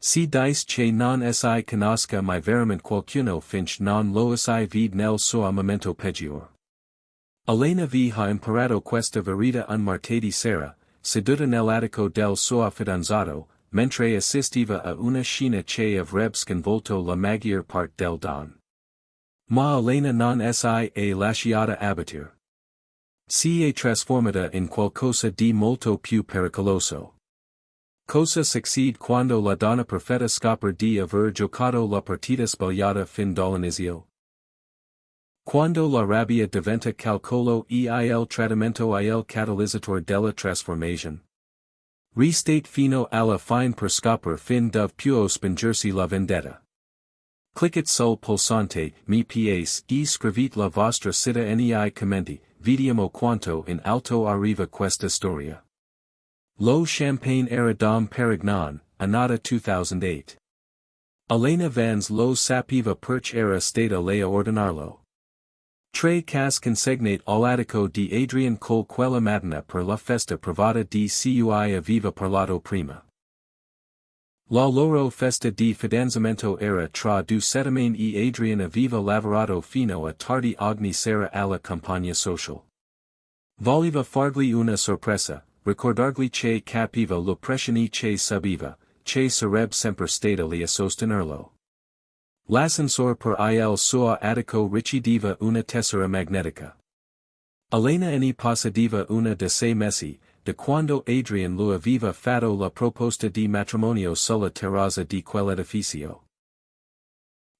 Si dice che non si conosca mai veramente qualcuno finch non lo si vide nel suo momento peggior. Elena vi ha imparato questa verità un martedì sera, seduta nell'attico del suo fidanzato, mentre assistiva a una scena che avrebbe sconvolto la maggior parte del don. Ma Elena non si è lasciata abbattere. Si è trasformata in qualcosa di molto più pericoloso. Cosa succede quando la donna perfetta scopre di aver giocato la partita sbagliata fin dall'inizio? Quando la rabbia diventa calcolo e il tradimento il catalizzatore della trasformation. Restate fino alla fine per scopre fin dove può spingersi la vendetta. Cliccate sul pulsante, mi piace, e scrivete la vostra città nei commenti, vediamo quanto in alto arriva questa storia. Lo champagne era dom Perignon, annata 2008. Elena Vans lo sapeva perch era stata lei a ordinarlo. Tre cas consegnate all'attico di Adrian Cole quella mattina per la festa privata di cui aveva parlato prima. La loro festa di fidanzamento era tra 2 settimane e Adrian aveva lavorato fino a tardi ogni sera alla campagna social. Voleva fargli una sorpresa, ricordargli che capiva l'oppressione che subiva, che sarebbe sempre stata lì a sostenerlo. L'ascensore per il suo attico richiedeva una tessera magnetica. Elena ne possedeva una da 6 mesi, da quando Adrian lo aveva fatto la proposta di matrimonio sulla terrazza di quell'edificio.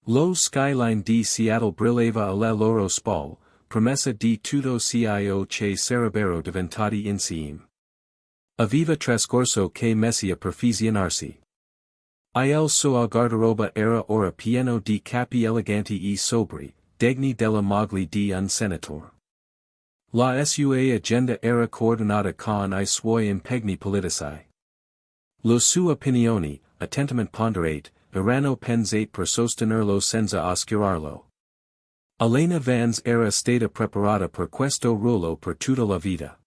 Lo skyline di Seattle brillava alle loro spalle, promessa di tutto ciò che sarebbero diventati insieme. Aveva trascorso che mesi a perfezionarsi. Il suo guardaroba era ora pieno di capi eleganti e sobri, degni della moglie di un senatore. La sua agenda era coordinata con I suoi impegni politici. Le sue opinioni, attentamente ponderate, erano pensate per sostenerlo senza oscurarlo. Elena Vans era stata preparata per questo ruolo per tutta la vita.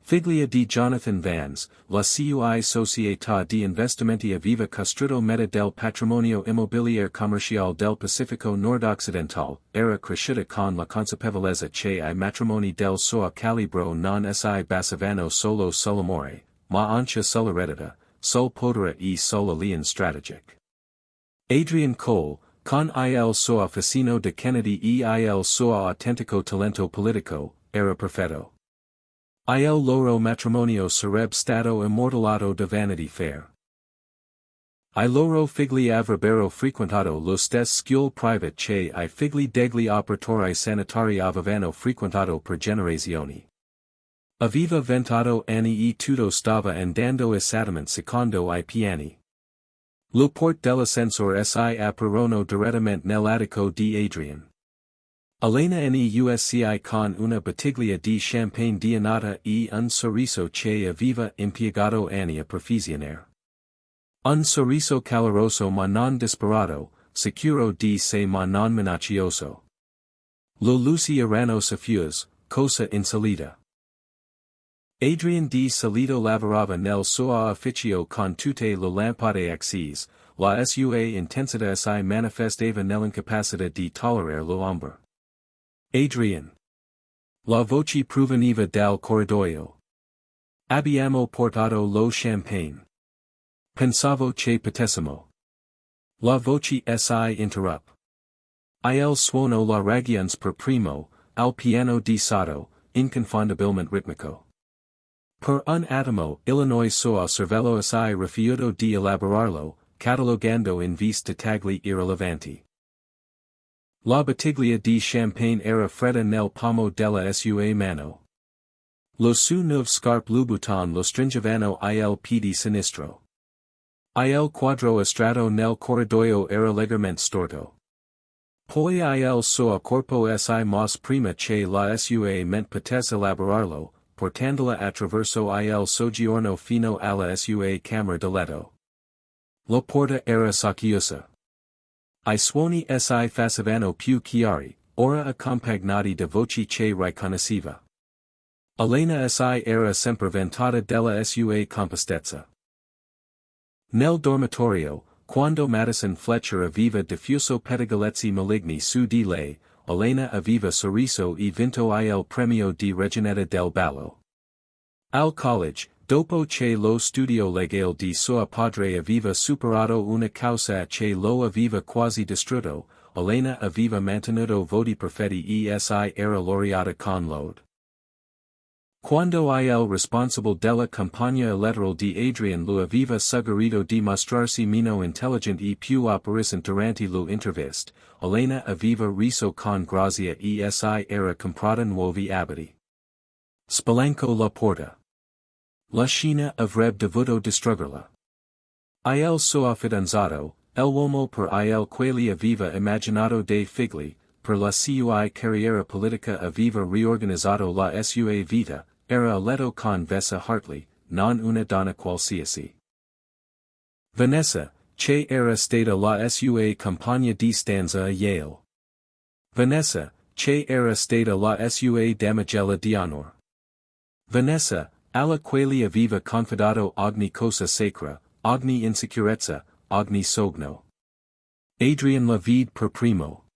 Figlia di Jonathan Vans, la sua società di investimenti aveva costruito metà del patrimonio immobiliare commerciale del Pacifico nord-occidentale, era cresciuta con la consapevolezza che I matrimoni del suo calibro non si basavano solo sull'amore, ma anche sull'eredità, sul potere e sull'alliance strategic. Adrian Cole, con il suo fascino de Kennedy e il suo autentico talento politico, era perfetto. Il loro matrimonio sarebbe stato immortalato da Vanity Fair. I loro figli avrebbero frequentato lo stesso scuole private che I figli degli operatori sanitari avevano frequentato per generazioni. Aveva 28 anni e tutto stava andando esattamente secondo I piani. Le porte dell'ascensore si aprirono direttamente nell'attico di Adrian. Elena ne usci con una bottiglia di champagne dianata e un sorriso che aveva impiegato anni a perfezionare. Un sorriso caloroso ma non disperato, sicuro di sé ma non minaccioso. Le luci erano soffuse, cosa insolita. Adrian di solito lavorava nel suo ufficio con tutte le lampade accese, la sua intensità si manifestava nell'incapacità di tollerare l'ombra. Adrian. La voce proveniva dal corridoio. Abbiamo portato lo champagne. Pensavo che potessimo. La voce si interruppe. Il suono la raggiunse per primo, al piano di sotto, inconfondibilmente ritmico. Per un attimo il suo cervello si rifiutò di elaborarlo, catalogando in vista tagli irrilevanti. La bottiglia di champagne era fredda nel palmo della sua mano. Lo su nuovo scarpe Louboutin lo stringevano il piede sinistro. Il quadro estrato nel corridoio era leggermente storto. Poi il suo corpo si mosse prima che la sua mente potesse elaborarlo, portandola attraverso il soggiorno fino alla sua camera da letto. La porta era socchiusa. I suoni si facevano più chiari, ora accompagnati da voci che riconosceva. Elena si era sempre vantata della sua compostezza. Nel dormitorio, quando Madison Fletcher aveva diffuso pettegolezzi maligni su di lei, Elena aveva sorriso e vinto il premio di reginetta del ballo. Al college, dopo che lo studio legale di sua padre aveva superato una causa che lo aveva quasi distrutto, Elena aveva mantenuto voti perfetti e si era laureata con lode. Quando il responsable della campagna elettorale di Adrian lo aveva suggerito di mostrarsi meno intelligente e più appariscente durante l'intervista, Elena aveva riso con grazia e si era comprata nuovi abiti. Spalancò la porta. La scena avrebbe dovuto distruggerla. Il suo fidanzato, l'uomo per il quale aveva immaginato dei figli, per la sua carriera politica aveva riorganizzato la sua vita, era a letto con Vessa Hartley, non una donna qualsiasi. Vanessa, che era stata la sua compagna di stanza a Yale. Vanessa, che era stata la sua damigella d'onore. Vanessa, alla quale aveva confidato ogni cosa sacra, ogni insicurezza, ogni sogno. Adrian la vide per primo.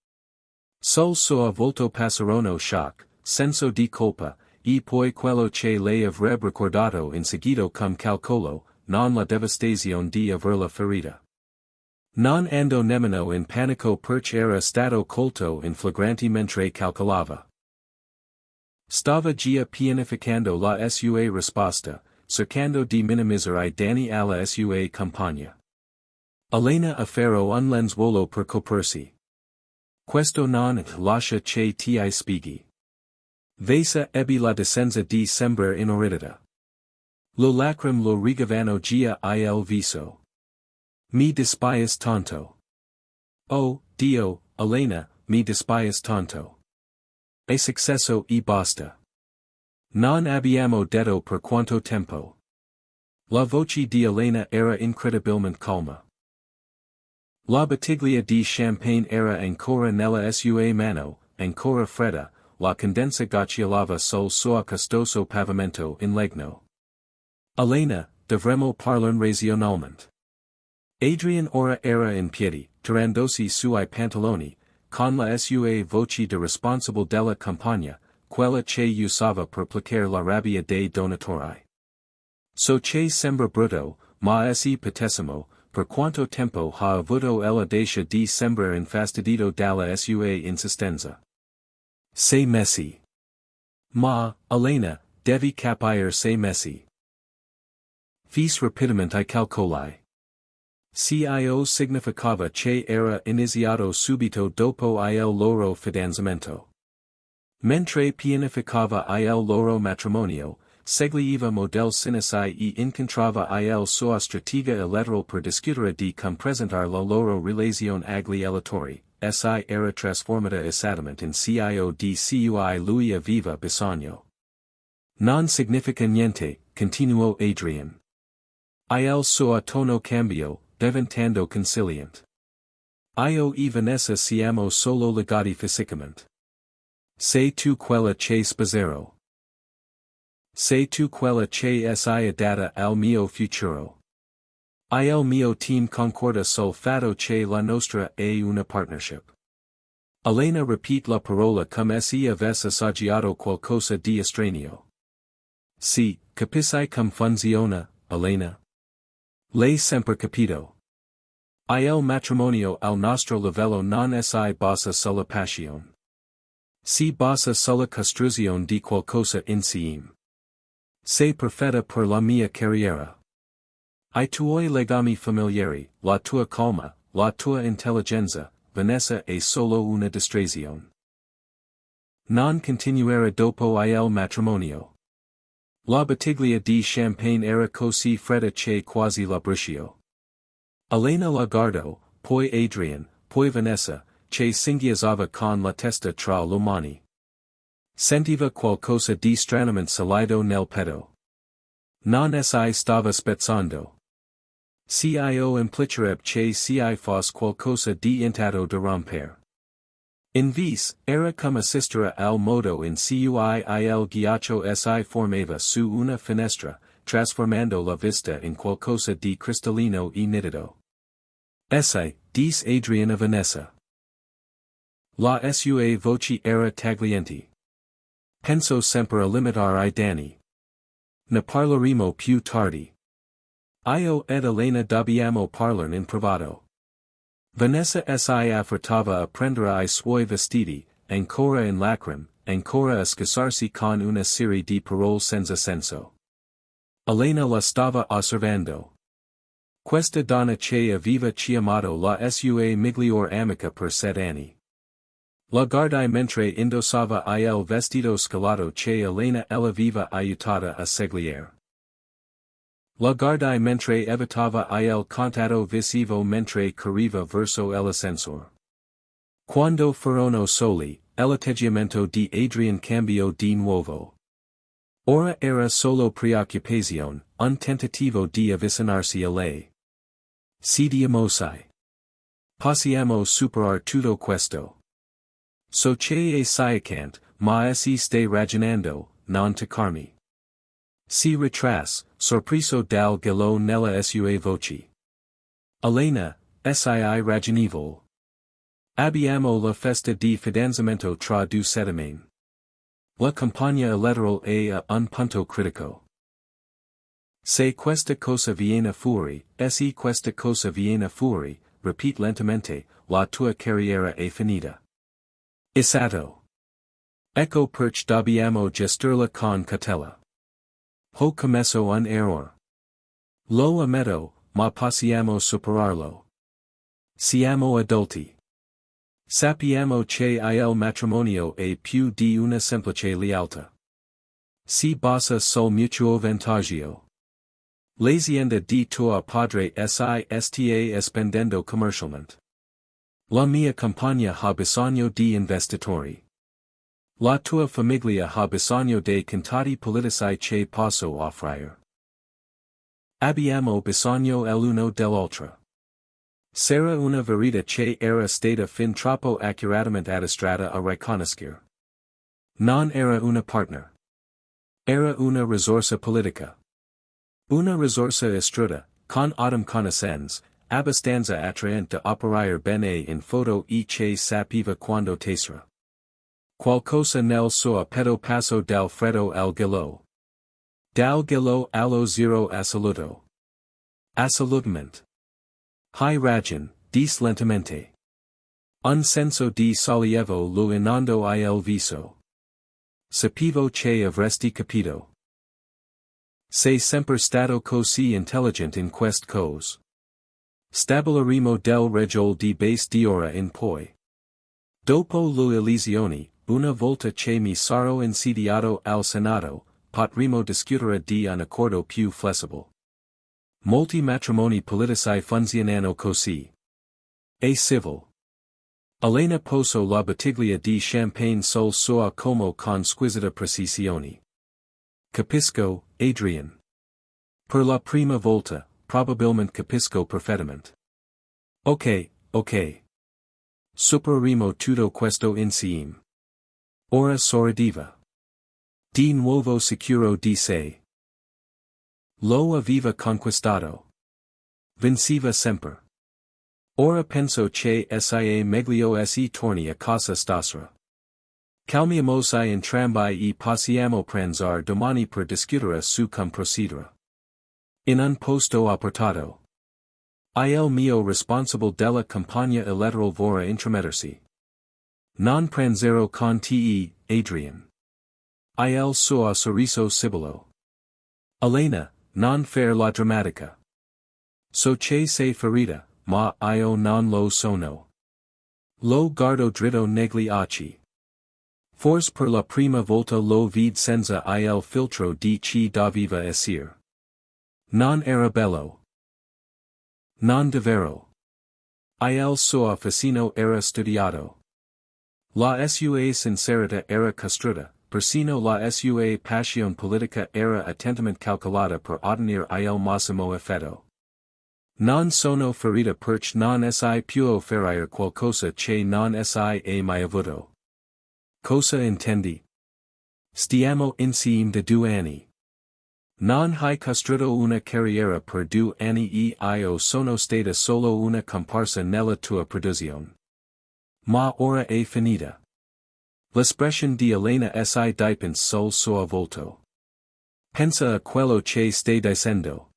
Sul suo volto passarono shock, senso di colpa, e poi quello che lei avrebbe ricordato in seguito come calcolo, non la devastazione di averla ferita. Non andò nemmeno in panico perché era stato colto in flagranti mentre calcolava. Stava già pianificando la sua risposta, cercando di minimizzare I danni alla sua compagna. Elena afferrò un lenzuolo per coprirsi. Questo non lascia che ti spieghi. Vesa ebbe la decenza di sembrare inorridita. Lo lacrim lo rigavano gia il viso. Mi dispiace tanto. Oh, Dio, Elena, mi dispiace tanto. È successo e basta. Non abbiamo detto per quanto tempo. La voce di Elena era incredibilmente calma. La bottiglia di champagne era ancora nella sua mano, ancora fredda, la condensa gocciolava sul suo costoso pavimento in legno. Elena, dovremmo parlare razionalmente. Adrian ora era in piedi, tirandosi sui pantaloni, con la sua voce di responsable della campagna, quella che usava per placare la rabbia dei donatori. So che sembra brutto, ma è potessimo, per quanto tempo ha avuto l'audacia di sembrare infastidito dalla sua insistenza. Sei mesi. Ma, Elena, devi capire sei mesi. Fis rapidamente I calcolai. Cio significava che era iniziato subito dopo il loro fidanzamento. Mentre pianificava il loro matrimonio, seguiva model sinasai e incontrava il sua strategia elettorale per discutere di come presentare la loro relazione agli elettori, si era trasformata esattamente in cio di cui lui aveva bisogno. Non significa niente, continuò Adrian. Il suo tono cambiò, diventando conciliante. Io e Vanessa siamo solo legati fisicamente. Sei tu quella che sposerò. Sei tu quella che sei adatta al mio futuro. Il mio team concorda sul fatto che la nostra è una partnership. Elena repeat la parola come se avesse assaggiato qualcosa di estraneo. Sì, capisci come funziona, Elena? Lei sempre capito. Il matrimonio al nostro livello non si basa sulla passione. Si basa sulla costruzione di qualcosa insieme. Sei perfetta per la mia carriera. I tuoi legami familiari, la tua calma, la tua intelligenza, Vanessa è solo una distrazione. Non continuare dopo il matrimonio. La bottiglia di champagne era così fredda che quasi la bruscio. Elena la guardò, poi Adrian, poi Vanessa, che singhiazzava con la testa tra le mani. Sentiva qualcosa di stranamente salido nel petto. Non si stava spezzando. Cio implicerebbe che si fosse qualcosa di intanto da rompere. Invis, era come assistere al modo in cui il ghiaccio si formava su una finestra, trasformando la vista in qualcosa di cristallino e nitido. Essai, dis Adriana Vanessa. La sua voce era taglienti. Penso sempre a limitare I danni. Ne parleremo più tardi. Io ed Elena dobbiamo parlare in privato. Vanessa si affrettava a prendere I suoi vestiti, ancora in lacrime, ancora a scusarsi con una serie di parole senza senso. Elena la stava osservando. Questa donna che aveva chiamato la sua miglior amica per 7 anni. La guardai mentre indossava il vestito scalato che Elena l'aveva aiutata a scegliere. La guardai mentre evitava il contatto visivo mentre corriva verso l'ascensore. Quando furono soli, l'atteggiamento di Adrian cambiò di nuovo. Ora era solo preoccupazione, un tentativo di avvicinarsi a lei. Siediamo sai. Possiamo superare tutto questo. So che è scioccante, ma si stai ragionando, non toccarmi. Si ritras, sorpreso dal gallo nella sua voce. Elena, sii ragionevole. Abbiamo la festa di fidanzamento tra 2 settimane. La campagna elettorale è a un punto critico. Se questa cosa viene fuori, se questa cosa viene fuori, repeat lentamente, la tua carriera è finita. Esatto. Ecco perché dobbiamo gestirla con cautela. Ho commesso un errore. Lo ammetto, ma possiamo superarlo. Siamo adulti. Sappiamo che il matrimonio è più di una semplice lealtà. Si basa sul mutuo vantaggio. L'azienda di tuo padre si sta espandendo commercialmente. La mia compagna ha bisogno di investitori. La tua famiglia ha bisogno dei contatti politici che posso offrire. Abbiamo bisogno l'uno dell'altro. Sarà una verità che era stata fin troppo accuratamente addestrata a riconoscere. Non era una partner. Era una risorsa politica. Una risorsa astruta, con autem conoscenze, abbastanza attraente da operare bene in foto e che sapeva quando tessera. Qualcosa nel suo petto passo dal freddo al ghiaccio. Dal ghiaccio allo zero assoluto. Assolutamente. Hai ragione, dis lentamente. Un senso di sollievo lo inondò il viso. Sapevo che avresti capito. Sei sempre stato così intelligente in quest cose. Stabiliremo del regole di base di ora in poi. Dopo le elezioni, una volta che mi sarò insediato al Senato, potremo discutere di un accordo più flessibile. Molti matrimoni politici funzionano così. E civil. Elena posò la bottiglia di champagne sul suo como con squisita precisione. Capisco, Adrian. Per la prima volta, probabilmente capisco perfettamente. Ok. Supereremo tutto questo insieme. Ora sorrideva. Di nuovo sicuro di sé. Lo aveva conquistato. Vinceva sempre. Ora penso che sia meglio si torni a casa stasera. Calmiamoci entrambi e possiamo pranzare domani per discutere su come procedere. In un posto appartato. Il mio responsabile della campagna elettorale vorrà intromettersi. Non pranzerò con te, Adrian. Il suo sorriso sibilò. Elena, non fare la drammatica. So che sei ferita, ma io non lo sono. Lo guardo dritto negli occhi. Forse per la prima volta lo vide senza il filtro di chi doveva essere. Non era bello. Non davvero. Il suo fascino era studiato. La sua sincerità era costruita, persino la sua passione politica era attentamente calcolata per ottenere il massimo effetto. Non sono ferita perché non si può offrire qualcosa che non si mai avuto. Cosa intendi? Stiamo insieme da 2 anni. Non hai costruito una carriera per 2 anni e io sono stata solo una comparsa nella tua produzione. Ma ora è finita. L'espressione di Elena si dipende sul suo volto. Pensa a quello che stai dicendo.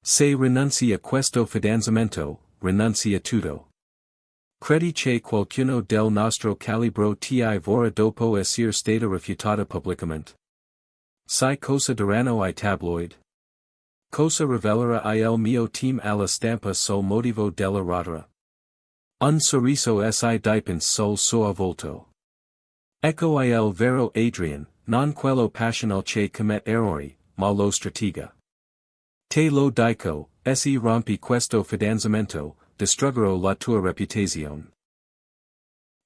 Se rinunci a questo fidanzamento, rinunci a tutto. Credi che qualcuno del nostro calibro ti vorrà dopo essere stata rifiutata pubblicamente? Sai cosa diranno I tabloid? Cosa rivelerà il mio team alla stampa sul motivo della rottura? Un sorriso si dipende sul suo volto. Ecco il vero Adrian, non quello passional che commette errori, ma lo stratega. Te lo dico, se rompi questo fidanzamento, distruggerò la tua reputazione.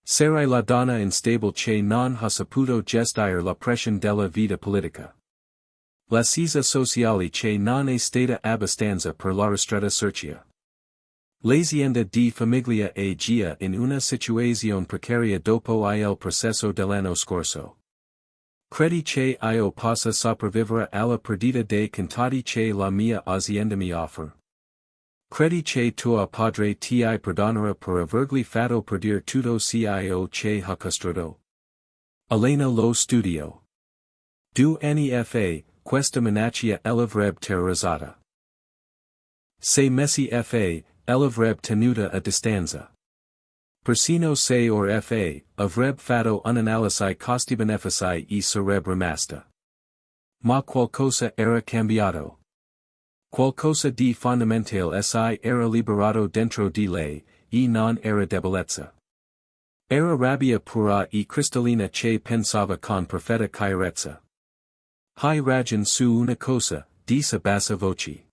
Sarai la donna instabile che non ha saputo gestire la pressione della vita politica. L'assisa sociale che non è stata abbastanza per la ristretta cerchia. L'azienda di famiglia è già in una situazione precaria dopo il processo dell'anno scorso. Credi che io possa sopravvivere alla perdita dei contatti che la mia azienda mi offre? Credi che tuo padre ti perdonerà per avergli fatto perdere tutto cio che ha costruito? Elena lo studio. 2 anni fa, questa minaccia l'avrebbe terrorizzata. 6 mesi fa, l'avrebbe tenuta a distanza. Persino 6 ore fa, avrebbe fatto un'analisi costi-benefici e sarebbe rimasta. Ma qualcosa era cambiato. Qualcosa di fondamentale si era liberato dentro di lei, e non era debolezza. Era rabbia pura e cristallina che pensava con perfetta chiarezza. Hai ragione su una cosa, disse a bassa voce.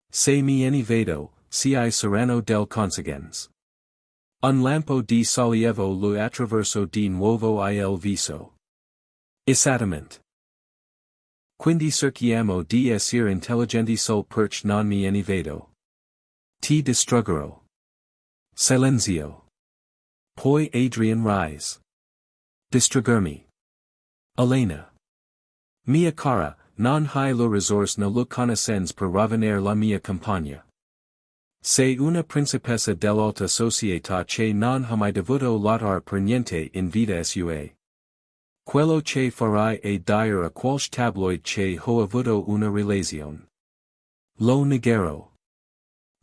Se mi vedo, si saranno del conseguenze. Un lampo di sollievo lo attraverso di nuovo il viso. Esattamente. Quindi cerchiamo di essere intelligenti sul perch non mi vedo. Ti distruggerò. Silenzio. Poi Adrian rise. Distruggermi. Elena. Mia cara, non hai lo risorse no lo conoscenze per ravenere la mia compagna. Sei una principessa dell'alta società che non ha mai dovuto lottare per niente in vita sua. Quello che farai è dire a qualche tabloid che ho avuto una relazione. Lo negherò.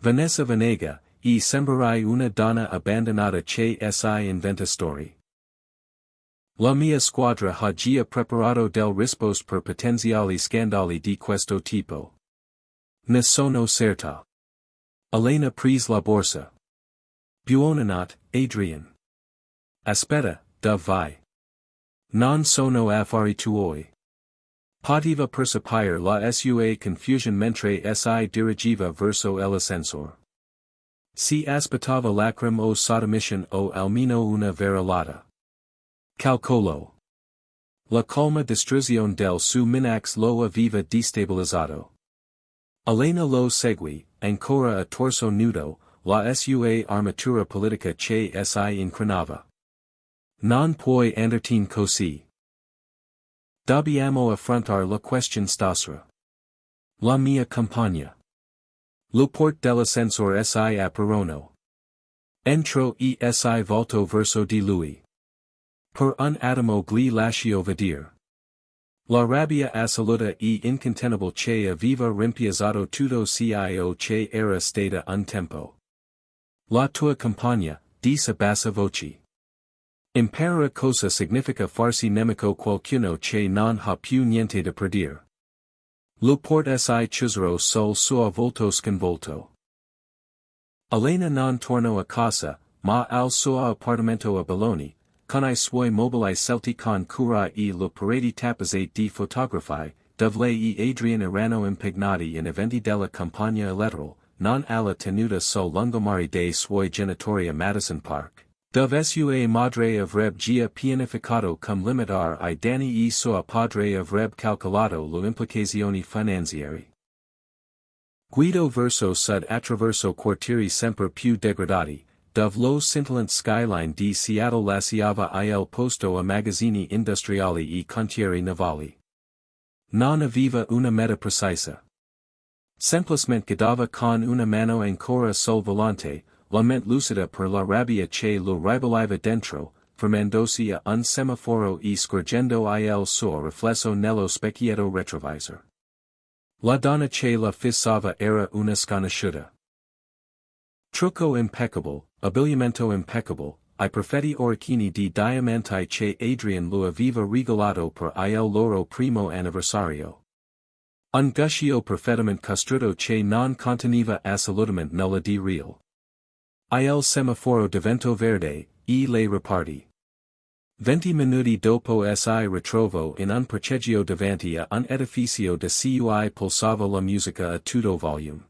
Vanessa Vanega, e sembrerai una donna abbandonata che si inventa storie. La mia squadra ha già preparato del risposte per potenziali scandali di questo tipo. Ne sono certa. Elena prise la borsa. Buonanotte, Adrian. Aspetta, dove vai? Non sono affari tuoi. Poteva percepire la sua confusion mentre si dirigiva verso l'ascensore. Si aspettava lacrime o sottomission o almeno una vera lotta. Calcolo. La calma distruzione del suo minax lo aveva destabilizzato. Elena lo seguì, ancora a torso nudo, la sua armatura politica che si incrinava. Non puoi andartene così. Dobbiamo affrontare la questione stasera. La mia compagna. Lo porte dell'ascensore si aprirono. Entro e si volto verso di lui. Per un attimo gli lascio vedere. La rabbia assoluta e incontenibile che aveva rimpiazzato tutto cio che era stata un tempo. La tua compagna, disse a bassa voce. Imparare cosa significa farsi nemico qualcuno che non ha più niente da perdere. Lo porte si chiusero sul suo volto sconvolto. Elena non tornò a casa, ma al suo appartamento a Bologna, con I suoi mobili scelti con cura e lo pareti tappati di fotografi, dove lei e Adrian erano impegnati in eventi della campagna elettorale, non alla tenuta sul lungomare dei suoi genitori a Madison Park, dove sua madre avrebbe già pianificato come limitare I danni e suo padre avrebbe calcolato le implicazioni finanziarie. Guido verso sud attraverso quartieri sempre più degradati, dove lo scintillant skyline di Seattle lasciava il posto a magazzini industriali e cantieri navali. Non aveva una meta precisa. Semplicemente guidava con una mano ancora sul volante, la mente lucida per la rabbia che lo rivoliva dentro, fermandosi a un semaforo e scorgendo il suo riflesso nello specchietto retrovisor. La donna che la fissava era una sconosciuta. Trucco impeccable, abbigliamento impeccable, I perfetti orecchini di diamanti che Adrian lo aveva regalato per il loro primo anniversario. Un guscio perfettamente costruito che non conteneva assolutamente nulla di real. Il semaforo diventò verde, e le riparti. 20 minuti dopo si ritrovo in un parcheggio davanti a un edificio de cui pulsava la musica a tutto volume.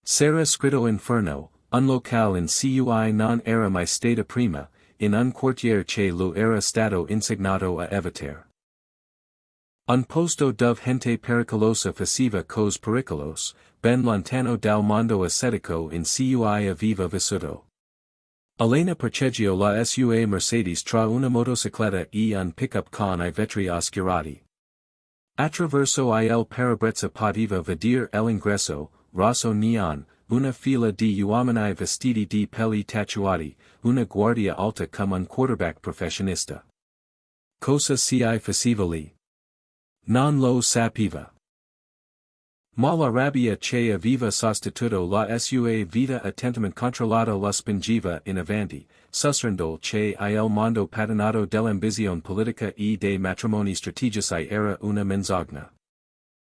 C'era scritto Inferno, un locale in cui non era mai stata prima, in un quartiere che lo era stato insignato a evitare. Un posto dove gente pericolosa faceva cose pericolos, ben lontano dal mondo ascetico in cui aveva vissuto. Elena parcheggio la sua Mercedes tra una motocicletta e un pick-up con I vetri oscurati. Attraverso il parabrezza poteva vedere l'ingresso, rosso neon, una fila di uomini vestiti di pelli tatuati, una guardia alta come un quarterback professionista. Cosa si faceva lì? Non lo sapeva. Ma la rabbia che aveva sostituito la sua vita attentamente controllata la spingeva in avanti, susrendo che il mondo patinato dell'ambizione politica e dei matrimoni strategici era una menzogna.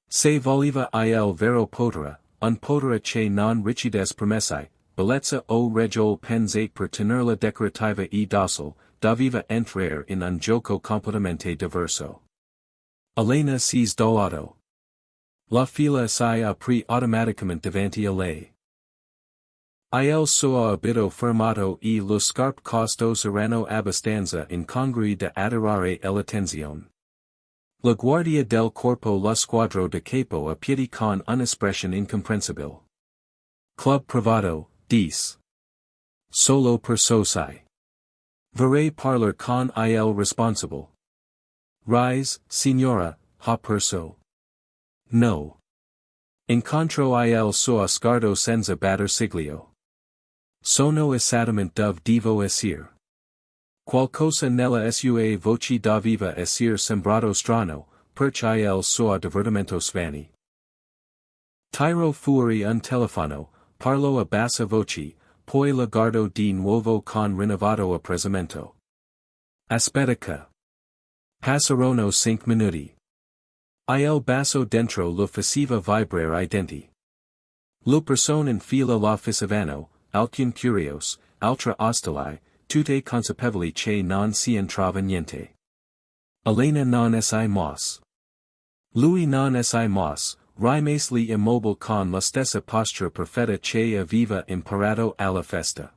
Se voleva il vero potere, un potere che non richiedesse promesse, bellezza o regole pensate per tenerla decorativa e docile, doveva entrare in un gioco completamente diverso. Elena si sdolò. La fila si aprì automaticamente davanti a lei. Il suo abito fermato e lo scarpe costos erano abbastanza incongrui da attirare l'attenzione. La guardia del corpo lo squadro da capo a piedi con un'espressione incomprensibile. Club privato, dis. Solo per soci. Vorrei parlar con il responsable. Rise, signora, ha perso. No. Incontro il suo sguardo senza batter ciglio. Sono esattamente dove devo essere. Qualcosa nella sua voce doveva essere sembrato strano, perché il suo divertimento svani. Tiro fuori un telefono, parlo a bassa voce, poi la guardo di nuovo con rinnovato apprezzamento. Aspetta. Passarono 5 minuti. Il basso dentro lo faceva vibrare I denti. Lo persone in fila la fissavano, alcun curios, altra ostili, tutte consapevoli che non si entrava niente. Elena non si mos. Lui non si mos, rimase immobile con la stessa postura perfetta che aveva imparato alla festa.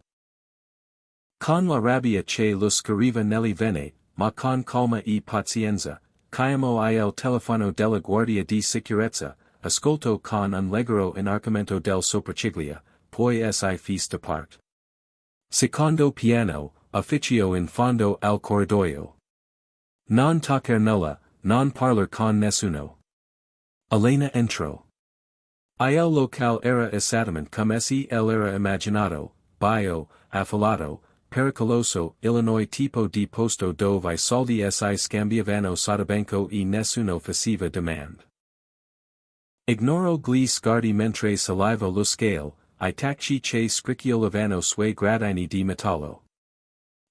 Con la rabbia che lo scorreva nelle vene, ma con calma e pazienza, chiamo il telefono della guardia di sicurezza, ascolto con un leggero inarcamento del sopracciglia, poi si fece da parte. Secondo piano, ufficio in fondo al corridoio. Non toccare nulla, non parlar con nessuno. Elena entrò. Il locale era esattamente come si l'era immaginato, bio, affollato, pericoloso, Illinois tipo di posto dove I soldi si scambiavano sottobanco e nessuno faceva demand. Ignoro gli sguardi mentre saliva lo scale, I tacci che scricchiolavano sui gradini di metallo.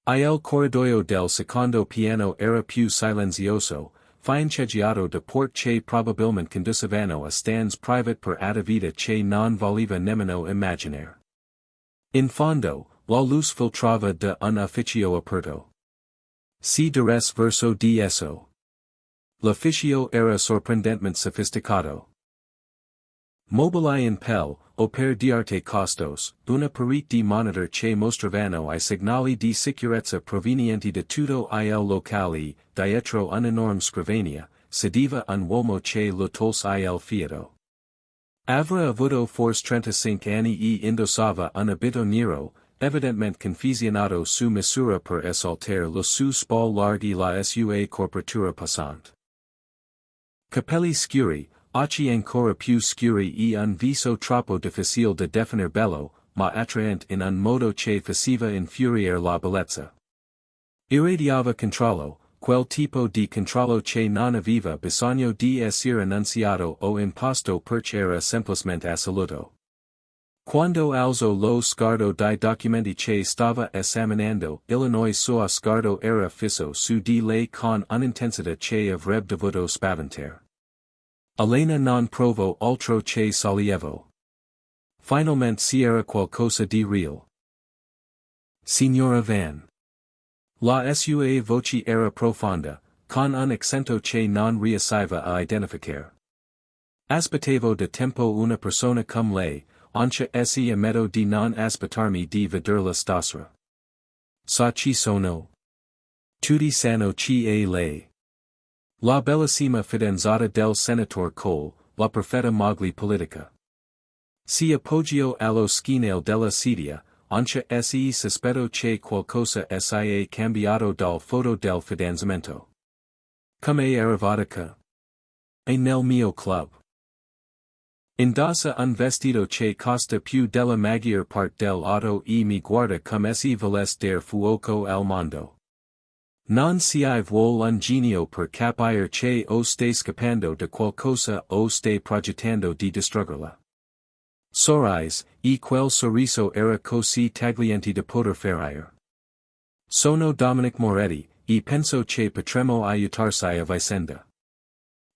Il corridoio del secondo piano era più silenzioso, fiancheggiato da porte che probabilmente conducevano a stands private per attività che non voleva nemmeno immaginare. In fondo, la luce filtrava da un ufficio aperto. Si diresse verso di esso. L'ufficio era sorprendentemente sofisticato. Mobili in pelle, o per diarte costos, una parete di monitor che mostravano I segnali di sicurezza provenienti da tutto il locale, dietro un'enorme scrivania, sedeva un uomo che lo tolse il fiato. Avrà avuto forse 35 anni e indossava un abito nero, evidentemente confezionato su misura per esaltare lo su spall larghi la sua corporatura passante. Capelli scuri, occhi ancora più scuri e un viso troppo difficile da definire bello, ma attraente in un modo che faceva infuriare la bellezza. Irradiava controllo, quel tipo di controllo che non aveva bisogno di essere annunziato o imposto perché era semplicemente assoluto. Quando alzo lo sguardo dai documenti che stava esaminando, il suo sguardo era fisso su di lei con un'intensità che avrebbe dovuto spaventare. Elena non provò altro che sollievo. Finalmente c'era qualcosa di real. Signora Van. La sua voce era profonda, con un accento che non riusciva a identificare. Aspettavo da tempo una persona come lei, anche se ammetto di non aspettarmi di vederla stasera. Sa chi sono? Tutti sanno chi è lei. La bellissima fidanzata del senatore Cole, la perfetta moglie politica. Si appoggiò allo schienale della sedia, anche se sospetto che qualcosa sia cambiato dal foto del fidanzamento. Come è arrivata qua? È nel mio club. Indossa un vestito che costa più della maggior parte dell'auto e mi guarda come se volesse dar fuoco al mondo. Non si vuole un genio per capire che o stai scappando da qualcosa o stai progettando di distruggerla. Sorrise, e quel sorriso era così tagliente da poter ferire. Sono Dominic Moretti, e penso che potremmo aiutarsi a vicenda.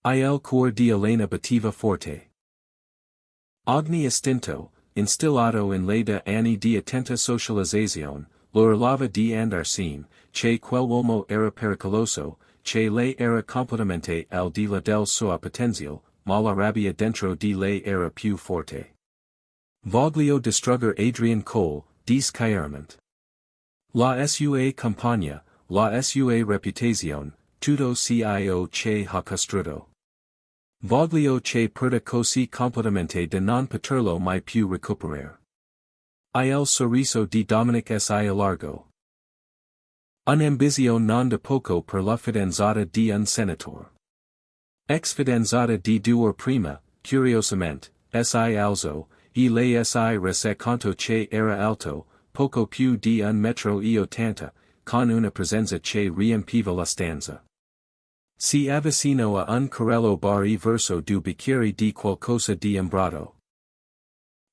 Il cuore di Elena batteva forte. Ogni istinto, instillato in lei da anni di attenta socializzazione, lo urlava di andarsene, che quell'uomo era pericoloso, che lei era completamente al di là del suo potenziale, ma la rabbia dentro di lei era più forte. Voglio distrugger Adrian Cole, dischiaramente. La sua compagna, la sua reputazione, tutto cio che ha costruito. Voglio che perda così completamente da non poterlo mai più recuperare. Il sorriso di Dominic si allargò. Un'ambizione non da poco per la fidanzata di un senatore. Ex fidanzata di 2 ore prima, curiosamente, si alzò, e lei si rese conto che era alto, poco più di 1,80 m, con una presenza che riempiva la stanza. Si avvicinò a un carrello bar e verso 2 bicchieri di qualcosa di imbrato.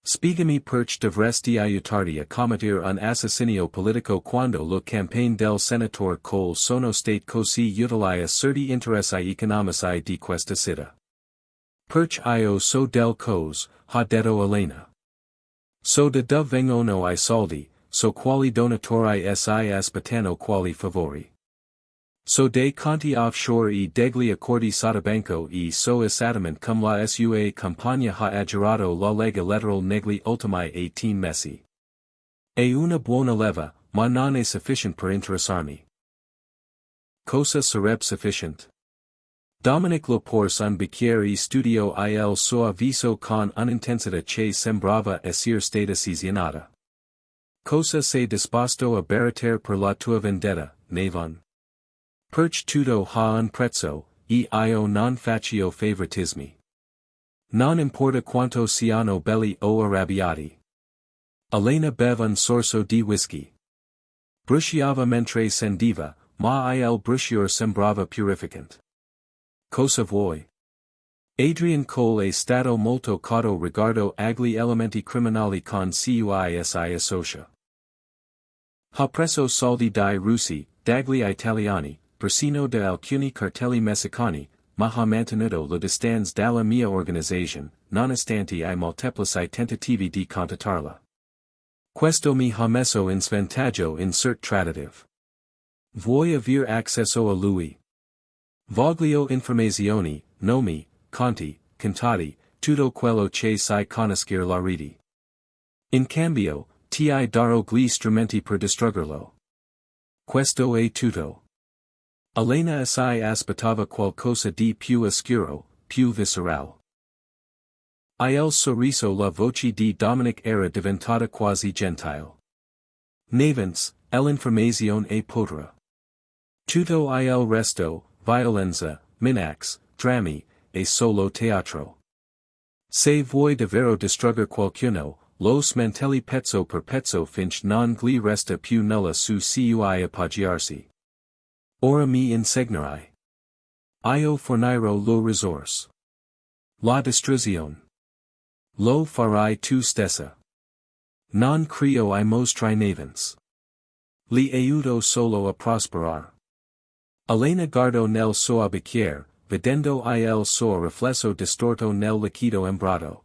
Spiegami perché dovresti aiutarti a commettere un assassinio politico quando le campagne del senatore Cole sono state così utili a certi interessi economici di questa città. Perché io so del cos, ha detto Elena. So da dove vengono I soldi, so quali donatori si aspettano quali favori. So dei conti offshore e degli accordi sottobanco e so esattamente come la sua compagna ha aggirato la lega lateral negli ultimi 18 mesi. È una buona leva, ma non è sufficient per interessarmi. Cosa sarebbe sufficient? Dominic lo porse un bicchiere e studiò il suo viso con un'intensità che sembrava essere stata decisionata. Cosa sei disposto a barattere per la tua vendetta, Navon? Perch tutto ha un prezzo, e io non faccio favoritismi. Non importa quanto siano belli o arrabbiati. Elena beve un sorso di whisky. Brusciava mentre sendiva, ma il brusciore sembrava purificante. Cosa vuoi? Adrian Cole è stato molto cauto riguardo agli elementi criminali con cui si associa. Ha preso soldi dai russi, dagli italiani, persino da alcuni cartelli messicani, ma ha mantenuto le distanze dalla mia organizzazione, nonostante I molteplici tentativi di contattarla. Questo mi ha messo in svantaggio in cert traditive. Vuoi aver accesso a lui? Voglio informazioni, nomi, conti, contatti, tutto quello che sai conoscere la rete. In cambio, ti darò gli strumenti per distruggerlo. Questo è tutto. Elena si aspettava qualcosa di più oscuro, più viscerale. Il sorriso la voce di Dominic era diventata quasi gentile. Navens, l'informazione è potere. Tutto il resto, violenza, minax, drammi, e solo teatro. Se vuoi davvero distrugger qualcuno, lo smantelli pezzo per pezzo finché non gli resta più nulla su cui appoggiarsi. Ora mi insegnerai. Io fornirò lo risorse. La distruzione. Lo farai tu stessa. Non creo I mostri navens. Li aiuto solo a prosperar. Elena guardo nel suo bicchiere, vedendo il suo riflesso distorto nel liquido embrato.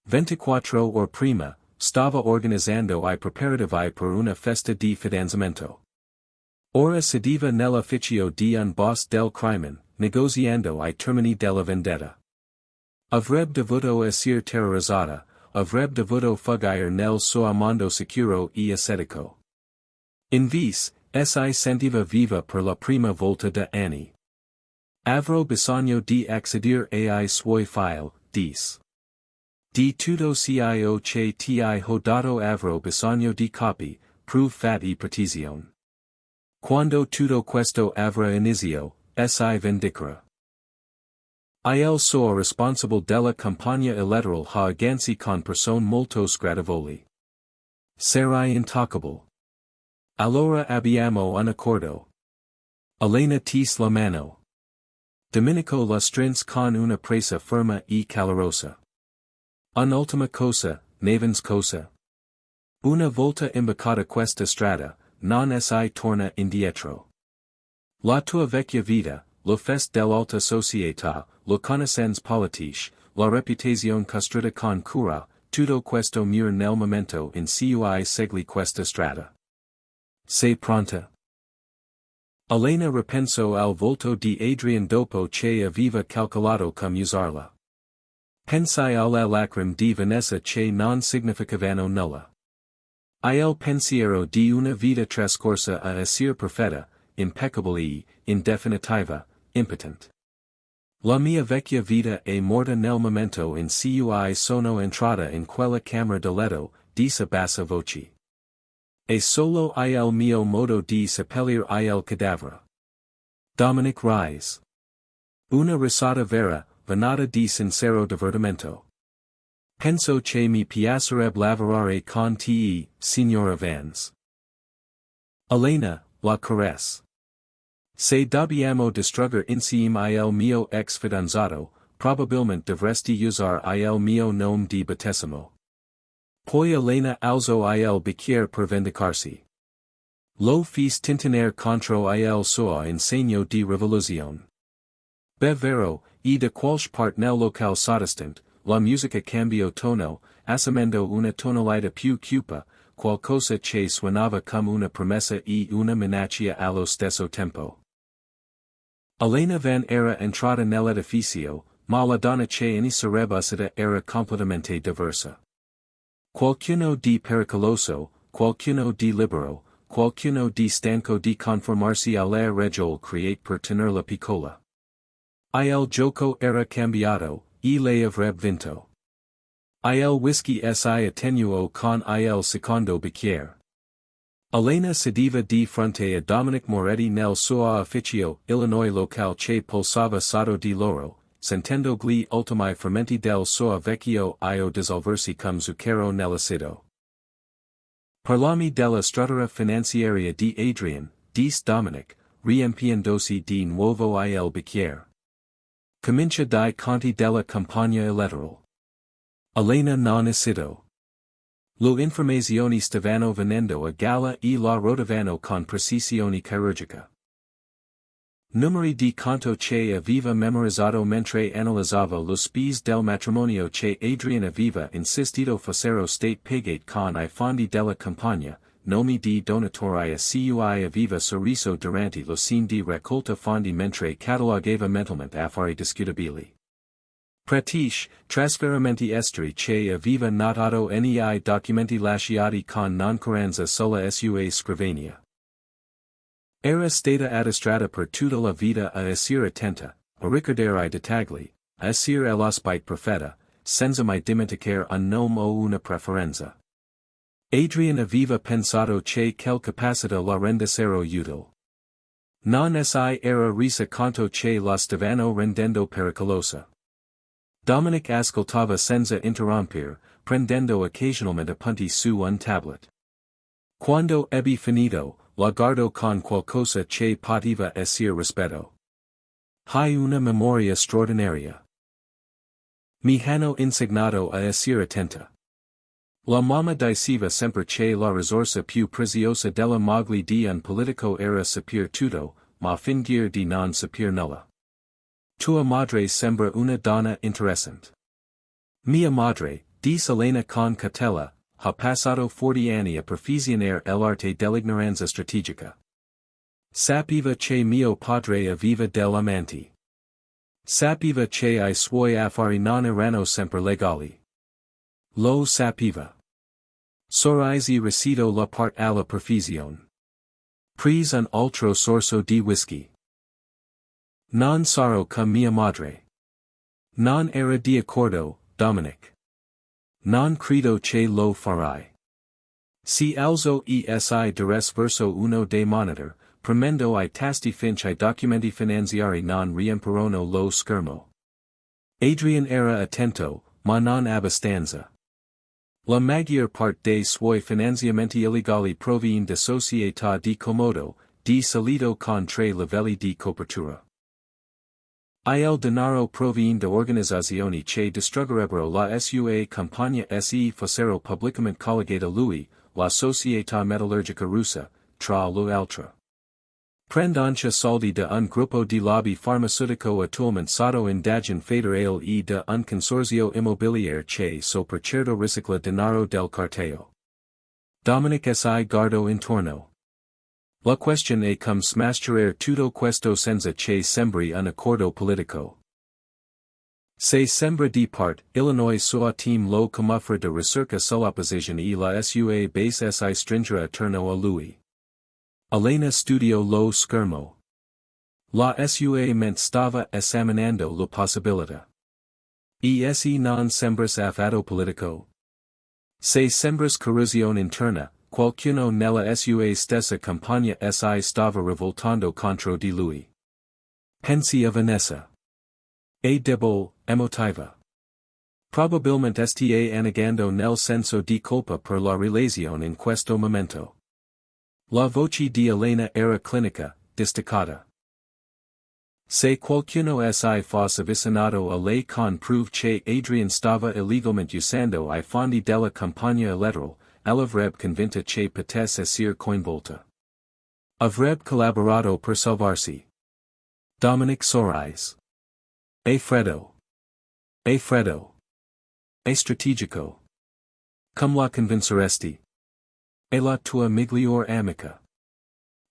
24 or prima, stava organizzando I preparativi per una festa di fidanzamento. Ora sediva nell'ufficio di un boss del crimen, negoziando I termini della vendetta. Avrebbe dovuto essere terrorizzata, avrebbe dovuto fuggire nel suo mondo sicuro e ascetico. Invece, si sentiva viva per la prima volta da anni. Avrò bisogno di accedere ai suoi file, dis. Di tutto cio che ti ho dato avrò bisogno di copy, prove fat e precision. Quando tutto questo avrà inizio, si vendicarà. Il suo responsable della campagna elettorale ha aganzi con persone molto sgradevoli. Sarai intoccabile. Allora abbiamo un accordo. Elena tis la mano. Domenico la strinse con una presa ferma e calorosa. Un'ultima cosa, navens cosa. Una volta imbeccata questa strada, non si torna indietro. La tua vecchia vita, lo fest dell'alta società, lo conoscenze politiche, la reputazione costruita con cura, tutto questo muore nel momento in cui segui questa strada. Sei pronta? Elena ripensò al volto di Adrian dopo che aveva calcolato come usarla. Pensai alle lacrime di Vanessa che non significavano nulla. Il pensiero di una vita trascorsa a essere perfetta, impeccabile e, in definitiva, impotent. La mia vecchia vita è morta nel momento in cui sono entrata in quella camera da letto, disse a bassa voce. E solo il mio modo di seppellire il cadavere. Dominic rise. Una risata vera, venata di sincero divertimento. Penso che mi piacerebbe lavorare con te, signora Vance. Elena, la caresse. Se dobbiamo distruggere insieme il mio ex fidanzato, probabilmente dovresti usare il mio nome di battesimo. Poi Elena alzò il bicchiere per vendicarsi. Lo fece tintinare contro il suo in segno di rivoluzione. Beh vero, e da qualche parte nel locale sottostante, la musica cambiò tono, assumendo una tonalità più cupa, qualcosa che suonava come una promessa e una minaccia allo stesso tempo. Elena Van era entrata nell'edificio, ma la donna che inizierebbe uscita era completamente diversa. Qualcuno di pericoloso, qualcuno di libero, qualcuno di stanco di conformarsi alle regole create per tenerla piccola. Il gioco era cambiato, e lei avrebbe vinto. Il whisky si attenuò con il secondo bicchiere. Elena sediva di fronte a Dominic Moretti nel suo ufficio Illinois locale che pulsava sotto di loro, sentendo gli ultimi fermenti del suo vecchio io dissolversi come zucchero nell'acido. Parlami della struttura finanziaria di Adrian, disse Dominic, riempiendosi di nuovo il bicchiere. Comincia dai conti della campagna elettorale. Elena non esito. Lo informazioni stavano venendo a galla e la rotavano con precisione chirurgica. Numeri di conto che aveva memorizzato mentre analizzava lo spese del matrimonio che Adrian aveva insistito fossero state pagate con I fondi della campagna, nomi di donatori a cui aveva sorriso durante lo scene di raccolta fondi mentre catalogava mentalmente affari discutabili. Pratique, trasferimenti esteri che aveva notato nei documenti lasciati con noncuranza sulla sua scrivania. Era stata addestrata per tutta la vita a essere attenta, a ricordare I dettagli, a essere all'ospite perfetta, senza mai dimenticare un nome o una preferenza. Adrian aveva pensato che quel capacità la rendessero utile. Non si era risa canto che la stavano rendendo pericolosa. Dominic ascoltava senza interrompere, prendendo occasionalmente appunti su un tablet. Quando ebbi finito, la guardo con qualcosa che poteva essere rispetto. Hai una memoria straordinaria. Mi hanno insegnato a essere attenta. La mamma diceva sempre che la risorsa più preziosa della moglie di un politico era saper tutto, ma fingere di non saper nulla. Tua madre sembra una donna interessante. Mia madre, disse Elena con cautela, ha passato 40 anni a perfezionare l'arte dell'ignoranza strategica. Sapeva che mio padre aveva degli amanti. Sapeva che I suoi affari non erano sempre legali. Lo sapeva. Sorrisi recito la part alla perfezione. Prise un altro sorso di whisky. Non sarò con mia madre. Non era di accordo, Dominic. Non credo che lo farai. Si alzo esi dires verso uno dei monitor, premendo I tasti finch I documenti finanziari non riempirono lo schermo. Adrian era attento, ma non abbastanza. La maggior parte dei suoi finanziamenti illegali provien da società di comodo, di solito con 3 livelli di copertura. Il denaro provien da organizzazioni che distruggerebbero la sua campagna se fossero pubblicamente collegate a lui, la società metallurgica russa, tra l'altro. Prendancia soldi da un gruppo di lobby farmaceutico attualmente sotto indagine federale e da un consorzio immobiliare che so per certo ricicla denaro del carteo. Dominic si guardo intorno. La questione è come smascherare tutto questo senza che sembri un accordo politico. Se sembra di part, Illinois sua team lo comuffre de ricerca sull'opposition e la sua base si stringere attorno a lui. Elena studio lo schermo. La sua mente stava esaminando la possibilità. Se non sembras affatto politico? Se sembras corruzione interna, qualcuno nella sua stessa campagna si stava rivoltando contro di lui. Pensi a Vanessa. È debole, emotiva. Probabilmente sta annegando nel senso di colpa per la relazione in questo momento. La voce di Elena era clinica, distaccata. Se qualcuno si fosse avvicinato a lei con prove che Adrian stava illegalmente usando I fondi della campagna elettorale, l'avrebbe convinta che potesse essere coinvolta. Avrebbe collaborato per salvarsi. Dominic sorrise. È freddo. È freddo. È strategico. Come la convinceresti? È la tua miglior amica.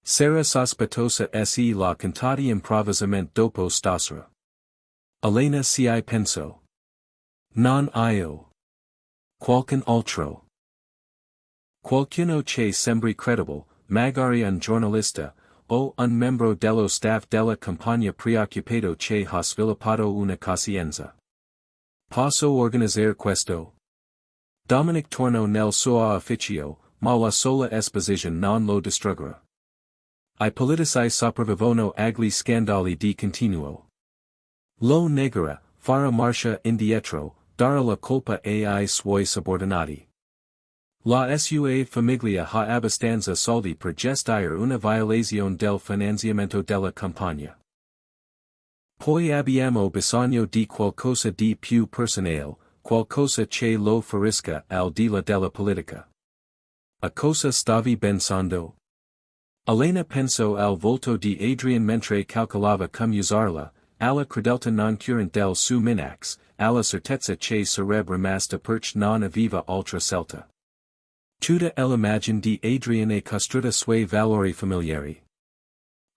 Sarà sospetosa se la cantati improvvisamente dopo stasera. Elena si penso. Non io. Qualcun altro. Qualcuno che sembri credibile, magari un giornalista, o un membro dello staff della campagna preoccupato che ha sviluppato una coscienza. Posso organizzare questo? Dominic tornò nel suo ufficio, ma la sola esposition non lo distruggerà. I politici sopravvivono agli scandali di continuo. Lo negherà, farà marcia indietro, darà la colpa ai suoi subordinati. La sua famiglia ha abbastanza soldi per gestire una violazione del finanziamento della campagna. Poi abbiamo bisogno di qualcosa di più personale, qualcosa che lo ferisca al di là della politica. A cosa stavi pensando? Elena pensò al volto di Adrian mentre calcolava come usarla, alla credeltà non curante del suo minax, alla certezza che sarebbe rimasta perché non aveva altra scelta. Tutta l'immagine di Adrian e costruita suoi valori familiari.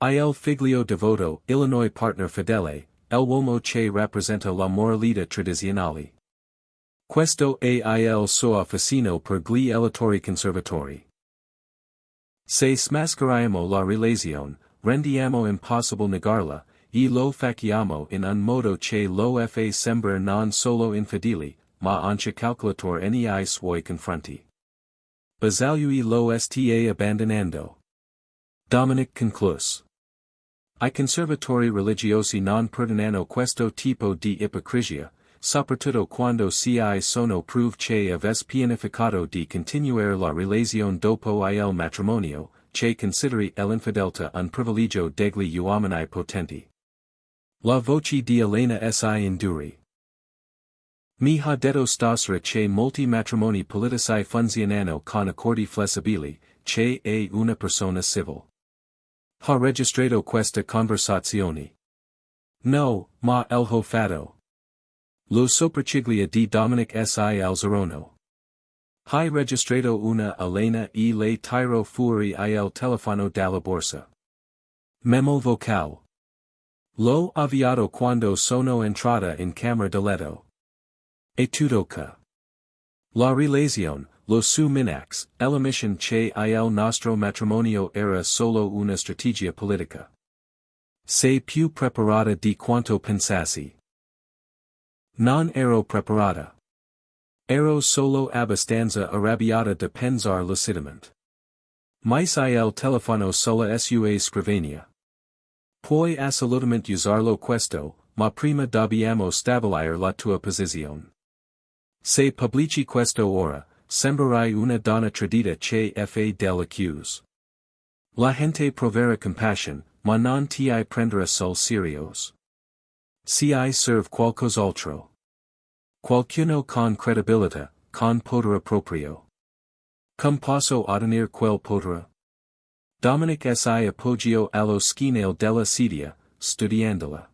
Il figlio devoto, Illinois partner fedele, l'uomo che rappresenta la moralità tradizionale. Questo è il suo fascino per gli elettori conservatori. Se smascheriamo la relazione, rendiamo impossibile negarla, e lo facciamo in un modo che lo fa sembrare non solo infedele, ma anche calcolatore nei suoi confronti. Basaglio lo sta abbandonando. Dominic concluse. I conservatori religiosi non perdonano questo tipo di ipocrisia, soprattutto quando si sono prove che avesse pianificato di continuare la relazione dopo il matrimonio, che consideri l'infedeltà un privilegio degli uomini potenti. La voce di Elena si induri. Mi ha detto stasera che molti matrimoni politici funzionano con accordi flessibili, che è una persona civile. Ha registrato questa conversazione? No, ma el ho fatto. Lo sopraciglia di Dominic S. Alzerono. Hai registrato una Elena e le tiro fuori il telefono dalla borsa. Memo vocale. L'ho avviato quando sono entrata in camera da letto. E tutto che. La relazione, lo su minax, l'ammissione che il nostro matrimonio era solo una strategia politica. Sei più preparata di quanto pensassi. Non ero preparata. Ero solo abbastanza arrabbiata da pensare lucidamente. Mais il telefono sulla sua scrivania. Puoi assolutamente usarlo questo, ma prima dobbiamo stabilire la tua posizione. Se pubblici questo ora, sembrerai una donna tradita che fa dell'accuse. La gente proverà compassion, ma non ti prenderà sul serios. Si serve qualcos'altro. Qualcuno con credibilità, con potere proprio. Come posso ottenere quel potere? Dominic si appoggio allo schienale della sedia, studiandola.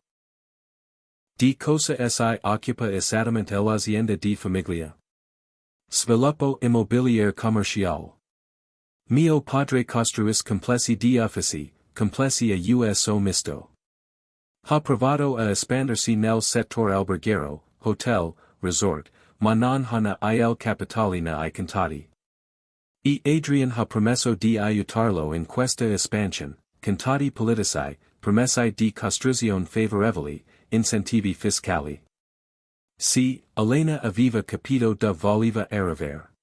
Di cosa si occupa esattamente l'azienda di famiglia? Sviluppo immobiliare commerciale. Mio padre costruisce complessi di uffici, complessi a uso misto. Ha provato a espandersi nel settore alberghiero, hotel, resort, ma non hanno il capitale nei contati. E Adrian ha promesso di aiutarlo in questa espansione, contati politici, promessi di costruzione favorevoli, incentivi fiscali. Sì, Elena aveva capito da voleva arrivare.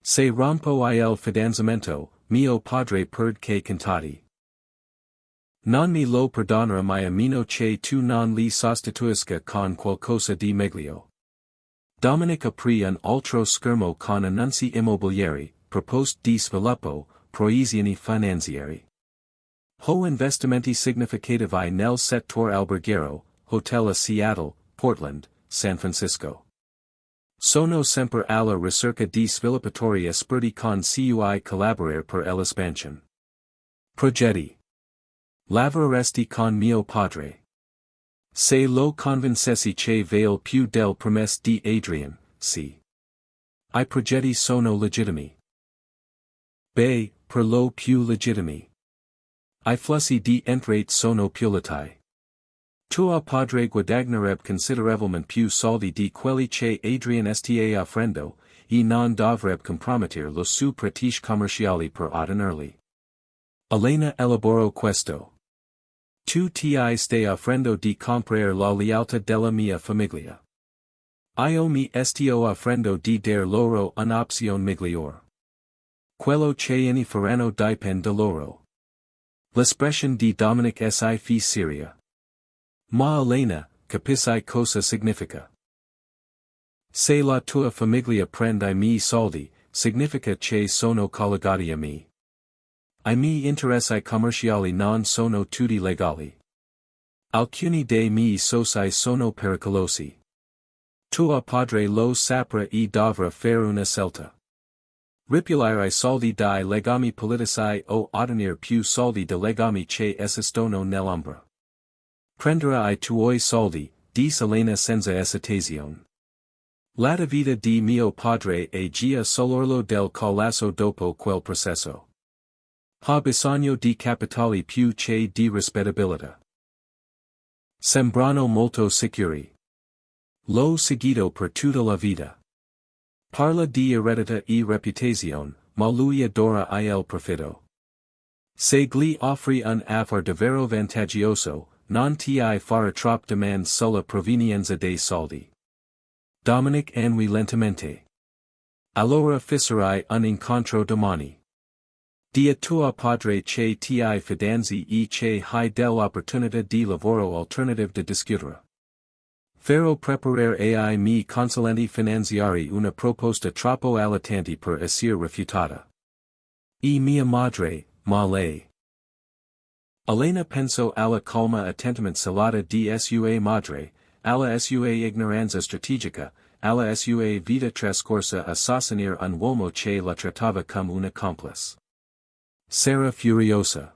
Se rompo il fidanzamento, mio padre perde che contati. Non mi lo perdonera mai a meno che tu non li sostituisca con qualcosa di meglio. Dominic aprì un altro schermo con annunzi immobiliari, proposte di sviluppo, proiezioni finanziari. Ho investimenti significativi nel settore alberghiero, hotel a Seattle, Portland, San Francisco. Sono sempre alla ricerca di sviluppatori esperti con cui collaborare per l'espansione. Progetti. Lavoreresti con mio padre. Se lo convincessi che vale più del promesso di Adrian, sì. I progetti sono legittimi. Beh, per lo più legittimi. I flussi di entrate sono più lati. Tuo padre guadagnerebbe considerevolmente più soldi di quelli che Adrian sta offrendo, e non dovrebbe compromettere lo su pratiche commerciali per ottenerli. Elena elaboro questo. Tu ti stai offrendo di comprare la lealtà della mia famiglia. Io mi sto offrendo di dar loro un'opzione migliore. Quello che ne faranno dipende da loro. L'espressione di Dominic si fi seria. Ma Elena, capisci cosa significa? Se la tua famiglia prende I miei soldi, significa che sono collegati a me. I miei interessi commerciali non sono tutti legali. Alcuni dei miei soci sono pericolosi. Tuo padre lo saprà e dovrà fare una scelta. Ripulire I soldi dai legami politici o ottenere più soldi da legami che esistono nell'ombra. Prendere I tuoi soldi, dice Elena senza esitazione. La vita di mio padre è già sull'orlo del collasso dopo quel processo. Ha bisogno di capitali più che di rispettabilità. Sembrano molto sicuri. L'ho seguito per tutta la vita. Parla di eredità e reputazione, ma lui adora il profitto. Se gli offri un affare davvero vantaggioso, non ti farà troppe domande sulla provenienza dei soldi. Dominic annui lentamente. Allora fisserai un incontro domani. Dia tua padre che ti fidanzi e che hai dell'opportunità di lavoro alternative da discutere. Farò preparare ai miei consulenti finanziari una proposta troppo allattante per essere rifiutata. E mia madre, ma lei. Elena penso alla calma attentamente salata di sua madre, alla sua ignoranza strategica, alla sua vita trascorsa a sostenere un uomo che la trattava come una complice. Sarà furiosa.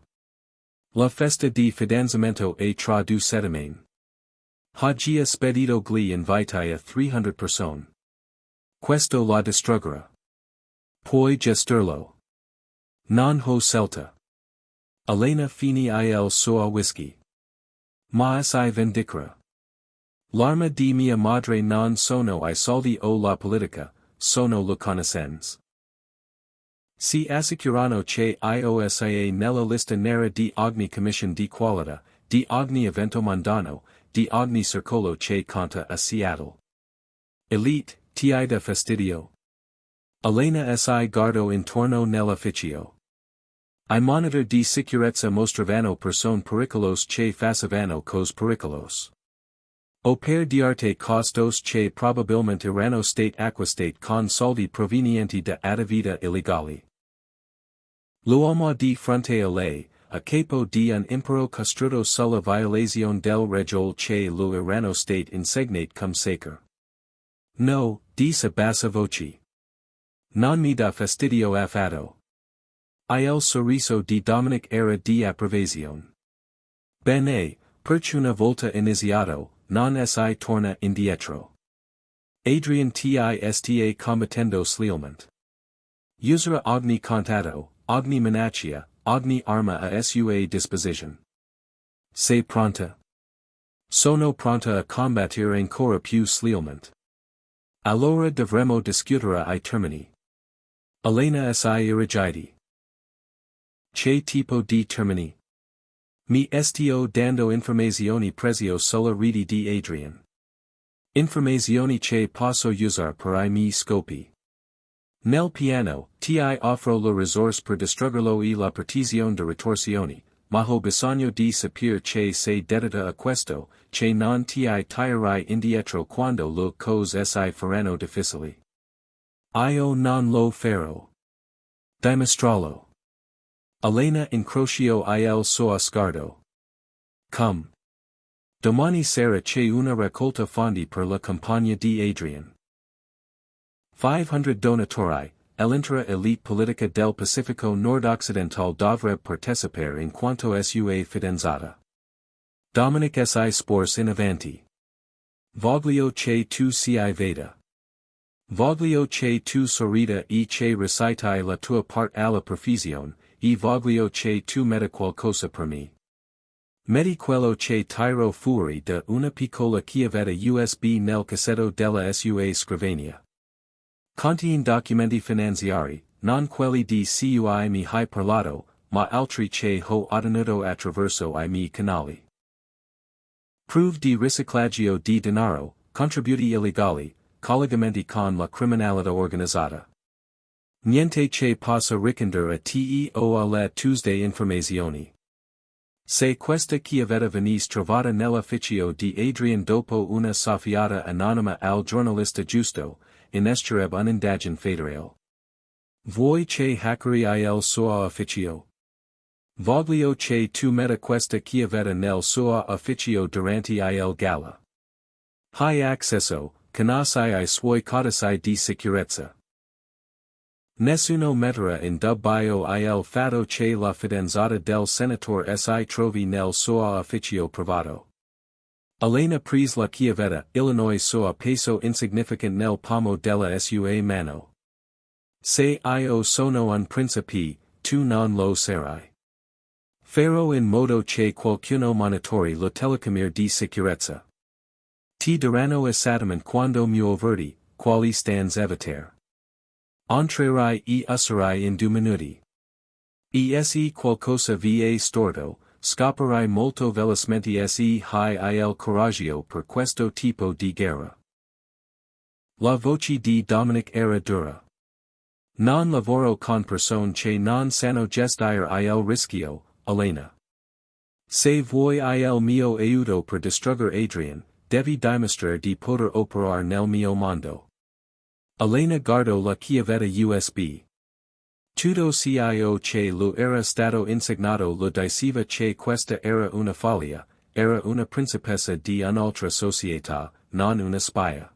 La festa di fidanzamento è tra 2 settimane. Haggia spedito gli inviti a 300 persone. Questo la distruggerà. Puoi gestirlo. Non ho scelta. Elena fini il suo whisky. Ma si vendicarà. L'arma di mia madre non sono I soldi o la politica, sono le conoscenze. Si assicurano che iosia nella lista nera di ogni commission di qualità, di ogni evento mondano, di ogni circolo che conta a Seattle. Elite, ti da fastidio. Elena si guardo intorno nell'ufficio. I monitor di sicurezza mostravano person pericolos che facevano cos pericolos. O per diarte costos che probabilmente erano state acquistate con soldi provenienti da attività illegali. L'uomo di fronte a lei, a capo di un impero costruito sulla violazione del regole che lo erano state insegnate come sacre. No, disse a bassa voce. Non mi dà fastidio affatto. Il sorriso di Dominic era di approvazione. Bene, per una volta iniziato, non si torna indietro. Adrian ti sta combattendo slealmente. Userà ogni contatto, ogni minaccia, ogni arma a sua disposizione. Sei pronta? Sono pronta a combattere ancora più slealmente. Allora dovremo discutere ai termini. Elena si irrigidi. Che tipo di termini? Mi sto dando informazioni prezio sulla rete di Adrian. Informazioni che posso usare per I miei scopi. Nel piano, ti offro le risorse per distruggerlo e la partizione de ritorsioni, ma ho bisogno di sapere che sei dedita a questo, che non ti tirerai indietro quando le cose si faranno difficili. Io non lo farò. Dimostralo. Elena incrocio il suo sguardo. Come. Domani sera c'è una raccolta fondi per la campagna di Adrian. 500 donatori, l'intera elite politica del Pacifico nord-occidental dovrebbe partecipare in quanto sua fidanzata. Dominic si sporse in avanti. Voglio che tu sia veda. Voglio che tu sorrida e che recitai la tua parte alla perfezione, e voglio che tu metta qualcosa per me. Metti quello che tiro fuori da una piccola chiavetta USB nel cassetto della sua scrivania. Contiene documenti finanziari, non quelli di cui mi hai parlato, ma altri che ho ottenuto attraverso I miei canali. Prove di riciclaggio di denaro, contributi illegali, collegamenti con la criminalità organizzata. Niente che possa ricondurre a te o alle Tuesday informazioni. Se questa chiavetta venisse trovata nell'ufficio di Adrian dopo una soffiata anonima al giornalista giusto, inesterebbe un'indagine federale. Vuoi che hackeri il suo ufficio? Voglio che tu metta questa chiavetta nel suo ufficio durante il gala. Hai accesso, conosci I suoi codici di sicurezza. Nessuno metterà in dubbio il fatto che la fidanzata del senatore si trovi nel suo ufficio privato. Elena prese la chiavetta, Illinois suo peso insignificant nel palmo della sua mano. Se io sono un principe, tu non lo sarai. Farò in modo che qualcuno monitori la telecamera di sicurezza. Ti daranno esattamente quando mi avverti, quali stands evitare. Entrerai e userai in 2 minuti. E se qualcosa va storto, scapperai molto velocemente se hai il coraggio per questo tipo di guerra. La voce di Dominic era dura. Non lavoro con persone che non sanno gestire il rischio, Elena. Se vuoi il mio aiuto per distruggere Adrian, devi dimostrare di poter operare nel mio mondo. Elena guardò la chiavetta USB. Tutto cio che lo era stato insegnato lo diceva che questa era una follia, era una principessa di un'altra società, non una spia.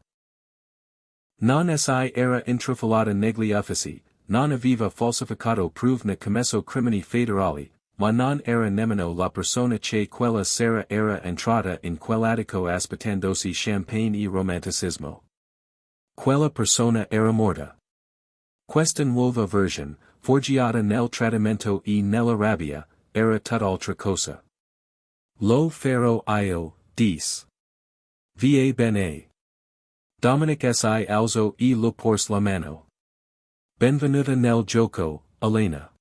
Non si era intruffolata negli uffici, non aveva falsificato prove né commesso crimini federali, ma non era nemmeno la persona che quella sera era entrata in quell'attico aspettandosi champagne e romanticismo. Quella persona era morta. Questa nuova version, forgiata nel tradimento e nella rabbia, era tutt'altra cosa. Lo farò io, dis. Va bene. Dominic si alzo e lo porse la mano. Benvenuta nel gioco, Elena.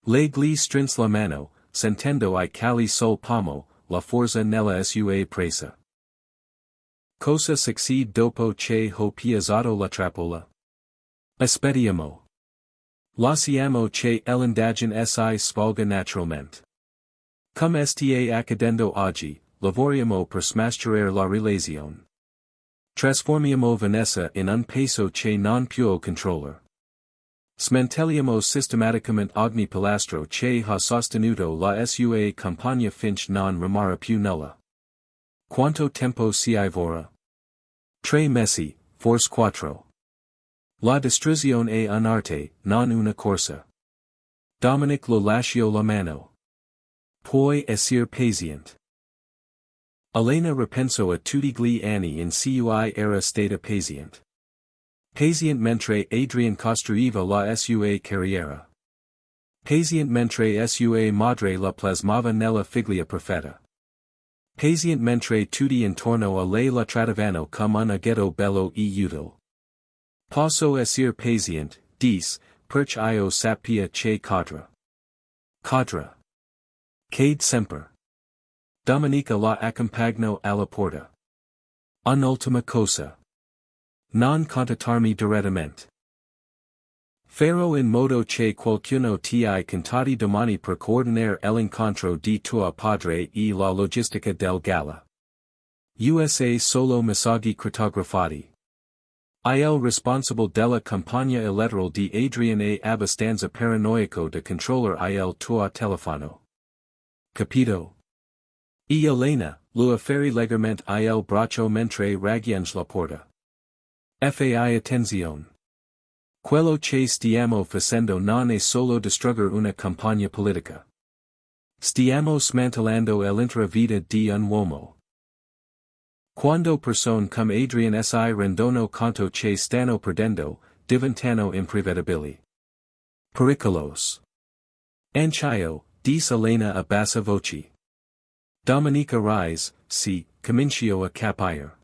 Legli strinse la mano, sentendo I cali sul pomo, la forza nella sua presa. Cosa succede dopo che ho piazzato la trappola? Aspettiamo. Lasciamo che l'indagine si svolga naturalmente. Come sta accadendo oggi, lavoriamo per smascherare la relazione. Trasformiamo Vanessa in un peso che non può controller. Smantelliamo sistematicamente ogni pilastro che ha sostenuto la sua compagna finché non rimara più nulla. Quanto tempo ci vorrà? 3 mesi, forse 4. La distruzione è un'arte, non una corsa. Dominic lo lasciò la mano. Puoi essere paziente. Elena ripensò a tutti gli anni in cui era stata paziente. Paziente mentre Adrian costruiva la sua carriera. Paziente mentre sua madre la plasmava nella figlia perfetta. Paziente mentre tutti intorno a lei la trattavano come un oggetto bello e utile. Posso essere paziente, dis, perché io sappia che cadrà. Cadrà. Cade sempre. Domenica la accompagno alla porta. Un'ultima cosa. Non contattarmi direttamente. Farò in modo che qualcuno ti contatti domani per coordinare l'incontro di tuo padre e la logistica del gala. USA solo messaggi crittografati. Il responsabile della campagna elettorale di Adrian è abbastanza paranoico da controllare il tuo telefono. Capito? E Elena, lo affari legarmente il braccio mentre raggiunge la porta. Fai attenzione. Quello che stiamo facendo non è solo distruggere una campagna politica. Stiamo smantellando l'intera vita di un uomo. Quando persone come Adrian si rendono conto che stanno perdendo, diventano imprevedibili. Pericolos. Anch'io, dice Elena a bassa voce. Domenica rise, si, comincio a capire.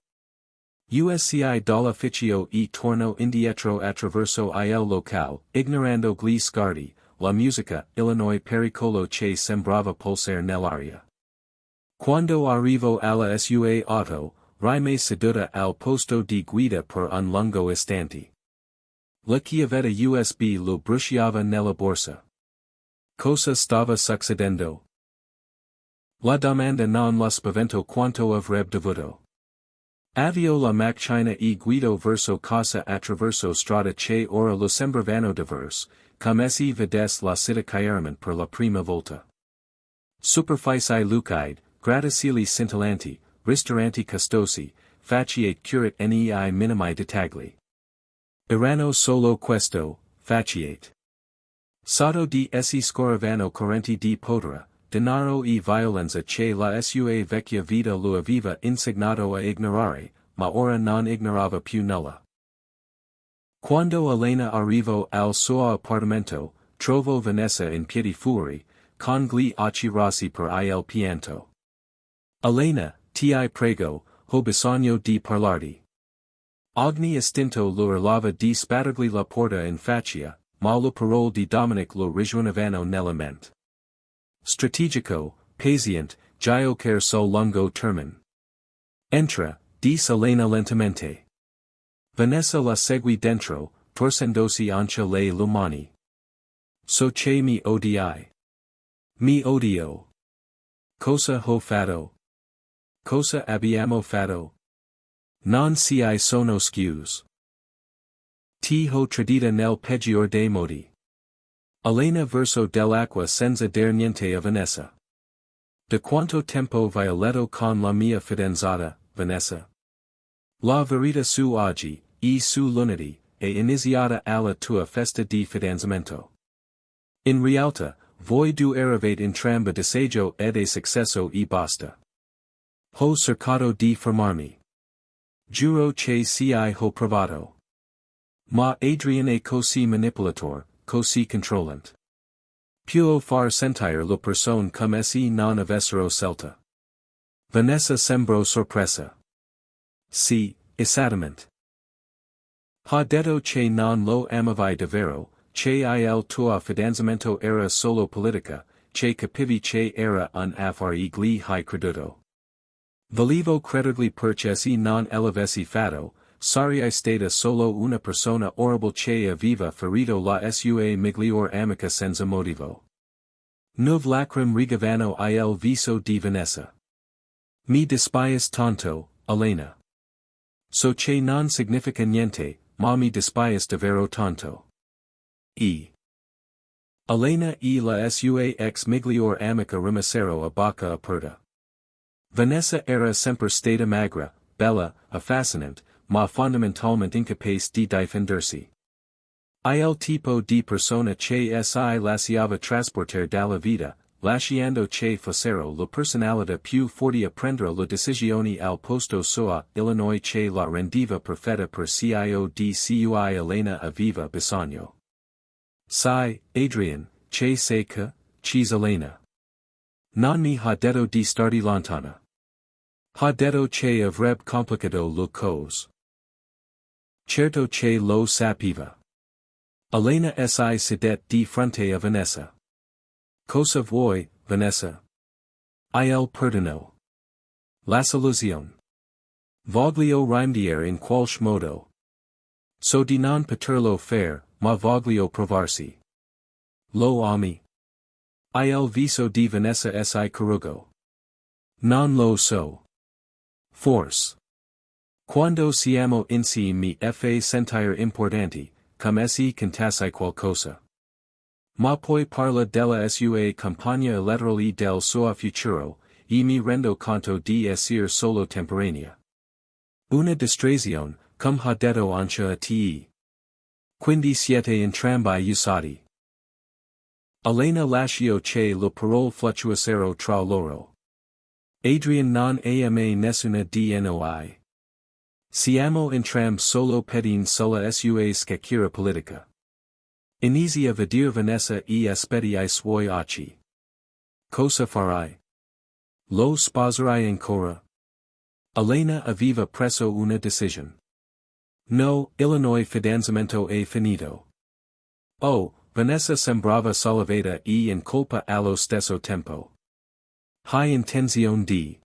USCI dall'ufficio e torno indietro attraverso il locale, ignorando gli scarti, la musica, Illinois pericolo che sembrava pulsare nell'aria. Quando arrivo alla sua auto, rimase seduta al posto di guida per un lungo istante. La chiavetta USB lo brusciava nella borsa. Cosa stava succedendo? La domanda non la spavento quanto avrebbe dovuto. Avvio la macchina e guido verso casa attraverso strada che ora lo sembravano diverse, come si vedesse la città chiaramente per la prima volta. Superfici lucide, grattacieli scintillanti, ristoranti costosi, facciate curate nei minimi dettagli. Erano solo questo, facciate. Sotto di essi scorrevano correnti di potere, denaro e violenza che la sua vecchia vita lo aveva insegnato a ignorare, ma ora non ignorava più nulla. Quando Elena arrivò al suo appartamento, trovò Vanessa in piedi fuori, con gli occhi rossi per il pianto. Elena, ti prego, ho bisogno di parlarti. Ogni istinto lo urlava di sbattergli la porta in faccia, ma le parole di Dominic lo risuonavano nella mente. Strategico, paziente, giocare sul lungo termine. Entra, disse Elena lentamente. Vanessa la seguì dentro, torcendosi anche le lumani. So che mi odi. Mi odio. Cosa ho fatto? Cosa abbiamo fatto? Non ci sono scuse. Ti ho tradita nel peggior dei modi. Elena verso dell'acqua senza der niente a Vanessa. Da quanto tempo violetto con la mia fidanzata, Vanessa? La verità su oggi, su lunedì, è iniziata alla tua festa di fidanzamento. In realtà, voi due eravate entrambi disagio ed a successo e basta. Ho cercato di fermarmi. Giuro che ci ho provato. Ma Adrian è così manipolator, così controllante. Può far sentire le persone come se non avessero scelta. Vanessa sembrò sorpresa. Sì, esattamente. Ha detto che non lo amavi davvero, che il tuo fidanzamento era solo politica, che capivi che era un affare gli hai creduto. Volevo credergli perché se non l'avessi fatto, sarei stata solo una persona orrible che aveva ferito la sua miglior amica senza motivo. Nuove lacrime rigavano il viso di Vanessa. Mi dispiace tanto, Elena. So che non significa niente, ma mi dispiace davvero tanto. Elena e la sua ex miglior amica rimasero a bocca aperta. Vanessa era sempre stata magra, bella, affascinante, ma fondamentalmente incapace di difendersi. Il tipo di persona che si lasciava trasportare dalla vita, lasciando che fossero le personalità più forti a prendere le decisioni al posto sua, Illinois che la rendeva perfetta per cio di cui Elena aveva bisogno. Sai, Adrian, che sei che, cheese Elena. Non mi ha detto di starti lontana. Ha detto che avrebbe complicato le cose. Certo che lo sapeva. Elena si sedette di fronte a Vanessa. Cosa vuoi, Vanessa? Il perdono. La soluzione. Voglio rimediare in qualche modo. So di non poterlo fare, ma voglio provarsi. Lo ami? Il viso di Vanessa si corrugo. Non lo so. Forse. Quando siamo insieme mi fa sentire importanti, come se cantassi qualcosa. Ma poi parla della sua compagna elettorale e del suo futuro, e mi rendo conto di essere solo temporanea. Una distrazione, come ha detto anche a te. Quindi siete entrambi usati. Elena lasciò che le parole fluttuassero tra loro. Adrian non ama nessuna di noi. Siamo entrambi solo pedin sulla sua scacchiera politica. Inizia a vedere Vanessa e aspetti I suoi occhi. Cosa farai? Lo sposerai ancora? Elena aveva preso una decisione. No, Illinois fidanzamento è finito. Oh, Vanessa sembrava sollevata e in colpa allo stesso tempo. Hai intenzione di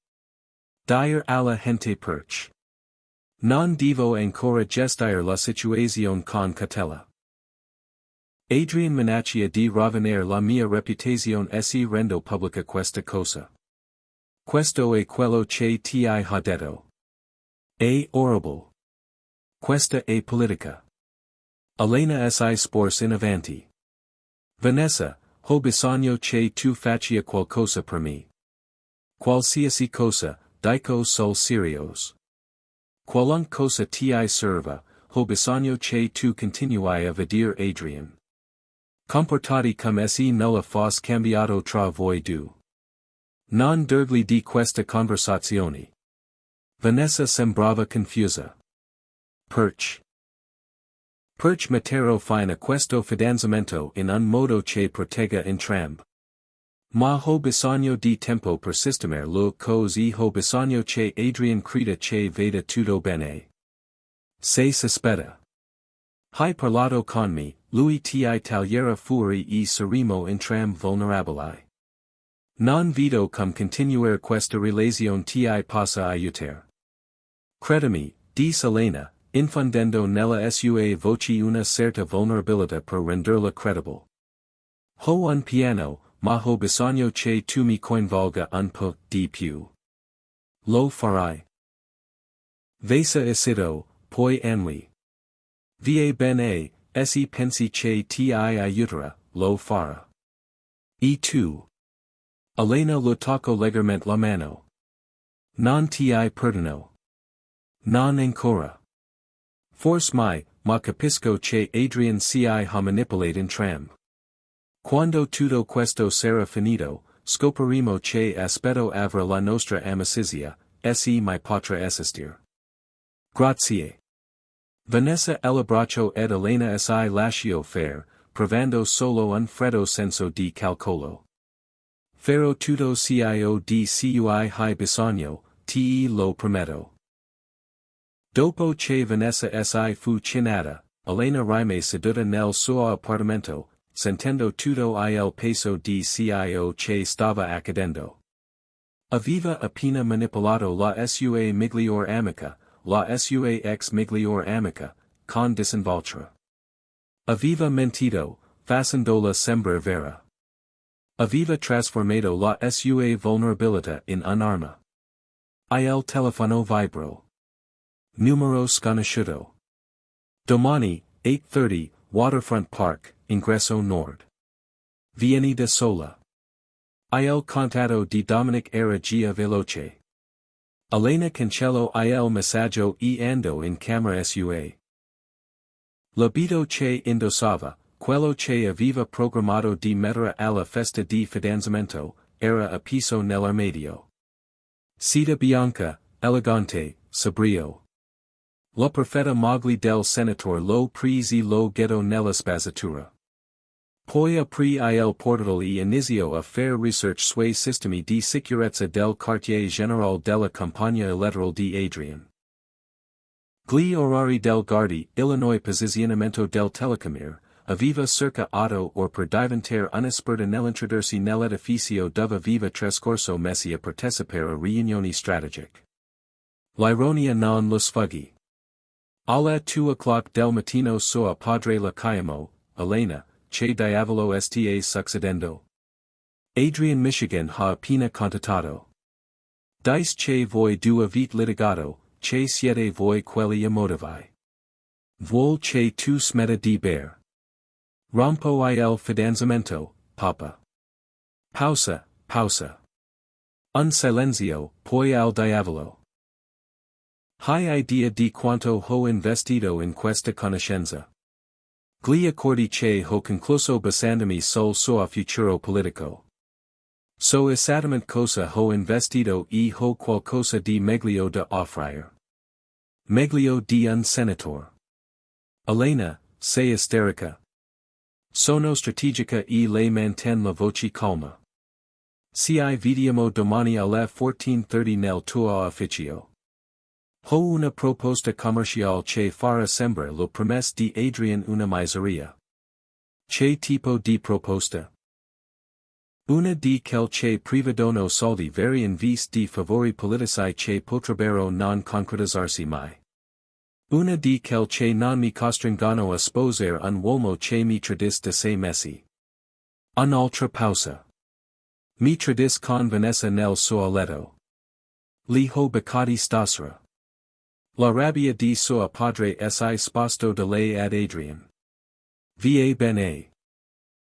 dire alla gente perch. Non devo ancora gestire la situazione con cautela. Adrian minaccia di rovinare la mia reputazione e rendo pubblica questa cosa. Questo è quello che ti ha detto. È orrible. Questa è politica. Elena si sporse in avanti. Vanessa, ho bisogno che tu faccia qualcosa per me. Qualsiasi cosa, dico sul serios. Qualunque cosa ti serva, ho bisogno che tu continui a vedere Adrian. Comportati come se nulla fosse cambiato tra voi due. Non dirgli di questa conversazione. Vanessa sembrava confusa. Perch metterò fine a questo fidanzamento in un modo che protegga entrambi. Ma ho bisogno di tempo per sistemare le cose e ho bisogno che Adrian creda che veda tutto bene. Se sospetta. Hai parlato con me, lui ti taglierà fuori e saremo entrambi vulnerabili. Non vedo come continuare questa relazione ti possa aiutare. Credimi, dice Elena, infundendo nella sua voce una certa vulnerabilità per renderla credible. Ho un piano, ma ho bisogno che tu mi coinvolga un po' di più. Lo farai. Vesa acido, poi anwi. Va bene, se pensi che ti aiuterà, lo farà. E tu. Elena lo tocco leggermente la mano. Non ti perdono. Non ancora. Forse mai, ma capisco che Adrian si ha manipolato entrambi. Quando tutto questo sarà finito, scopriremo che aspetto aver la nostra amicizia, se mi potrà assistere. Grazie. Vanessa l'abbraccio ed Elena si lascio fare, provando solo un freddo senso di calcolo. Farò tutto cio di cui hai bisogno, te lo prometto. Dopo che Vanessa si fu cenata, Elena rimase seduta nel suo appartamento, sentendo tutto il peso di cio che stava accadendo. Aveva appena manipolato la sua miglior amica, la sua ex miglior amica, con disinvoltura. Aveva mentito, facendola sembrar vera. Aveva trasformato la sua vulnerabilità in un'arma. Il telefono vibrò. Numero sconosciuto. Domani, 8:30, Waterfront Park, ingresso nord. Vieni da sola. Il contatto di Dominic era già veloce. Elena cancello il messaggio e andò in camera sua. L'abito che indossava, quello che aveva programmato di mettere alla festa di fidanzamento, era appeso nell'armadio. Seta bianca, elegante, sobrio. La perfetta moglie del senatore lo prese lo gettò nella spazzatura. Poi aprì il portale e iniziò a fare research sui sistemi di sicurezza del quartier generale della campagna elettorale di Adrian. Gli orari del Gardi, Illinois posizionamento del telecamere, aveva circa 8 ore per diventare un'esperta nell'introdursi nell'edificio dove aveva trascorso mesi a partecipare a riunioni strategiche. L'ironia non lo sfugì. Alla 2 o'clock del mattino sua padre la chiamò, Elena, che diavolo sta succedendo? Adrian Michigan ha appena contattato. Dice che voi due avete litigato, che siete voi quelli emotivi. Vuol che tu smetta di bere. Rompo il fidanzamento, papa. Pausa, pausa. Un silenzio, poi al diavolo. Hai idea di quanto ho investito in questa conoscenza. Gli accordi che ho concluso basandomi sul suo futuro politico. So esattamente cosa ho investito e ho qualcosa di meglio da offrire. Meglio di un senatore. Elena, sei isterica. Sono strategica e lei mantiene la voce calma. Ci vediamo domani alle 14:30 nel tuo ufficio. Ho una proposta commerciale che farà sembrare lo promesso di Adrian una miseria. Che tipo di proposta? Una di quel che prevedono soldi veri in vista di favori politici che potrebbero non concretizzarsi mai. Una di quel che non mi costringono a sposare un uomo che mi tradisce da 6 mesi. Un'altra pausa. Mi tradisce con Vanessa nel suo letto. Li ho beccati stasera. La rabbia di suo padre si sposto da lei ad Adrian. Va bene.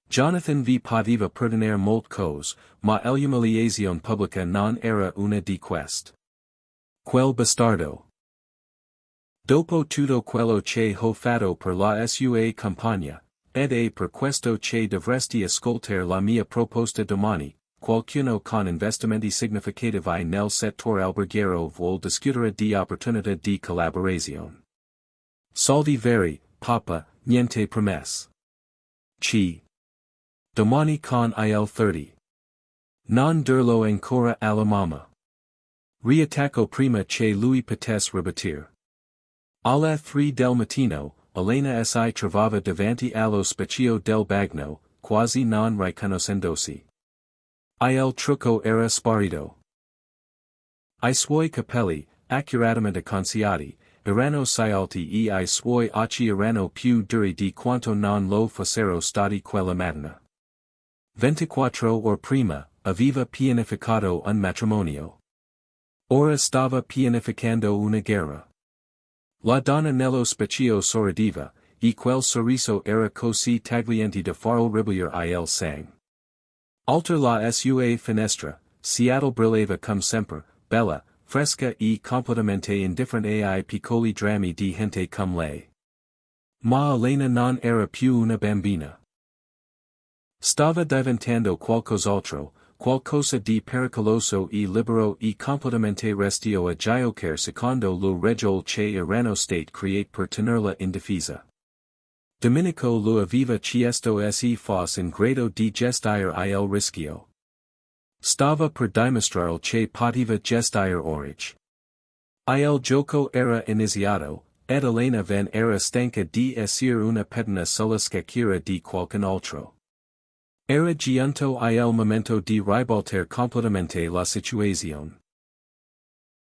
Jonathan vi poteva perdonare molte cose, ma l'umiliazione pubblica non era una di queste. Quel bastardo. Dopo tutto quello che ho fatto per la sua compagna, ed è per questo che dovresti ascoltare la mia proposta domani, qualcuno con investimenti significativi nel settore alberghiero vuol discutere di opportunità di collaborazione. Soldi veri, papa, niente promesse. C. Domani con il 30. Non dirlo ancora alla mamma. Riattacco prima che lui potesse ribatter. Alle 3 del mattino, Elena si trovava davanti allo specchio del bagno, quasi non riconoscendosi. Il trucco era sparito. I suoi capelli, accuratamente acconciati, erano scialti e I suoi occhi erano più duri di quanto non lo fossero stati quella mattina. 24 or prima, aveva pianificato un matrimonio. Ora stava pianificando una guerra. La donna nello specchio sorrideva, e quel sorriso era così tagliente da farlo ribogliare il sang. Oltre la sua finestra, Seattle brillava come sempre, bella, fresca e completamente indifferente ai piccoli drammi di gente come lei. Ma Elena non era più una bambina. Stava diventando qualcos'altro, qualcosa di pericoloso e libero e completamente restio a giocare secondo le regole che erano state create per tenerla indifesa. Domenico lo aveva chiesto se fosse in grado di gestire il rischio. Stava per dimostrare che poteva gestire orage. Il gioco era iniziato, ed Elena Van era stanca di essere una pedina sulla scacchiera di qualcun altro. Era giunto il momento di ribaltare completamente la situazione.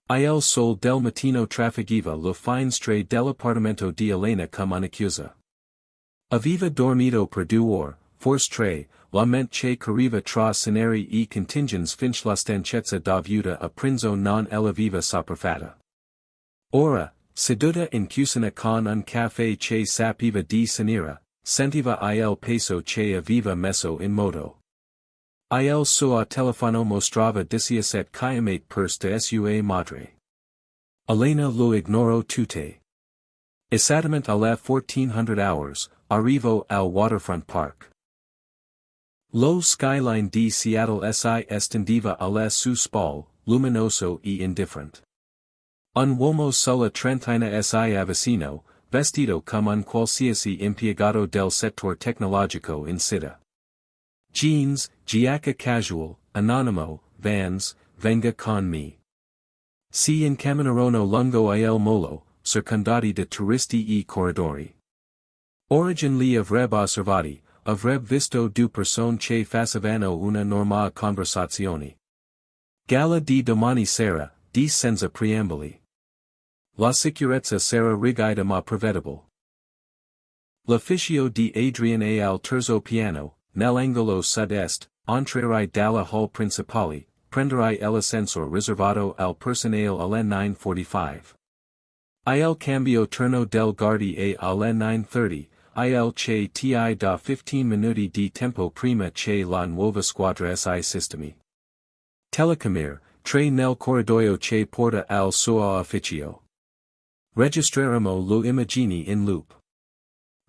Il sol del mattino traffiggeva le finestre dell'appartamento di Elena come una chiusa. Aveva dormito per 2 ore, forse 3, la mente che correva tra scenari e contingents finch la stanchezza dovuta a pranzo non l'aveva sopraffatta. Ora, seduta in cucina con un caffè che sapeva di sanire, sentiva il peso che aveva messo in moto. Il suo telefono mostrava 17 chiamate per sua madre. Elena lo ignorò tutte. Esattamente alle 1400 hours, arrivo al waterfront park. Lo skyline di Seattle si estendeva alle sue spalle, luminoso e indifferent. Un uomo sulla trentina si avvicino, vestito come un qualsiasi impiegato del settore tecnologico in città. Jeans, giacca casual, anonimo, Vans, venga con me. Si incamminarono lungo il molo, circondati da turisti e corridori. Origin li avrebbe osservati, avrebbe visto 2 persone che facevano una normale conversazione. Gala di domani sera, di senza preamboli. La sicurezza sarà rigida ma prevedibile. L'ufficio di Adrian al terzo piano, nell'angolo sud-est, entrerai dalla hall principale, prenderai l'ascensore riservato al personale alle 9:45. Il cambio turno del guardi e alle 9:30, il che ti da 15 minuti di tempo prima che la nuova squadra si sistemi. Telecamere, tre nel corridoio che porta al suo ufficio. Registreremo le immagini in loop.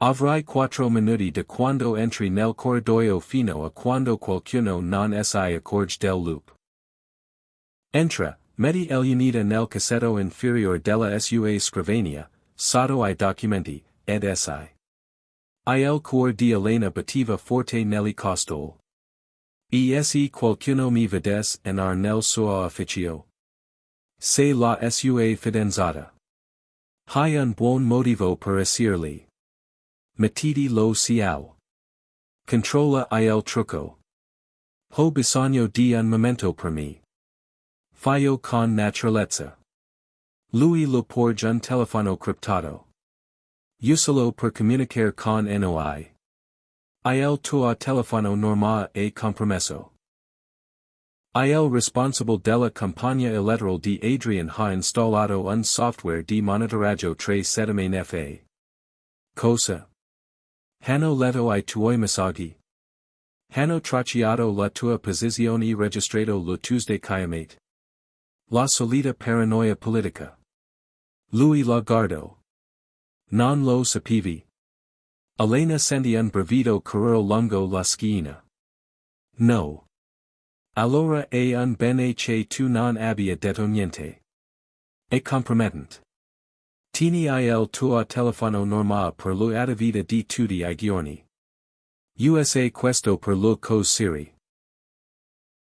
Avrai 4 minuti da quando entri nel corridoio fino a quando qualcuno non si accorge del loop. Entra, metti l'unità nel cassetto inferiore della sua scrivania, sotto I documenti, ed si. Il cuore di Elena batteva forte negli costoli. Se qualcuno mi vedesse entrar nel suo ufficio. Se la sua fidanzata. Hai un buon motivo per essere. Mettiti lo ciao. Controlla il trucco. Ho bisogno di un momento per me. Fallo con naturalezza. Lui lo porge un telefono criptato. Usalo per comunicare con noi. Il tuo telefono normale è compromesso. Il responsabile della campagna elettorale di Adrian ha installato un software di monitoraggio 3 settimane fa. Cosa? Hanno letto I tuoi messaggi? Hanno tracciato la tua posizione registrato lo Tuesday chiamate? La solita paranoia politica. Lui la guardo. Non lo sapevi. Elena sentì un brivido correre lungo la schiena. No. Allora è un bene che tu non abbia detto niente. È compromettente. Tieni il tuo telefono normale per l'attività di tutti I giorni. USA questo per le cose serie.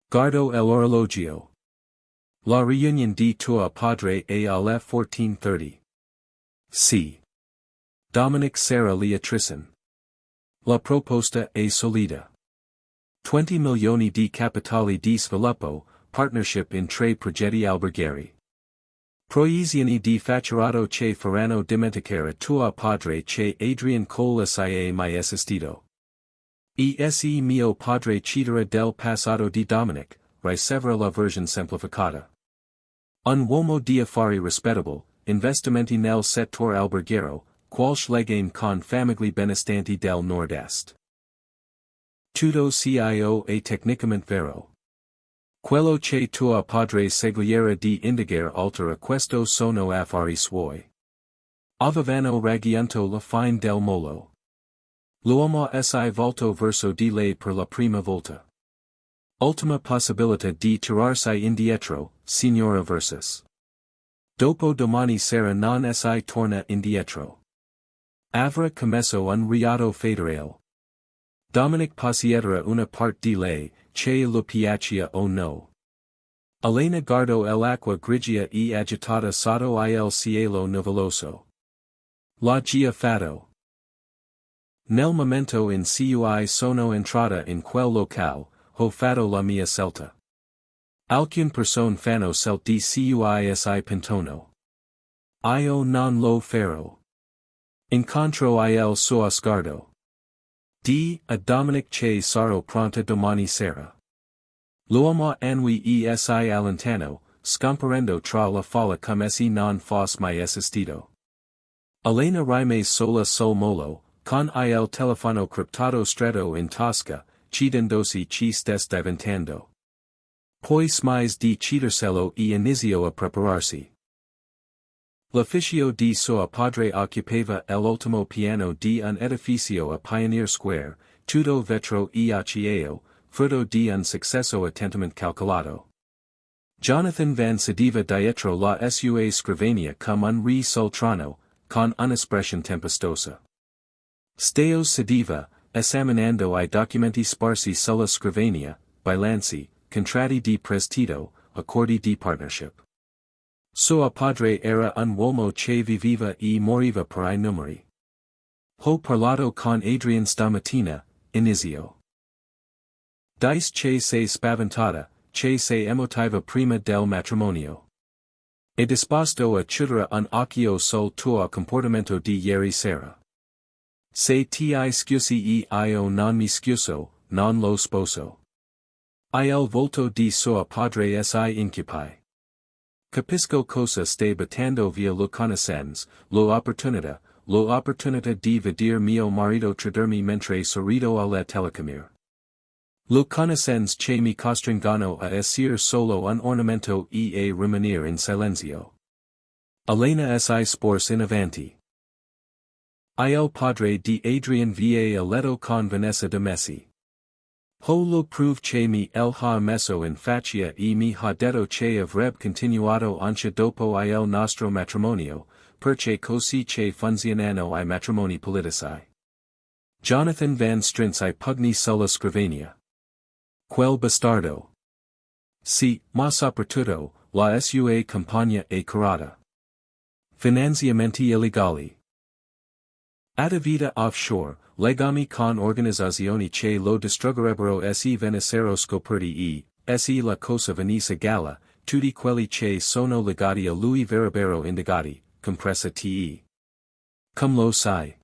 Guardo l'orologio. La riunione di tuo padre è alle 14:30. Sì. Dominic sarà lì a Tristan. La proposta è solida. 20 milioni di capitali di sviluppo, partnership in 3 progetti alberghieri. Proisiani di facerato che faranno dimenticare tua padre che Adrian Colasae mai assistido. E mio padre cedera del passato di Dominic, ricevere la version semplificata. Un uomo di affari rispettable, investimenti nel settore alberghiero, qualche legame con famiglie benestanti del nord-est. Tutto cio e tecnicamente vero. Quello che tua padre seguiera di indagare oltre a questo sono affari suoi. Avevano raggiunto la fine del molo. L'uomo si volto verso di lei per la prima volta. Ultima possibilità di tirarsi indietro, signora versus. Dopo domani sera non si torna indietro. Avrà commesso un reato federale. Dominic possiederà una parte di lei, che lo piaccia o no. Elena guardo l'acqua grigia e agitata sotto il cielo nuvoloso. La gia fatto. Nel momento in cui sono entrata in quel locale, ho fatto la mia scelta. Alcune persone fanno scelte cui si pentono. Io non lo farò. Incontro il suo sguardo. A Dominic che sarò pronta domani sera. L'uomo annui si allentano, scomparendo tra la folla come se non fosse mai esistito. Elena rimase sola sul molo, con il telefono criptato stretto in tasca, chidendosi ci stesse diventando. Poi smise di chiederselo e iniziò a prepararsi. L'ufficio di suo padre occupava l'ultimo piano di un edificio a Pioneer Square, tutto vetro e acciaio, frutto di un successo attentamente calcolato. Jonathan Van sedeva dietro la sua scrivania come un re sul trono, con un'espressione tempestosa. Steo sedeva, esaminando I documenti sparsi sulla scrivania, bilanci, contratti di prestito, accordi di partnership. Suo padre era un uomo che viveva e moriva per I numeri. Ho parlato con Adrian stamattina, inizio. Dice che sei spaventata, che sei emotiva prima del matrimonio. E disposto a chiudere un occhio sul tuo comportamento di ieri sera. Se ti scusi e io non mi scuso, non lo sposo. Il volto di suo padre si incupi. Capisco cosa stai battendo via lo conoscenze, l'opportunità di vedere mio marito tradirmi mentre sorrido alla telecamera. Lo conoscenze che mi costringono a essere solo un ornamento e a rimanere in silenzio. Elena si sporse in avanti. Il padre di Adrian va a letto con Vanessa de Messi. Ho lo prove che mi ha messo in faccia e mi ha detto che avrebbe continuato anche dopo il nostro matrimonio, perché così che funzionano I matrimoni politici. Jonathan Van strinse I pugni sulla scrivania. Quel bastardo. Sì, ma soprattutto, la sua compagna e carata. Finanziamenti illegali. Attività offshore, legami con organizzazioni che lo distruggerebbero se venissero scoperti se la cosa venisse galla, tutti quelli che sono legati a lui verrebbero indagati, compresa te. Come lo sai?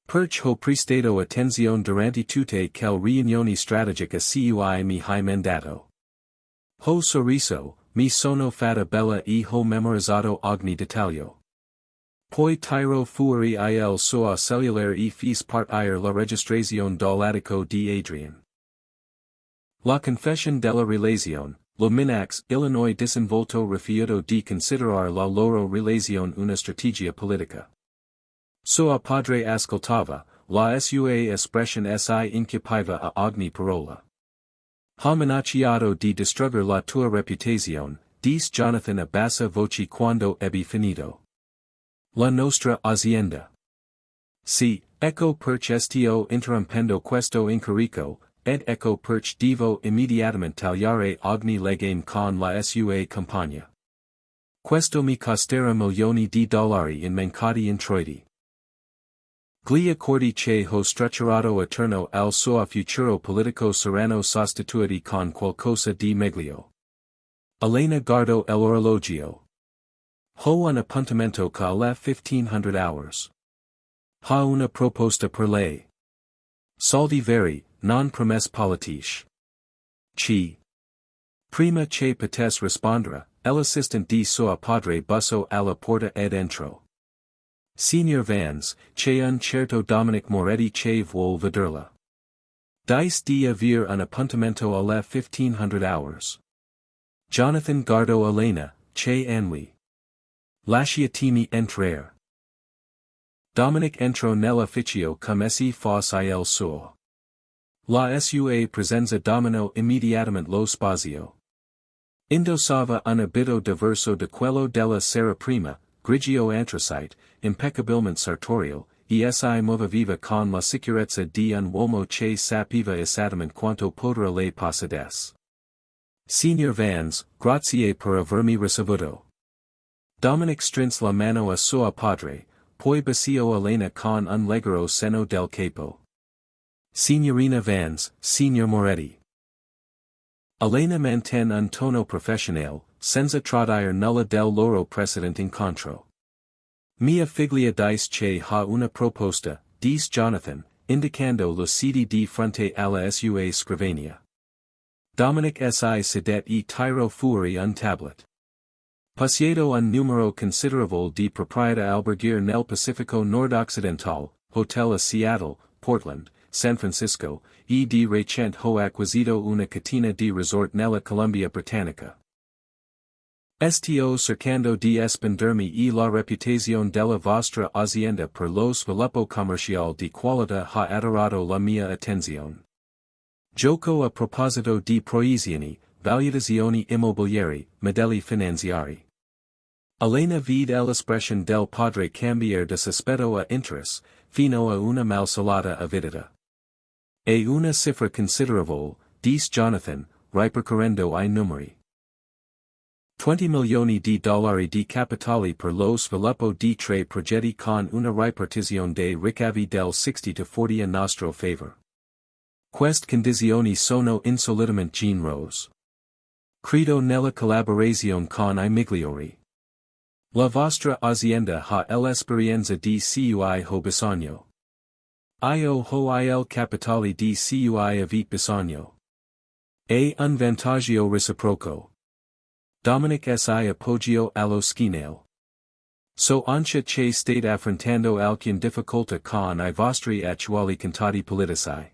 Perch ho prestato attenzione durante tutte quelle riunioni strategiche cui mi hai mandato. Ho sorriso, mi sono fatta bella e ho memorizzato ogni dettaglio. Poi tiro fuori il suo cellulare e fis partire la registrazione dall'attico di Adrian. La confession della relazione, lo Minax, Illinois disinvolto rifiuto di considerare la loro relazione una strategia politica. Suo padre ascoltava, la sua espressione si incupiva a ogni parola. Ha minacciato di distruggere la tua reputazione, disse Jonathan a bassa voce quando ebbe finito. La nostra azienda. Sì, ecco perché sto interrompendo questo incarico, ed ecco perché devo immediatamente tagliare ogni legame con la sua compagna. Questo mi costerà milioni di dollari in mancati introiti. Gli accordi che ho strutturato attorno al suo futuro politico saranno sostituiti con qualcosa di meglio. Elena guardò l'orologio. Ho un appuntamento ca le 1500 hours. Ha una proposta per lei. Soldi veri, non promesse politiche. Chi. Prima che potesse rispondere, l'assistant di sua padre bussò alla porta ed entrò. Signor Vans, c'è un certo Dominic Moretti che vuol vederla. Dice di aver un appuntamento alle 1500 hours. Jonathan guardò Elena, che annui. Lasciatemi entrare. Dominic entrò nell'ufficio come se fosse il suo. La sua presenza dominò immediatamente lo spazio. Indossava un abito diverso da quello della sera prima, grigio anthracite, impeccabilmente sartorio, e si muoveva con la sicurezza di un uomo che sapeva esattamente quanto potere lei possedesse. Signor Vans, grazie per avermi ricevuto. Dominic strinse la mano a suo padre, poi baciò Elena con un leggero seno del capo. Signorina Vans, Signor Moretti. Elena mantenne un tono professionale, senza tradire nulla del loro precedente incontro. Mia figlia dice che ha una proposta, dice Jonathan, indicando lo sedi di fronte alla sua scrivania. Dominic si sedette e tirò fuori un tablet. Possiedo un numero considerevole di proprietà alberghiere nel Pacifico nord-occidental, hotel a Seattle, Portland, San Francisco, e di recente ho acquisito una catena di resort nella Columbia Britannica. Sto cercando di espandermi e la reputazione della vostra azienda per lo sviluppo commerciale di qualità ha attirato la mia attenzione. Gioco a proposito di proiezioni, valutazioni immobiliari, modelli finanziari. Elena vide l'espressione del padre cambiare da sospetto a interesse, fino a una malsalata avidità. E una cifra considerevole, dice Jonathan, ripercorrendo I numeri. 20 milioni di dollari di capitali per lo sviluppo di tre progetti con una ripartizione dei ricavi del 60-40 a nostro favor. Queste condizioni sono insolitamente generose. Credo nella collaborazione con I migliori. La vostra azienda ha l'esperienza di cui ho bisogno. Io ho il capitale di cui avete bisogno. E un vantaggio reciproco. Dominic si appoggiò allo schienale. So anche che state affrontando alcune difficoltà con I vostri attuali contatti politici.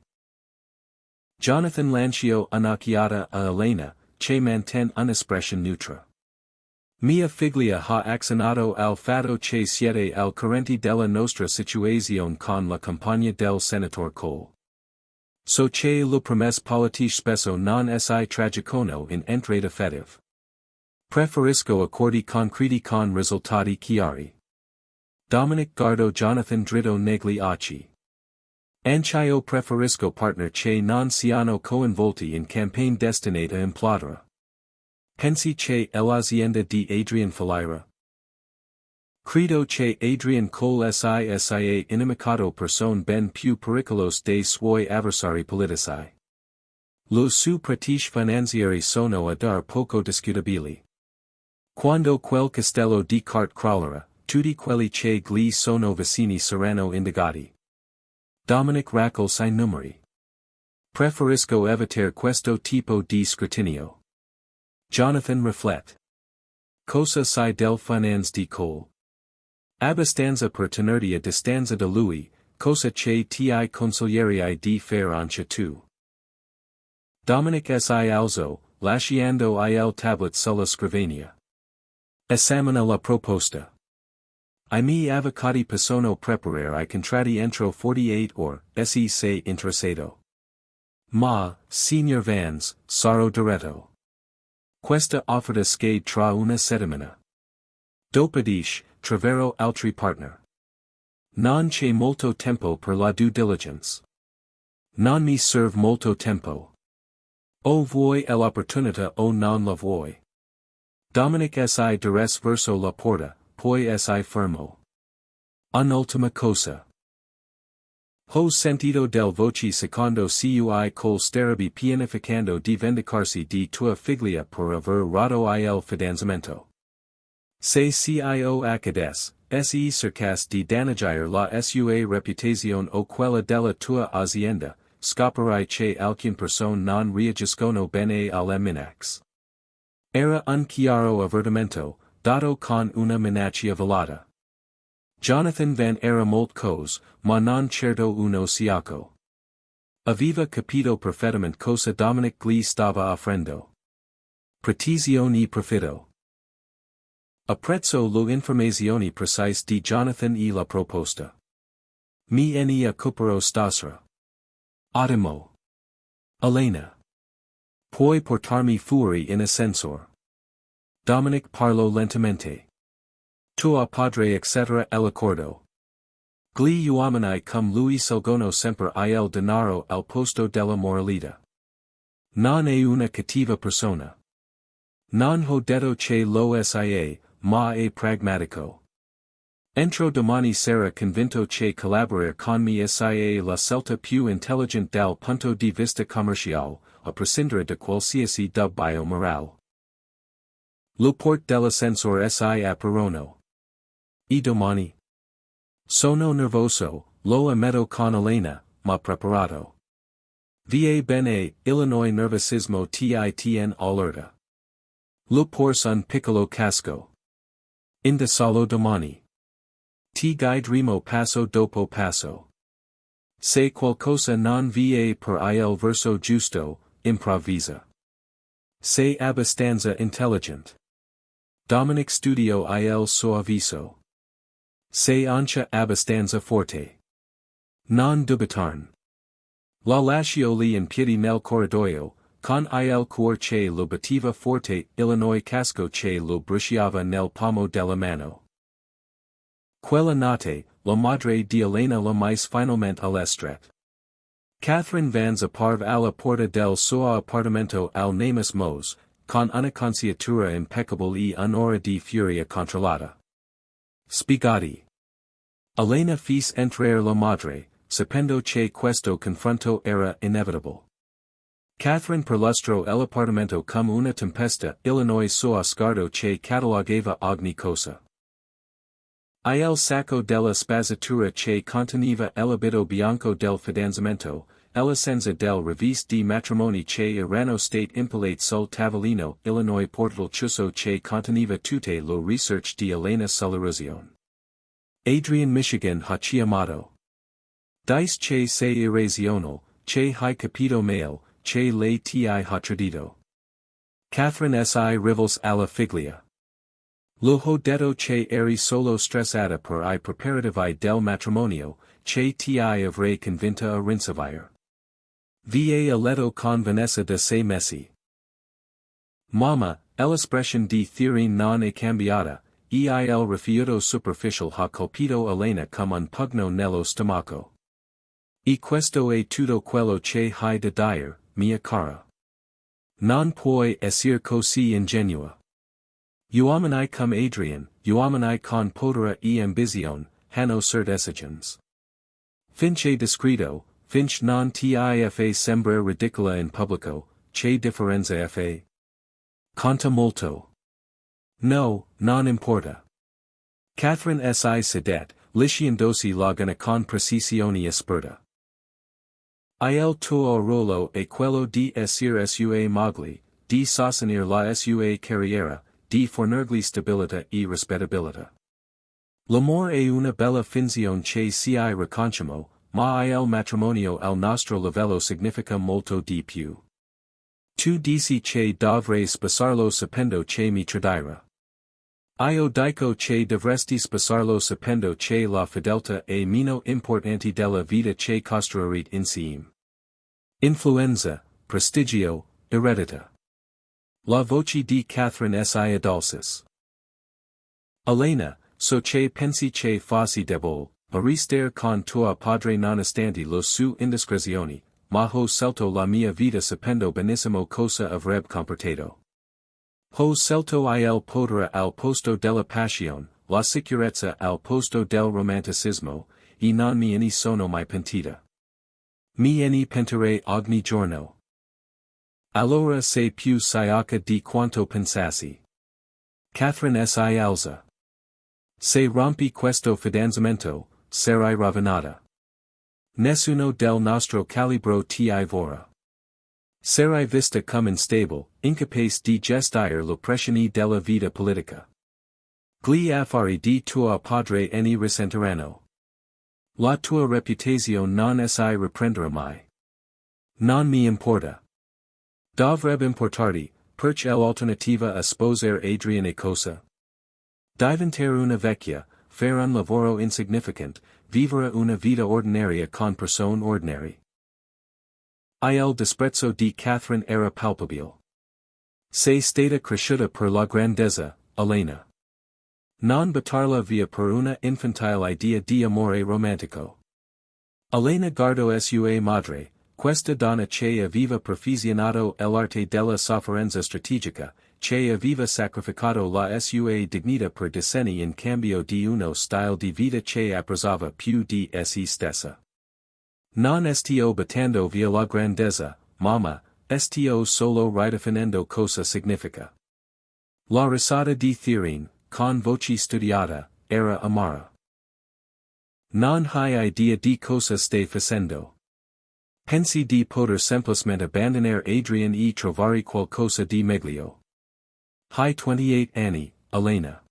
Jonathan lanciò un'occhiata a Elena, che mantenne un'espressione neutra. Mia figlia ha accennato al fatto che siete al corrente della nostra situazione con la campagna del senatore Cole. So che le promesse politiche spesso non si traducono in entrate effettive. Preferisco accordi concreti con risultati chiari. Dominic guardò Jonathan dritto negli occhi. Anch'io preferisco partner che non siano coinvolti in campagne destinate a implodere. Pensi che l'azienda di Adrian fallirà? Credo che Adrian Cole sia inimicato persone ben più pericolose dei suoi avversari politici. Lo su pratiche finanziari sono a dar poco discutabili. Quando quel castello di carte crollerà, tutti quelli che gli sono vicini saranno indagati. Dominic raccolse I numeri. Preferisco evitare questo tipo di scrutinio. Jonathan riflette. Cosa sai del finance di Cole? Abbastanza per tenerti a distanza da lui, cosa che ti consiglierei di fare anche tu. Dominic si alzò, lasciando il tablet sulla scrivania. Esamina la proposta. I miei avvocati possono preparare I contratti entro 48 ore, se sei interessato. Ma, signor Vans, sarò diretto. Questa offerta scade tra una settimana. Dopodiché, troverò altri partner. Non c'è molto tempo per la due diligence. Non mi serve molto tempo. O vuoi l'opportunità o non la vuoi. Dominic si diresse verso la porta, poi si fermò. Un'ultima cosa. Ho sentito del voci secondo cui col starebbe pianificando di vendicarsi di tua figlia per aver rotto il fidanzamento. Se cio acades, se cercas di danneggiare la sua reputazione o quella della tua azienda, scoperai che alcune persone non reagiscono bene alle minax. Era un chiaro avvertimento, dato con una minaccia velata. Jonathan van era molt cos, ma non certo uno siaco. Aveva capito perfettamente cosa Dominic gli stava offrendo. Precision e profitto. Apprezzo lo informazioni precise di Jonathan e la proposta. Mi ne occupero stasera. Ottimo. Elena. Puoi portarmi fuori in ascensor. Dominic parlo lentamente. Tua padre etc. l'accordo. Gli uomini come lui salgono sempre il denaro al posto della moralità. Non è una cattiva persona. Non ho detto che lo sia, ma è pragmatico. Entro domani sera convinto che collaborare con me sia la scelta più intelligente dal punto di vista commerciale, a prescindere da qualsiasi dubbio morale. Lo port dell'ascensore si aprirono. E domani? Sono nervoso, lo ammetto con Elena, ma preparato. Va bene, Illinois nervosismo titn allerta. Lo pors un piccolo casco. Inda solo domani. Ti guideremo passo dopo passo. Se qualcosa non va per il verso giusto, improvvisa. Sei abbastanza intelligent. Dominic studio il suo avviso. Sei anche abbastanza forte. Non dubitarn. La lascio lì in piedi nel corridoio, con il cuor che lo batteva forte Illinois casco che lo briciava nel palmo della mano. Quella notte, la madre di Elena la mise finalmente all'estret. Catherine Vans apparve alla porta del suo appartamento al Namus Mose, con una conciatura impeccabile e un'ora di furia controllata. Spiegati. Elena fece entrare la madre, sapendo che questo confronto era inevitable. Catherine perlustrò l'appartamento come una tempesta Illinois suo sguardo che catalogava ogni cosa. Il sacco della spazzatura che conteneva l'abito bianco del fidanzamento, l'essenza del riviste di matrimoni che erano state impilate sul tavolino Illinois portal chiuso che conteneva tutte lo research di Elena sulla relazione. Adrian Michigan ha chiamato. Dice che sei irrazionale, che hai capito male, che lei ti ha tradito. Catherine si rivels alla figlia. Lo ho detto che eri solo stressata per I preparativi del matrimonio, che ti avrei convinta a rinsavire. Va a letto con Vanessa da 6 mesi. Mamma, l'espressione di theory non è cambiata, e il rifiuto superficial ha colpito Elena come un pugno nello stomaco. E questo è tutto quello che hai da dire, mia cara. Non puoi essere così ingenua. Uomini come Adrian, uomini con potere e ambizione, hanno certe esigenze. Finché discreto, finch non ti fa sembrare ridicola in pubblico, che differenza fa? Conta molto. No, non importa. Catherine si sedet, lisciandosi la gana con precisione esperta. Il tuo ruolo è quello di essere sua moglie, di sostenere la sua carriera, di fornirgli stabilità e rispettabilità. L'amore è una bella finzione che ci riconosciamo, ma il matrimonio al nostro livello significa molto di più. Tu dici che dovrei sposarlo sapendo che mi tradirà. Io dico che dovresti sposarlo sapendo che la fedeltà è meno importante della vita che costruirete insieme. Influenza, prestigio, eredità. La voce di Catherine si adolcis. Elena, so che pensi che fossi debole, a restare con tua padre nonostante lo sue indiscrezioni, ma ho scelto la mia vita sapendo benissimo cosa avrebbe comportato. Ho scelto il potere al posto della passione, la sicurezza al posto del romanticismo, e non me ne sono mai pentita. Me ne pentirei ogni giorno. Allora sei più sciocca di quanto pensassi. Catherine si Alza. Se rompi questo fidanzamento, sarai rovinata. Nessuno del nostro calibro ti vora. Sarai vista come instable, incapace di gestire le pressioni della vita politica. Gli affari di tua padre ne risentiranno. La tua reputazione non si riprenderà mai. Non mi importa. Dovrebbe importarti, perché l'alternativa a sposare Adrian è cosa? Diventare una vecchia, fare un lavoro insignificant, vivere una vita ordinaria con persone ordinari. Il disprezzo di Catherine era palpabile. Sei stata cresciuta per la grandezza, Elena. Non buttarla via per una infantile idea di amore romantico. Elena guardò sua madre, questa donna che aveva perfezionato l'arte della sofferenza strategica, che aveva sacrificato la sua dignità per decenni in cambio di uno stile di vita che apprezzava più di se stessa. Non sto buttando via la grandezza, mamma, sto solo ridefinendo cosa significa. La risata di Thierry, con voce studiata, era amara. Non hai idea di cosa stai facendo. Pensi di poter semplicemente abbandonare Adrian e trovare qualcosa di meglio. Hai 28 anni, Elena.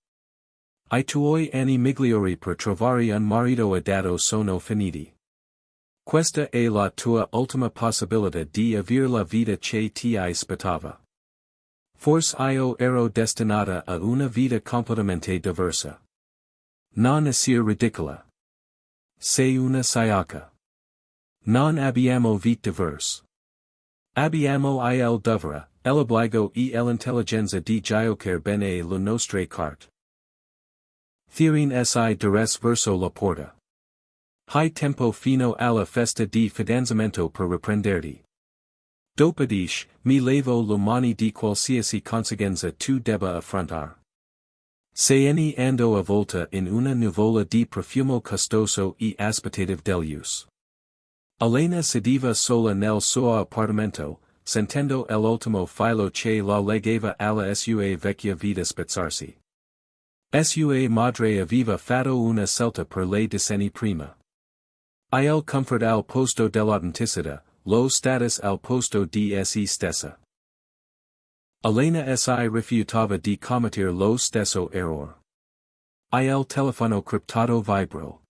I tuoi anni migliori per trovare un marito adatto sono finiti. Questa è la tua ultima possibilità di avere la vita che ti aspettava. Forse io ero destinata a una vita completamente diversa. Non essere ridicola. Sei una sciocca. Non abbiamo vite diverse. Abbiamo il dovere, l'obbligo e l'intelligenza di giocare bene le nostre carte. Thierry si diresse verso la porta. Hai tempo fino alla festa di fidanzamento per riprenderti. Dopodiché, mi levo le mani di qualsiasi conseguenza tu debba affrontare. Se ne ando avvolta in una nuvola di profumo costoso e aspettative dell'us. Elena sedeva sola nel suo appartamento, sentendo l'ultimo filo che la leggeva alla sua vecchia vita spezzarsi. Sua madre aveva fatto una scelta per lei decenni prima. Il comfort al posto dell'autenticità, lo status al posto di se stessa. Elena si rifiutava di commettere lo stesso errore. Il telefono criptato vibrò.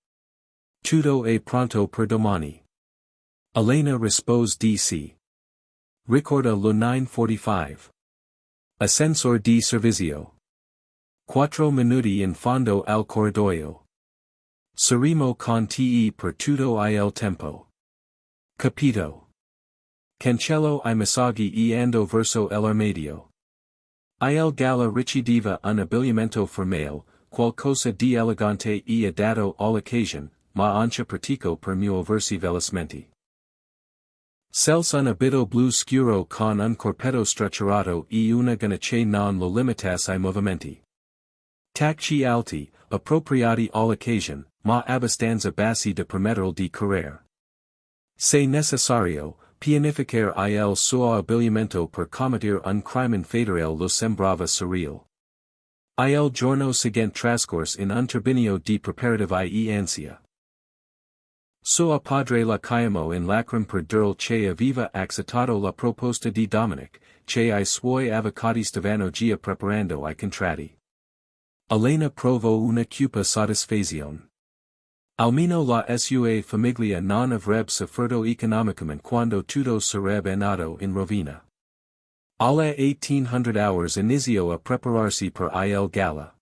Tutto è pronto per domani. Elena rispose di sì. Ricorda lo 9:45. Ascensor di servizio. 4 minuti in fondo al corridoio. Saremo con te per tutto il tempo. Capito? Cancello I messaggi e ando verso l'armadio. Il gala richiedeva un abbigliamento formale, qualcosa di elegante e adatto all'occasion, ma anche pratico per muoversi velocemente. Sells un abito blu scuro con un corpetto strutturato e una gonna che non lo limitasse ai movimenti. Tacchi alti, appropriati all'occasion, ma abbastanza bassi da permetterle di correre. Se necessario, pianificare il suo abbigliamento per commettere un crime infederato lo sembrava surreal. Il giorno seguente trascorse in un turbinio di preparativa e ansia. Suo padre la chiamò in lacrime per dirle che aveva accettato la proposta di Dominic, che I suoi avvocati stavano già preparando I contratti. Elena provò una cupa soddisfazione. Almeno la sua famiglia non avrebbe sofferto economicamente quando tutto sarebbe andato in rovina. Alle 1800 hours iniziò a prepararsi per il gala.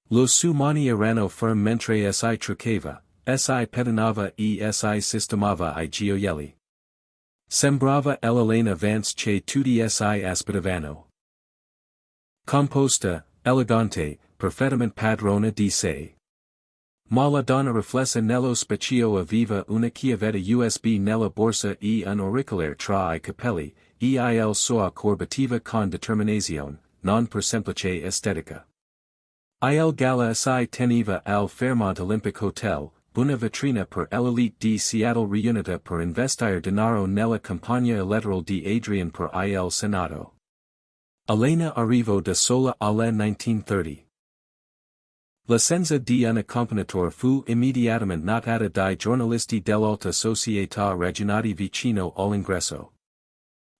Lo sue mani erano ferme mentre si truccava, si pettinava e si sistemava I gioielli. Sembrava l'Elena Vance che tutti si aspettavano. Composta, elegante, perfettamente padrona di sé. Ma la donna riflessa nello specchio aveva una chiavetta USB nella borsa e un auricolare tra I capelli, e il sua corbativa con determinazione, non per semplice estetica. Il gala si teneva al Fairmont Olympic Hotel, una vetrina per l'elite di Seattle riunita per investire denaro nella campagna elettorale di Adrian per il Senato. Elena arrivo da sola alle 1930. L'assenza di un accompagnatore fu immediatamente notata dai giornalisti dell'alta società ragionati vicino all'ingresso.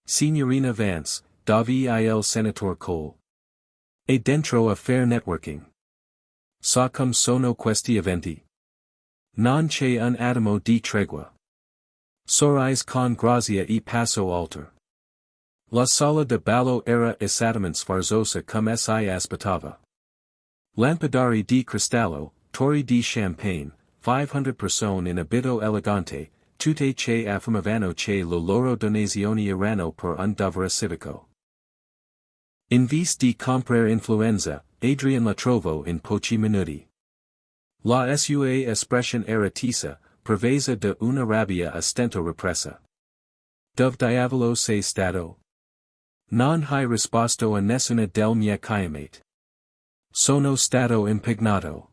Signorina Vance, dove il senatore Cole? E dentro a fair networking. Sa come sono questi eventi? Non c'è un attimo di tregua. Sorrise con grazia e passo alter. La sala de ballo era esattamente sfarzosa come si aspettava. Lampadari di cristallo, tori di champagne, 500 persone in abito elegante, tutte che affirmavano che le loro donazioni erano per un dovere civico. In vista di comprare influenza, Adrian la trovo in pochi minuti. La sua espressione era tesa, pervasa de una rabbia a stento repressa. Dove diavolo sei stato? Non hai risposto a nessuna del mie chiamate. Sono stato impegnato.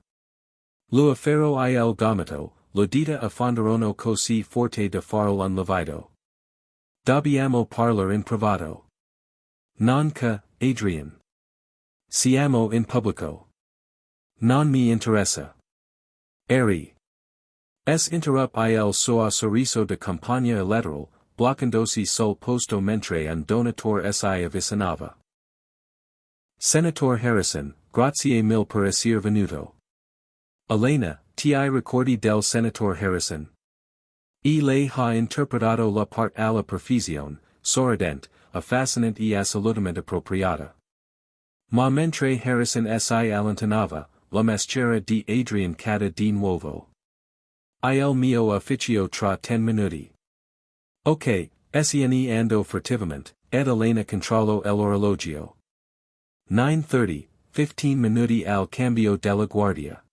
Lo afferro il gomito, lo dita affonderono così forte da farlo un levito. Dobbiamo parlare in privato. Non che, Adrian. Siamo in pubblico. Non mi interessa. Eri. Interrupt il suo sorriso de campagna lateral, bloccandosi sul posto mentre un donatore si avvicinava. Senator Harrison, grazie mille per essere venuto. Elena, ti ricordi del Senator Harrison? Lei ha interpretato la parte alla perfezione, sorridente, affascinante e assolutamente appropriata. Ma mentre Harrison si allontanava, la maschera di Adrian cade di nuovo. Il mio ufficio tra 10 minuti. Ok, SNE ando furtivamente, ed Elena controllo l'orologio. 9:30, 15 minuti al cambio della guardia.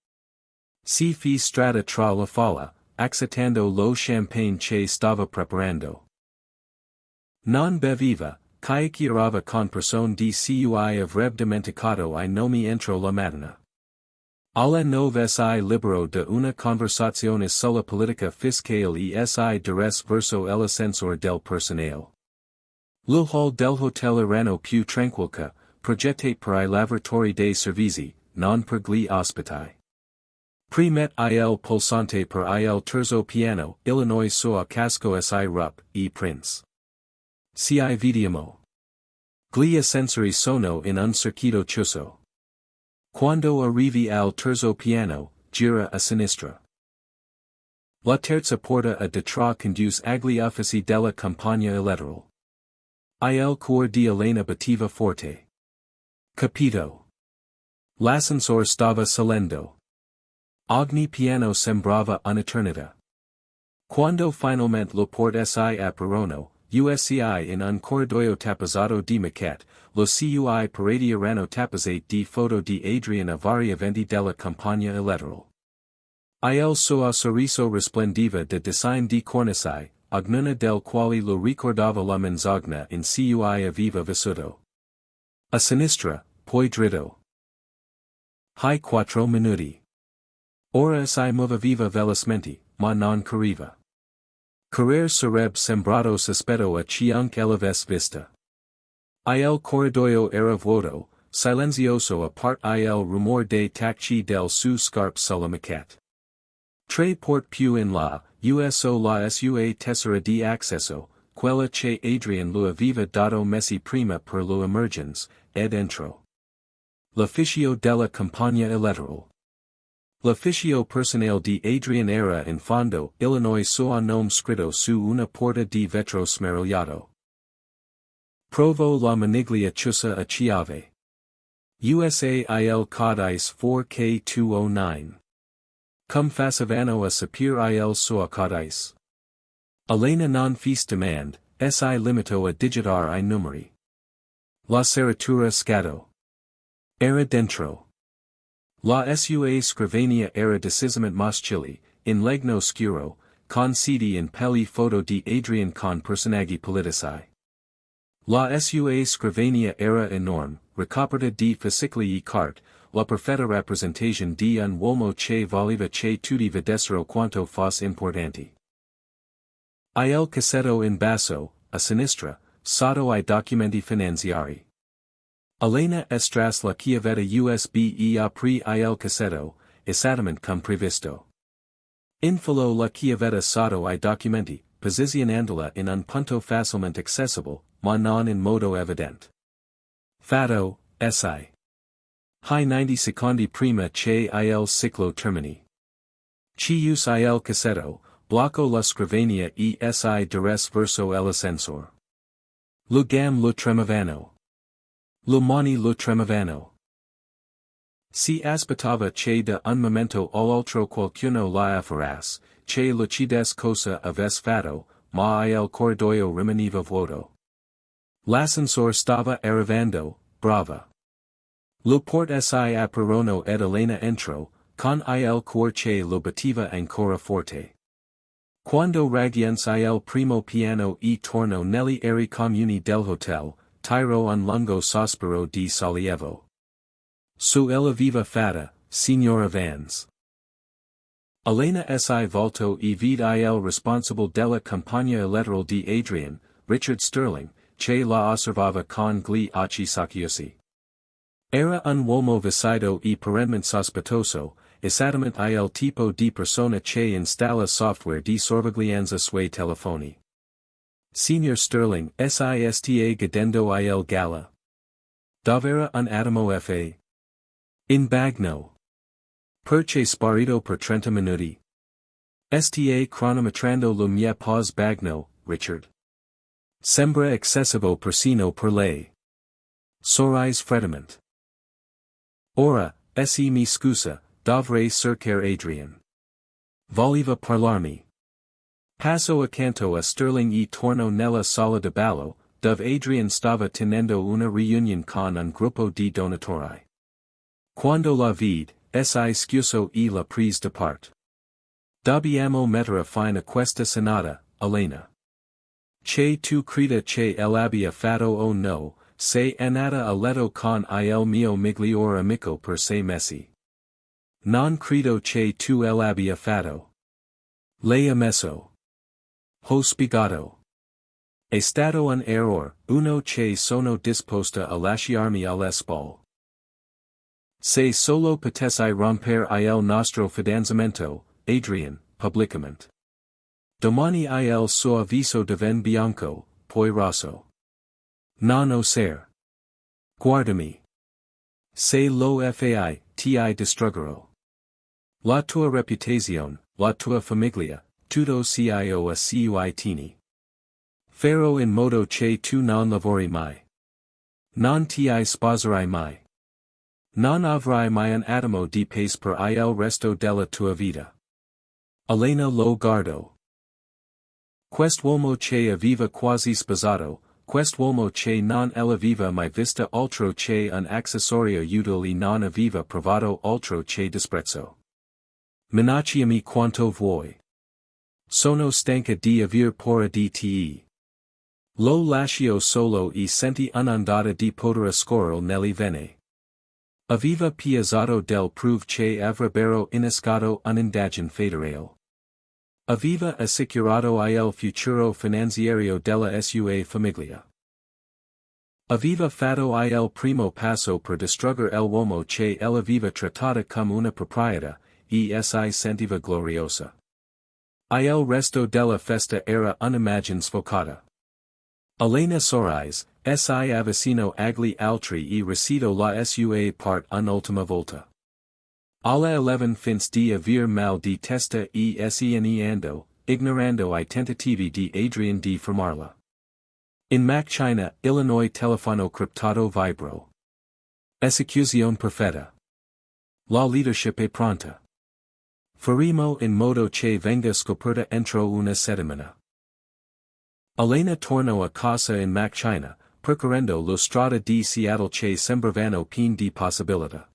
Si fi strada tra la folla, accettando lo champagne che stava preparando. Non beviva, chiacchierava con persone di cui avreb dimenticato I nomi entro la mattina. Alle 9 si libero de una conversazione sulla politica fiscale e si diresse verso l'ascensore del personale. Il hall del hotel erano più tranquillo che, progettate per I lavoratori dei servizi, non per gli ospiti. Premet il pulsante per il terzo piano, Illinois soa casco si rup, prince. Ci vediamo. Gli ascensori sono in un circuito chiuso. Quando arrivi al terzo piano, gira a sinistra. La terza porta a destra conduce agli uffici della campagna elettorale. Il cuore di Elena batteva forte. Capito. L'ascensore stava salendo. Ogni piano sembrava un'eternità. Quando finalmente le porte si aprirono, USCI in un corridoio tappezato di maquette, lo CUI pareti erano tappezate di foto di Adrian a vari eventi della campagna elettorale. Il suo sorriso risplendiva de design di cornici, ognuna del quale lo ricordava la menzogna in cui aveva vissuto. A sinistra, poi dritto. Hai 4 minuti. Ora si muoveva velocemente, ma non corriva. Correr sarebbe sembrato sospetto a chiunque l'avesse vista. Il corridoio era vuoto, silenzioso a parte il rumore dei tacchi del su scarpe sulla maquette. Tre porte più in là, uso la sua tessera di accesso, quella che Adrian lo aveva dato mesi prima per lo emergenze, ed entrò. L'ufficio della campagna elettorale. L'ufficio personale di Adrian era in fondo, Illinois suo nome scritto su una porta di vetro smerigliato. Provo la maniglia chiusa a chiave. USA il codice 4K209. Come facevano a sapere il suo codice? Elena non fece demand, si limitò a digitar I numeri. La serratura scatto. Era dentro. La sua scrivania era decisamente maschili, in legno scuro, con siti in pelle foto di Adrian con personaggi politici. La sua scrivania era enorme, ricoperta di fascicoli e carte, la perfetta rappresentazione di un uomo che voleva che tutti vedessero quanto fosse importante. Il cassetto in basso, a sinistra, sotto I documenti finanziari. Elena estras la chiavetta USB e apri il cassetto, esattamente come previsto. Infilo la chiavetta sotto I documenti, posizionandola in un punto facilmente accessibile, ma non in modo evidente. Fatto, si. Hi 90 secondi prima che il ciclo termini. Ci us il cassetto, blocco la scrivania e si dires verso l'ascensor. Lo gam lo tremavano. Lo mani lo tremavano. Si aspettava che da un momento all'altro qualcuno la afferrasse, che lucides cosa aves fatto, ma il corridoio rimaneva vuoto. L'ascensor stava arrivando, brava. Lo port si aprirono ed Elena entrò, con il cuor che lo batteva ancora forte. Quando raggiunse il primo piano e tornò negli aeri comuni del hotel, tirò un lungo sospiro di sollievo. Su ella viva fatta, signora Vans. Elena si volto e vide il responsable della campagna elettorale di Adrian, Richard Sterling, che la osservava con gli occhi socchiusi. Era un uomo vestido e perennemente sospettoso, esattamente il tipo di persona che installa software di sorveglianza sui telefoni. Signor Sterling sta godendo il gala. Davvero un attimo fa. In bagno. Perché sparito per 30 minuti. Sta cronometrando lo mie pause bagno, Richard. Sembra eccessivo persino per lei. Sorrise freddamente. Ora, mi scusa, dovrei cercare Adrian. Voleva parlarmi. Passo accanto a Sterling e torno nella sala de ballo, dove Adrian stava tenendo una riunione con un gruppo di donatori. Quando la vide, si scuso e la prise da parte. Dobbiamo mettere fine a questa senata, Elena. Che tu creda che l'abbia fatto o no, sei andata a letto con il mio miglior amico per 6 mesi. Non credo che tu l'abbia fatto. Lei ha messo. Ho spiegato. È stato un errore, uno che sono disposta a lasciarmi alle spalle. Se solo potessi rompere il nostro fidanzamento, Adrian, pubblicamente. Domani il suo viso diven bianco, poi rosso. Non osare. Guardami. Se lo fai, ti distruggerò. La tua reputazione, la tua famiglia, tutto cio a cui tini. Farò in modo che tu non lavori mai. Non ti sposerai mai. Non avrai mai un attimo di pace per il resto della tua vita. Elena lo guardò. Quest'uomo che aveva quasi sposato, quest'uomo che non l'aveva mai vista altro che un accessorio utile e non aveva provato altro che disprezzo. Minacciami quanto vuoi. Sono stanca di aver paura di te. Lo lascio solo e senti un'ondata di potere scorrere nelle vene. Aveva piazzato del prove che avrebbero innescato un'indagine federale. Aveva assicurato il futuro finanziario della sua famiglia. Aveva fatto il primo passo per distruggere l'uomo che l'aveva trattata come una proprietà, e si sentiva gloriosa. Il resto della festa era un'immagine sfocata. Elena sorrise, si avvicino agli altri e recitò la sua part un'ultima volta. Alla 11 fins di aver mal di testa e sneando, ignorando I tentativi di Adrian di fermarla. In China, Illinois telefono criptato vibro. Esecuzione perfetta. La leadership è pronta. Faremo in modo che venga scoperta entro una settimana. Elena tornò a casa in China, percorrendo lo strada di Seattle che sembravano piene di possibilità.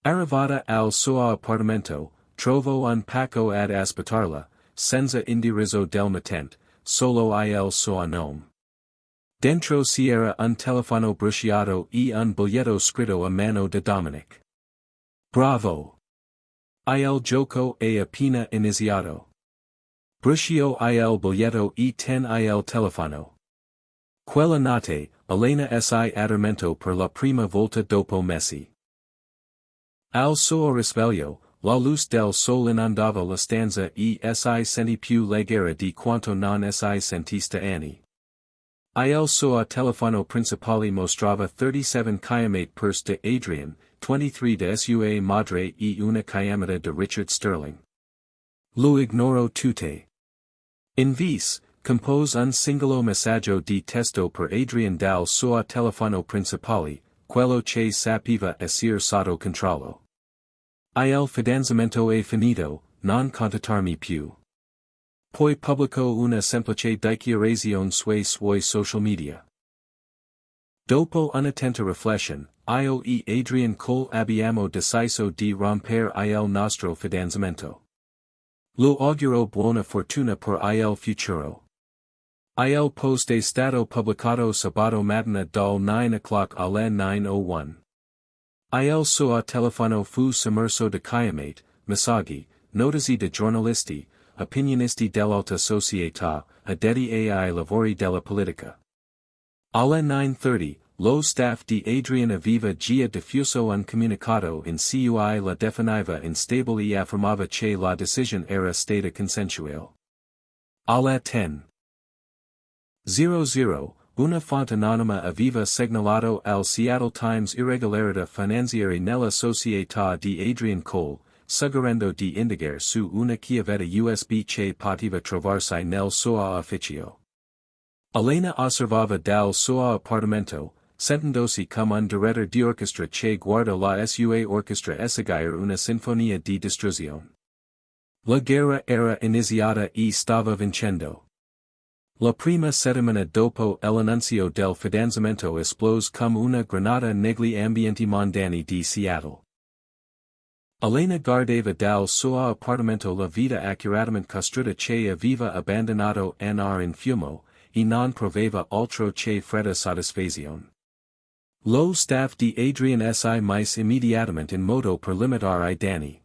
Arrivata al suo appartamento, trovò un pacco ad aspettarla, senza indirizzo del mittente, solo il suo nome. Dentro c'era un telefono bruciato e un biglietto scritto a mano da Dominic. Bravo! Il gioco è appena iniziato. Brucio il biglietto e ten il telefono. Quella notte, Elena si addormento per la prima volta dopo mesi. Al suo risveglio, la luz del sol inondava la stanza e si senti più leggera di quanto non si sentista anni. Il suo telefono principale mostrava 37 km de Adrian, 23 de sua madre e una chiamata de Richard Sterling. Lo ignoro tutte. Invis, compose un singolo messaggio di testo per Adrian dal suo telefono principale, quello che sapeva essere sotto controllo. Il fidanzamento è finito, non contattarmi più. Poi pubblicò una semplice dichiarazione sui suoi social media. Dopo un'attenta riflessione, io e Adrian Cole abbiamo deciso di rompere il nostro fidanzamento. Lo auguro buona fortuna per il futuro. Il post è stato pubblicato sabato mattina dal 9 o'clock alle 9:01. Il suo telefono fu sommerso da chiamate, messaggi, notizie di giornalisti, opinionisti dell'alta società, addetti ai lavori della politica. Alle 9:30, lo staff di Adrian aveva già diffuso un comunicato in cui la definiva instabile e affermava che la decisione era stata consensuale. Alle 10:00, una fonte anonima aveva segnalato al Seattle Times irregolarità finanziarie nella società di Adrian Cole, suggerendo di indagare su una chiavetta USB che poteva trovarsi nel suo ufficio. Elena osservava dal suo appartamento, sentendosi come un direttore di orchestra che guarda la sua orchestra eseguire una sinfonia di distruzione. La guerra era iniziata e stava vincendo. La prima settimana dopo l'annuncio del fidanzamento esplose come una granata negli ambienti mondani di Seattle. Elena guardava dal suo appartamento la vita accuratamente costruita che aveva abbandonato andare in fumo, e non provava altro che fredda soddisfazione. Lo staff di Adrian si mise immediatamente in moto per limitare I danni.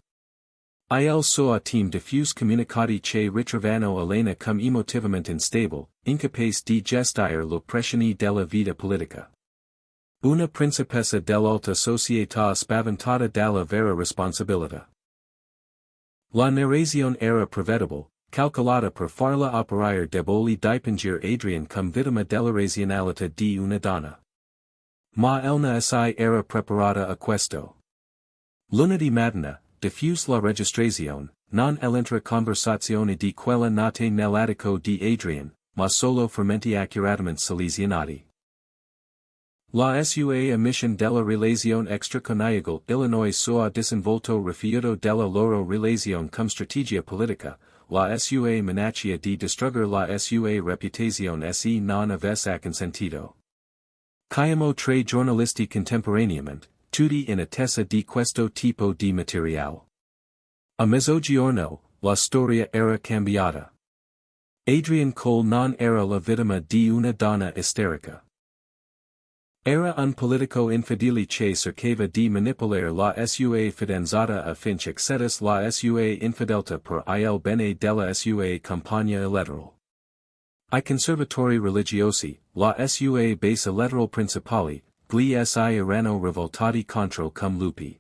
Il suo team diffuse comunicati che ritrovano Elena come emotivamente instabile, incapace di gestire le pressioni della vita politica. Una principessa dell'alta società spaventata dalla vera responsabilità. La narrazione era prevedibile, calcolata per farla operare deboli dipingere Adrian come vittima della razionalità di una donna. Ma Elena si era preparata a questo. Lunedì mattina, diffuse la registrazione, non l'entra conversazione di quella notte nell'attico di Adrian, ma solo frammenti accuratamente selezionati. La sua emission della relazione extraconiugal Illinois sua disinvolto rifiuto della loro relazione come strategia politica, la sua minaccia di distruggere la sua reputazione se non avesse consentito. Chiamo tre giornalisti contemporaneamente, tutti in attesa di questo tipo di materiale. A mezzogiorno, la storia era cambiata. Adrian Cole non era la vittima di una donna isterica. Era un politico infedele che cercava di manipolare la sua fidanzata affinché accedesse la sua infedeltà per il bene della sua campagna elettorale. I conservatori religiosi, la sua base elettorale principale, gli si erano rivoltati contro come lupi.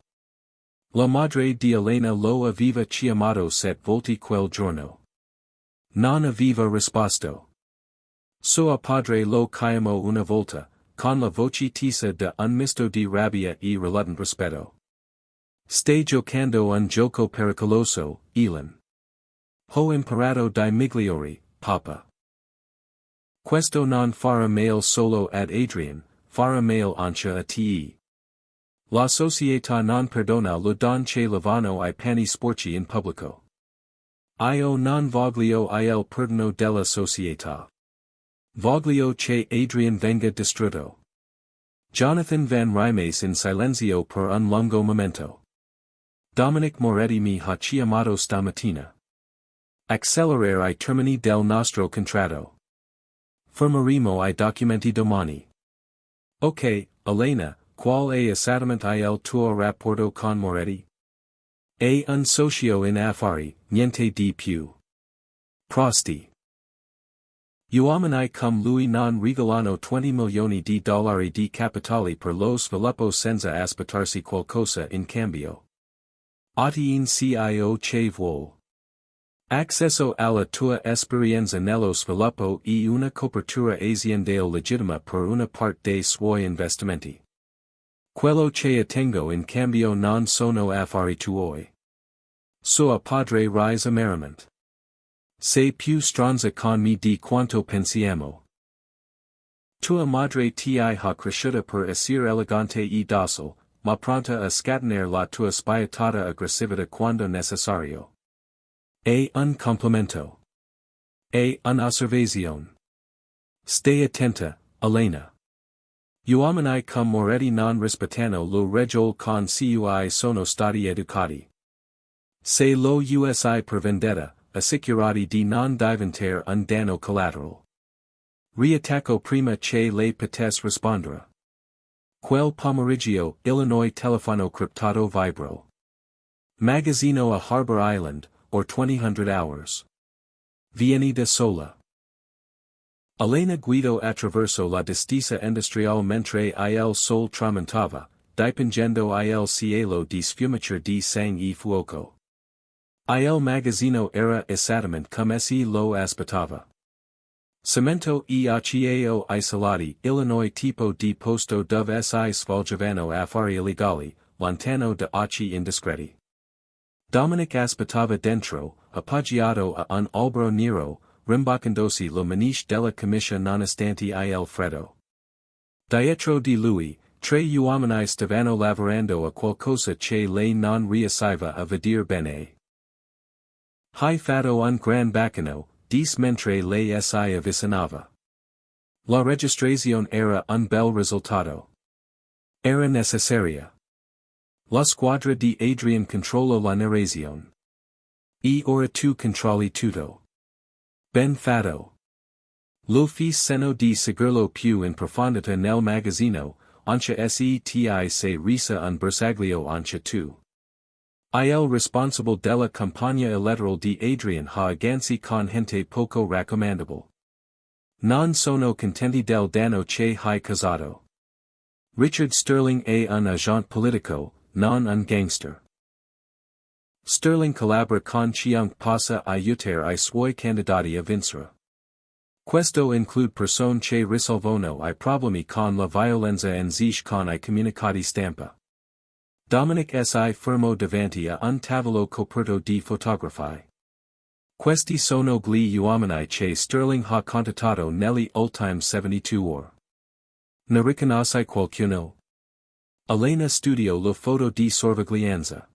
La madre di Elena lo aveva chiamato 7 volte quel giorno. Non aveva risposto. Suo padre lo chiamò una volta, con la voce tesa da un misto di rabbia e reluttante rispetto. Stai giocando un gioco pericoloso, Elin. Ho imparato dai migliori, papa. Questo non farà male solo ad Adrian, farà male anche a te. La società non perdona le donne che lavano I panni sporchi in pubblico. Io non voglio il perdono della società. Voglio che Adrian venga distrutto. Jonathan Van Rimes in silenzio per un lungo momento. Dominic Moretti mi ha chiamato stamattina. Accelerare I termini del nostro contratto. Fermeremo I documenti domani. Ok, Elena, qual è esattamente il tuo rapporto con Moretti? È un socio in affari, niente di più. Prosti. Uomini come lui non regalano 20 milioni di dollari di capitali per lo sviluppo senza aspettarsi qualcosa in cambio. Ottiin cio che vuol. Accesso alla tua esperienza nello sviluppo e una copertura aziendale legittima per una parte dei suoi investimenti. Quello che ottengo in cambio non sono affari tuoi. Sua padre rise merriment. Sei più stronza con me di quanto pensiamo. Tua madre ti ha cresciuta per essere elegante e docile, ma pronta a scatenare la tua spietata aggressività quando necessario. È un complimento. È un'osservazione. Stai attenta, Elena. Uomini come Moretti non rispettano lo regole con cui sono stati educati. Se lo usi per vendetta, assicurati di non diventare un danno collateral. Riattacco prima che le potesse rispondere. Quel pomeriggio, Illinois telefono criptato vibro. Magazzino a Harbor Island, or 2000 hours. Vieni da sola. Elena guido attraverso la distesa industriale mentre il sol tramontava, dipingendo il cielo di sfumature di sangue e fuoco. Il magazzino era esattamente come si lo aspettava. Cemento e acciaio isolati, Illinois tipo di posto dove si svolgevano affari illegali, lontano da occhi indiscreti. Dominic aspettava dentro, appoggiato a un albero nero, rimboccandosi lo maniche della camicia nonostante il freddo. Dietro di lui, tre uomini stavano lavorando a qualcosa che lei non riusciva a vedere bene. Hai fatto un gran baccano, disse mentre lei si avvicinava. La registrazione era un bel risultato. Era necessaria. La squadra di Adrian controlla la narrazione. E ora tu controlli tutto. Ben fatto. Lo fis seno di seguirlo più in profondità nel magazzino, anche seti se risa un bersaglio anche tu. Il responsable della campagna elettorale di Adrian ha agganzi con gente poco raccomandable. Non sono contenti del danno che hai causato. Richard Sterling è un agente politico, non un gangster. Sterling collabora con chiunque possa aiutare I suoi candidati a vincere. Questo include persone che risolvono I problemi con la violenza e zisce con I comunicati stampa. Dominic si fermo davanti a un tavolo coperto di fotografi. Questi sono gli uomini che Sterling ha contattato negli ultimi 72 ore. Ne riconosce qualcuno? Elena studio lo foto di sorveglianza.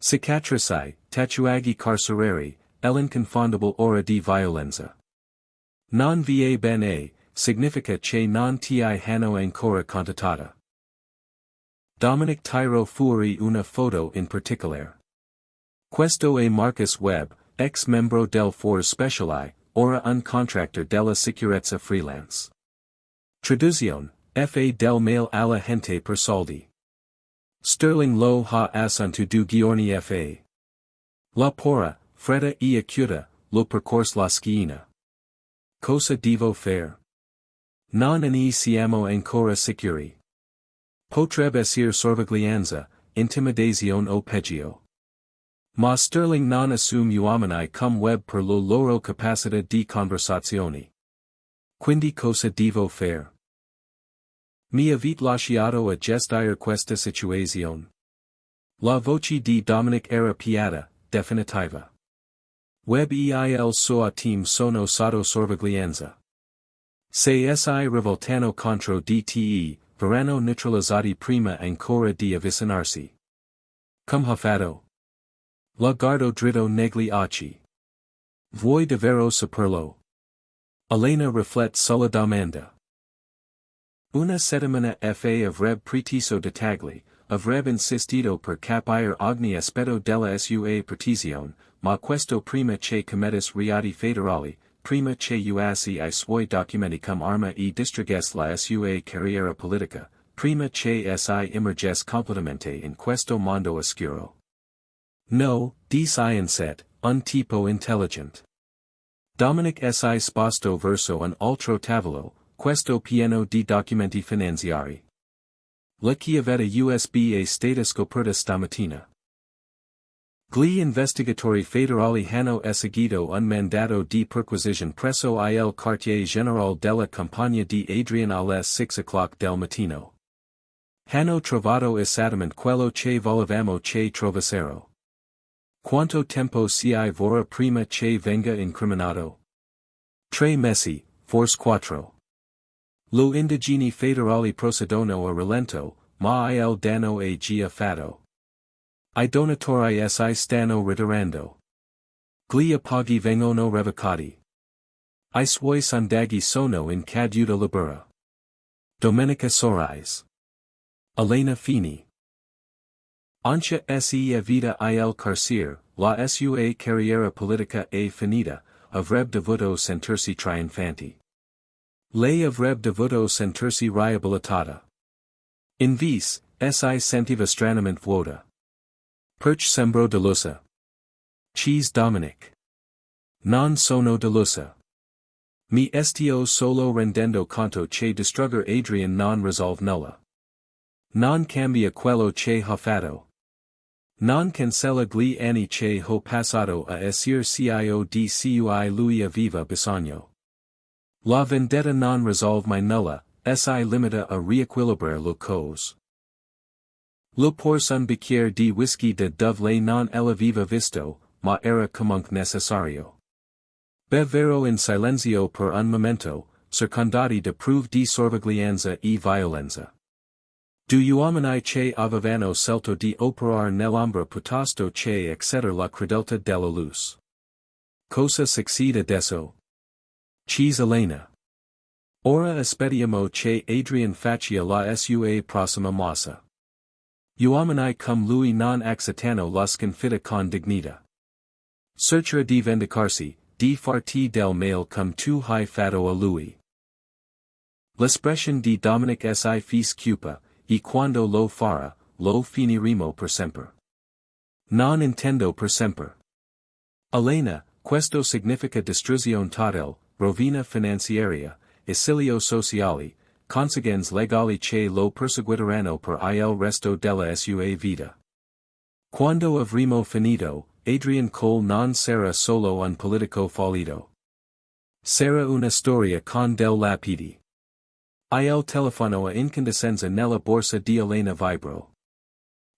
Cicatrici, tatuaggi carcerari, l'inconfondibile ora di violenza. Non va bene, significa che non ti hanno ancora contattata. Dominic tiro fuori una foto in particolare. Questo è Marcus Webb, ex membro del Force Speciali, ora un contractor della sicurezza freelance. Traduzione, fa del mail alla gente per soldi. Sterling lo ha assunto du giorni fa. La pora, fredda e acuta, lo percorse la schiena. Cosa devo fare? Non ne siamo ancora sicuri. Potrebbe essere sorveglianza, intimidazione o peggio. Ma Sterling non assume uomini come Webb per lo loro capacità di conversazione. Quindi cosa devo fare? Mi avete lasciato a gestire questa situazione. La voce di Dominic era piatta, definitiva. Webb e il suo team sono sotto sorveglianza. Se si rivoltano contro DTE, verranno neutralizzati prima ancora di avvicinarsi. Come ha fatto? La guardo dritto negli occhi. Vuoi davvero saperlo? Elena riflette sulla domanda. Una settimana fa avrebbe preteso dettagli, avrebbe insistito per capire ogni aspetto della sua petizione, ma questo prima che commettesse reati federali, prima che usasse I suoi documenti come arma e distruggesse la sua carriera politica, prima che si immergesse completamente in questo mondo oscuro. No, disse in set, un tipo intelligent. Dominic si sposto verso un altro tavolo, questo pieno di documenti finanziari. La chiavetta USB e stata scoperta stamattina. Gli investigatori federali hanno eseguito un mandato di perquisizione presso il quartier generale della Campagna di Adrian alle 6 o'clock del mattino. Hanno trovato esattamente quello che volevamo che trovassero. Quanto tempo ci vorrà prima che venga incriminato? 3 mesi, forse 4. Lo indigeni federali procedono a rilento, ma il danno è già fatto. I donatori si stanno ritirando. Gli appoggi vengono revocati. I suoi sondaggi sono in caduta libera. Domenica Sorais. Elena Fini. Anche se vita il carcere, la sua carriera politica è finita, avrebbe dovuto sentirsi trionfanti. Lei avrebbe dovuto sentirsi riabilitata. Invece, si sentiva stranamente vuota. Perch sembro delusa. Cheese Dominic. Non sono delusa. Mi stio solo rendendo conto che distrugger Adrian non risolve nulla. Non cambia quello che ho fatto. Non cancella gli anni che ho passato a essere cio di cui lui aveva bisogno. La vendetta non risolve mai nulla, si limita a riequilibrare le cose. Lo porse un bicchiere di whisky de dove lei non l'aveva visto, ma era comunque necessario. Bevero in silenzio per un momento, circondati da prove di sorveglianza e violenza. Due uomini che avevano scelto di operare nell'ombra piuttosto che exceder la crudeltà della luce. Cosa succede adesso? Cheese Elena. Ora aspettiamo che Adrian faccia la sua prossima mossa. Uomini come lui non accettano la sconfitta con dignità. Cercherà di vendicarsi, di farti del male come tu hai fatto a lui. L'espression di Dominic si fis cupa, e quando lo farà, lo finiremo per sempre. Non intendo per sempre. Elena, questo significa distruzione totale, rovina finanziaria, esilio sociale, conseguenze legali che lo perseguiteranno per il resto della sua vita. Quando avremo finito, Adrian Cole non sarà solo un politico fallito. Sarà una storia con del lapidi. Il telefono a incandescenza nella borsa di Elena vibro.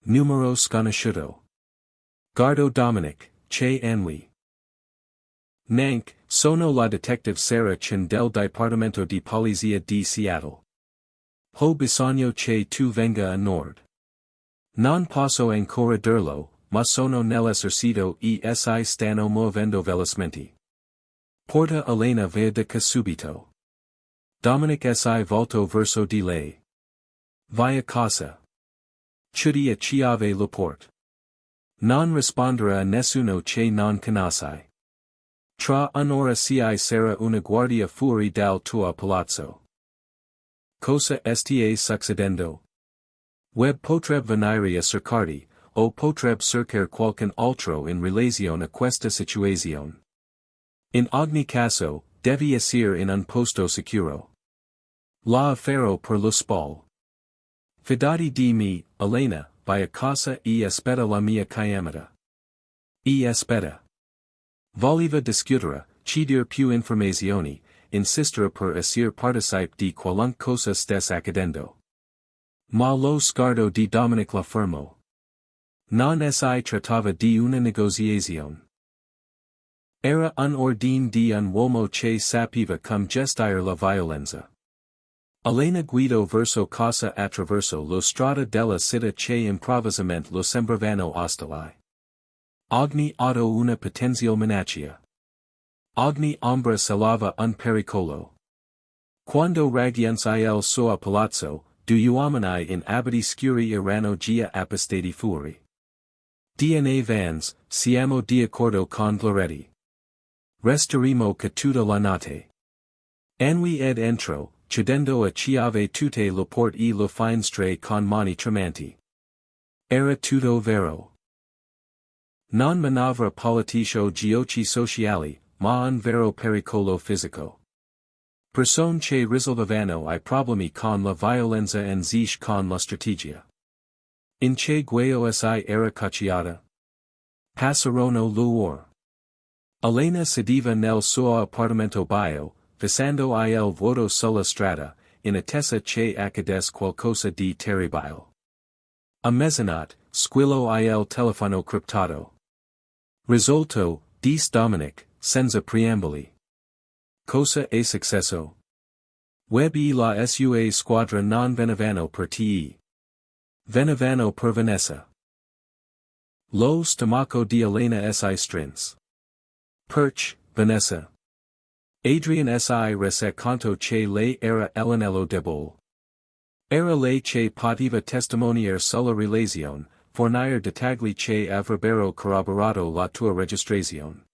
Numero sconosciuto. Guardo Dominic, che annui. Nank, sono la detective Sarah Chin del Dipartimento di Polizia di Seattle. Ho bisogno che tu venga a nord. Non posso ancora dirlo, ma sono nell'esercito e si stanno muovendo velocemente. Porta Elena Vendetta subito. Dominic si volto verso di lei. Vai a casa. Chiudi a chiave la porta. Non rispondere a nessuno che non conosci. Tra un'ora ci sarà una guardia fuori dal tuo palazzo. Cosa sta succedendo? Web potrebbe venire a cercarti, o potrebbe cercare qualcun altro in relazione a questa situazione. In ogni caso, devi essere in un posto sicuro. La afferro per lo spall. Fidati di me, Elena, vai a casa e aspetta la mia chiamata. E aspetta. Voleva discutere, chiedere più informazioni, insistere per essere partecipe di qualunque cosa stesse accadendo. Ma lo sguardo di Dominic la fermo. Non si trattava di una negoziazione. Era un ordine di un uomo che sapeva come gestire la violenza. Elena guidò verso casa attraverso lo strada della città che improvvisamente lo sembravano ostili. Ogni auto una potenziale minaccia. Ogni ombra salava un pericolo. Quando raggiunse il suo palazzo, due uomini in abiti scuri erano già appostati fuori. DNA Vans, siamo d'accordo con Gloretti. Resteremo che tutta la notte. Annui ed entro, chiudendo a chiave tutte le porte e le finestre con mani tremanti. Era tutto vero. Non manovra politico giochi sociali, ma un vero pericolo fisico. Person che risolvevano I problemi con la violenza e zisce con la strategia. In che guaio si era cacciata. Passarono l'uor. Elena sediva nel suo appartamento bio, fissando il vuoto sulla strada, in attesa che accadesse qualcosa di terribile. A mezzanotte, squillo il telefono criptato. Risolto, dis Dominic, senza preamboli. Cosa è successo? Web e la sua squadra non venivano per te. Venivano per Vanessa. Lo stomaco di Elena si strins. Perch, Vanessa. Adrian si rese conto che lei era l'anello debole. Era lei che poteva testimoniare sulla relazione, fornire dettagli che avrebbero corroborato la tua registrazione.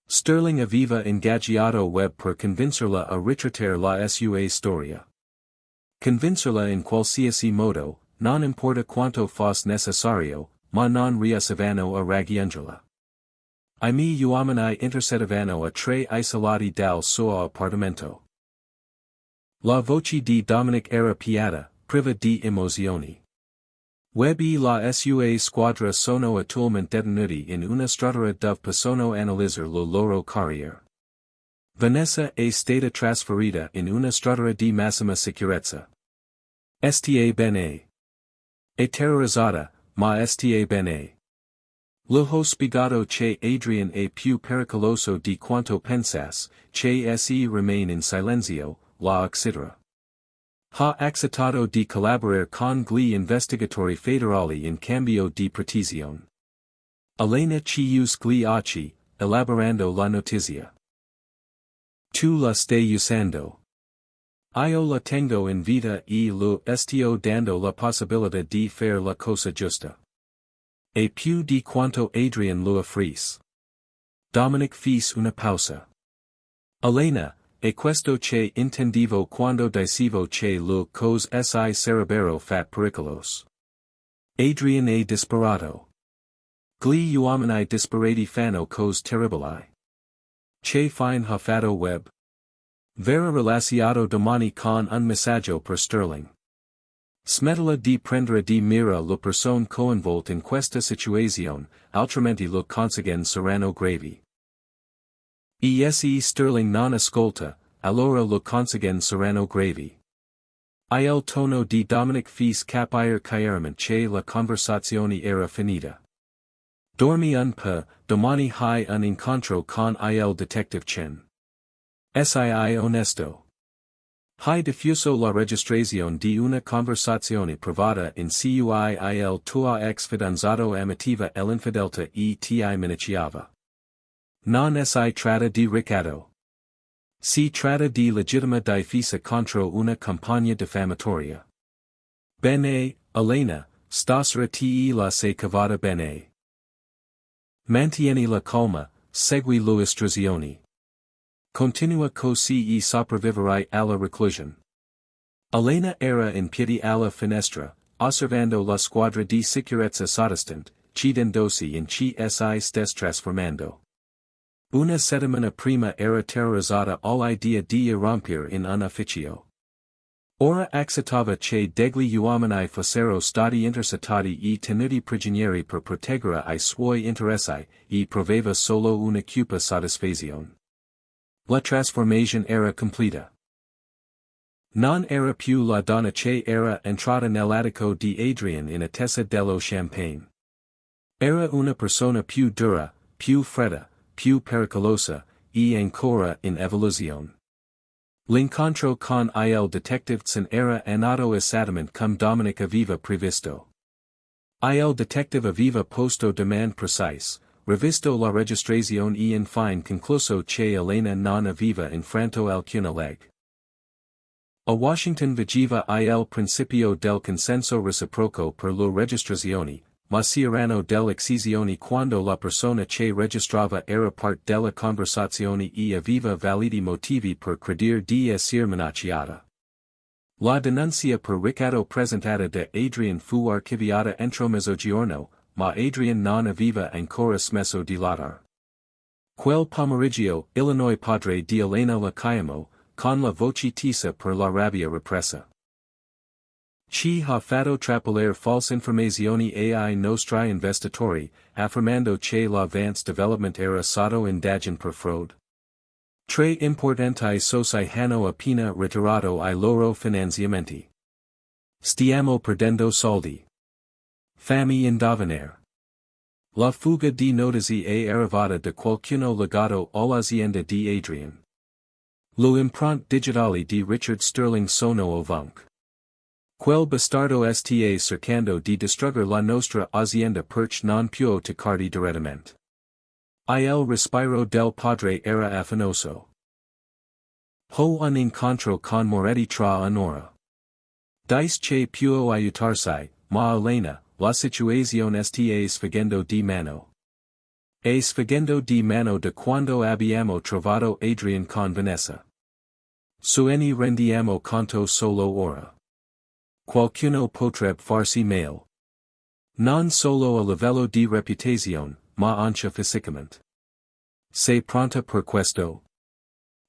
Sterling aveva ingaggiato Web per convincerla a ritrattare la sua storia. Convincerla in qualsiasi modo, non importa quanto fosse necessario, ma non riuscivano a raggiungerla. I miei uomini intercedevano a tre isolati dal suo appartamento. La voce di Dominic era piatta, priva di emozioni. Web e la sua squadra sono attualmente detenuti in una struttura dove possono analizzare lo loro carriere. Vanessa è stata trasferita in una struttura di massima sicurezza. Sta bene. È terrorizzata, ma sta bene. L'ho spiegato che Adrian è più pericoloso di quanto pensas, che se rimane in silenzio, la etc. Ha accettato di collaborare con gli investigatori federali in cambio di protezione. Elena ci us gli occhi, elaborando la notizia. Tu la stai usando. Io la tengo in vita e lo stio dando la possibilità di fare la cosa giusta. E più di quanto Adrian lo offrisse. Dominic fece una pausa. Elena, e questo che intendevo quando dicevo che le cose si sarebbero fat pericolos. Adrian è disperato. Gli uomini disperati fanno cose terribili. Che fine ha fatto Web? Verrà rilasciato domani con un messaggio per Sterling. Smettila di prendere di mira le persone coinvolte in questa situazione, altrimenti le conseguenze saranno gravi. E se Sterling non ascolta, allora le conseguenze saranno gravi. Il tono di Dominic fece capire chiaramente che la conversazione era finita. Dormi un po', domani hai un incontro con il detective Chen. Sii onesto. Hai diffuso la registrazione di una conversazione privata in cui il tuo ex fidanzato ammetteva l'infedeltà e ti minacciava. Non si tratta di ricatto. Si tratta di legittima difesa contro una campagna diffamatoria. Bene, Elena, stasera te la sei cavata bene. Mantieni la calma, segui le istruzioni. Continua così e sopravviverai alla reclusione. Elena era in piedi alla finestra, osservando la squadra di sicurezza sottostante, chiudendosi in ci si stesse trasformando. Una settimana prima era terrorizzata all'idea di irrompere in un ufficio. Ora accettava che degli uomini fossero stati intercettati e tenuti prigionieri per proteggere I suoi interessi, e proveva solo una cupa soddisfazione. La trasformazione era completa. Non era più la donna che era entrata nell'attico di Adrian in attesa dello champagne. Era una persona più dura, più fredda, più pericolosa, e ancora in evoluzione. L'incontro con il detective Chen era andato esattamente come Dominic aveva previsto. Il detective aveva posto domande precise, rivisto la registrazione e infine concluso che Elena non aveva infranto alcuna legge. A Washington vigeva il principio del consenso reciproco per le registrazioni, ma si erano dell'eccezione quando la persona che registrava era parte della conversazione e aveva validi motivi per credere di essere minacciata. La denuncia per ricatto presentata da Adrian fu archiviata entro mezzogiorno, ma Adrian non aveva ancora smesso di lottare. Quel pomeriggio, Illinois padre di Elena la chiamo, con la voce tesa per la rabbia repressa. Chi ha fatto trapelare false informazioni ai nostri investitori, affermando che l'avance development era stato indagine per fraude. Tre importanti soci hanno appena ritirato I loro finanziamenti. Stiamo perdendo soldi. Fammi indovinare. La fuga di notizie è arrivata da qualcuno legato all'azienda di Adrian. Lo impronte digitali di Richard Sterling sono ovunque. Quel bastardo sta cercando di distruggere la nostra azienda perché non può toccarti direttamente. Il respiro del padre era affanoso. Ho un incontro con Moretti tra un'ora. Dice che può aiutarsi, ma Elena, la situazione sta sfugendo di mano. E sfugendo di mano da quando abbiamo trovato Adrian con Vanessa. Ne rendiamo conto solo ora. Qualcuno potrebbe farsi male. Non solo a livello di reputazione, ma anche fisicamente. Sei pronta per questo?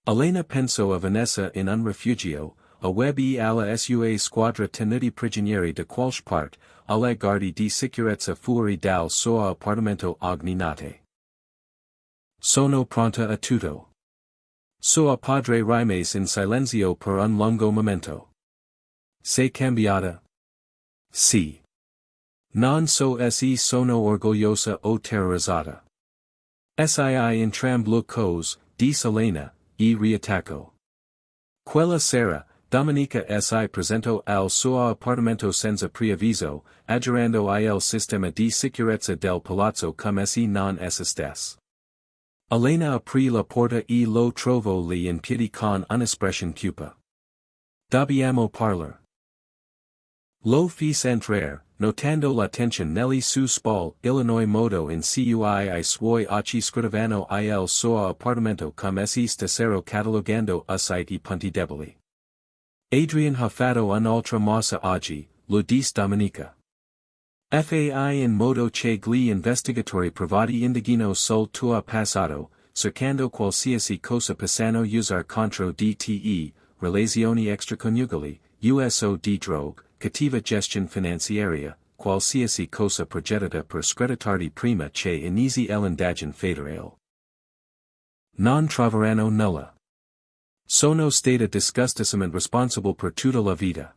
Elena pensò a Vanessa in un rifugio, a web e alla sua squadra tenuti prigionieri da qualche parte, alle guardie di sicurezza fuori dal suo appartamento ogni notte. Sono pronta a tutto. Suo padre rimase in silenzio per un lungo momento. Sei cambiata? Sì. Non so se sono orgogliosa o terrorizzata. Sii entrambe le cose, disse Elena, e riattacco. Quella sera, Domenica si presentò al suo appartamento senza preavviso, aggirando il sistema di sicurezza del palazzo come se non esistesse. Elena aprì la porta e lo trovò lì in piedi con un'espressione cupa. Dobbiamo parlare. Lo fece entrare, notando la tensione negli suoi spall, Illinois modo in cui I suoi occhi scrivevano il suo appartamento come se stessero catalogando assai I punti deboli. Adrian ha fatto un'altra mossa oggi, lo disse Domenica. Fai in modo che gli investigatori privati indaghino sul tuo passato, cercando qualsiasi cosa possano usare contro di te, relazioni extraconiugali, uso di droga, cattiva gestione finanziaria, qualsiasi cosa progettata per screditarti prima che inizi l'indagine federale. Non troveranno nulla. Sono stata disgustosamente responsable per tutta la vita.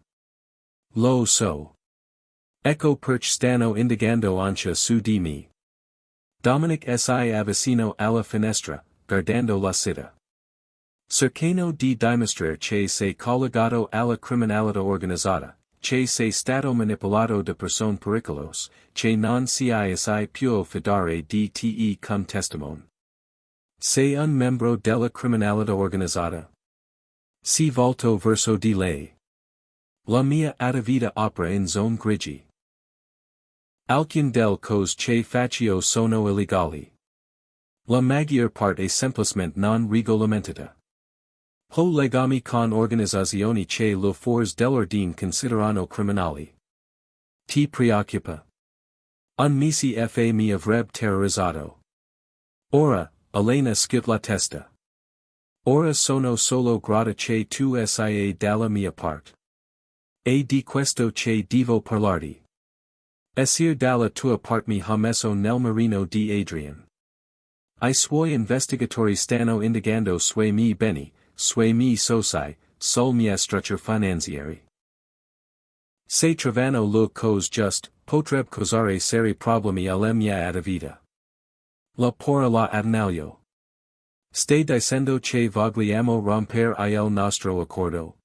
Lo so. Ecco perché stanno indagando anche su di me. Dominic si avvicino alla finestra, guardando la città. Cercano di dimostrare che sei collegato alla criminalità organizzata, che sei stato manipolato da persone pericolose, che non si può fidare di te come testimone. Sei un membro della criminalità organizzata? Si volto verso di lei. La mia attività opera in zone grigi. Alcune delle cose che faccio sono illegali. La maggior parte semplicemente non regolamentata. Ho legami con organizzazioni che le forze dell'ordine considerano criminali. Ti preoccupa? Un mese fa mi avrebbe terrorizzato. Ora, Elena schiut la testa. Ora sono solo grata che tu sia dalla mia parte. E di questo che devo parlarti. Essere dalla tua parte mi ha messo nel mirino di Adrian. I suoi investigatori stanno indagando sui miei beni, sui miei soci, sul mia struttura finanziaria. Se trovano le cose giuste, potrebbe causare seri problemi alla mia attività. La porra la attanaglio. Stai dicendo che vogliamo rompere il nostro accordo?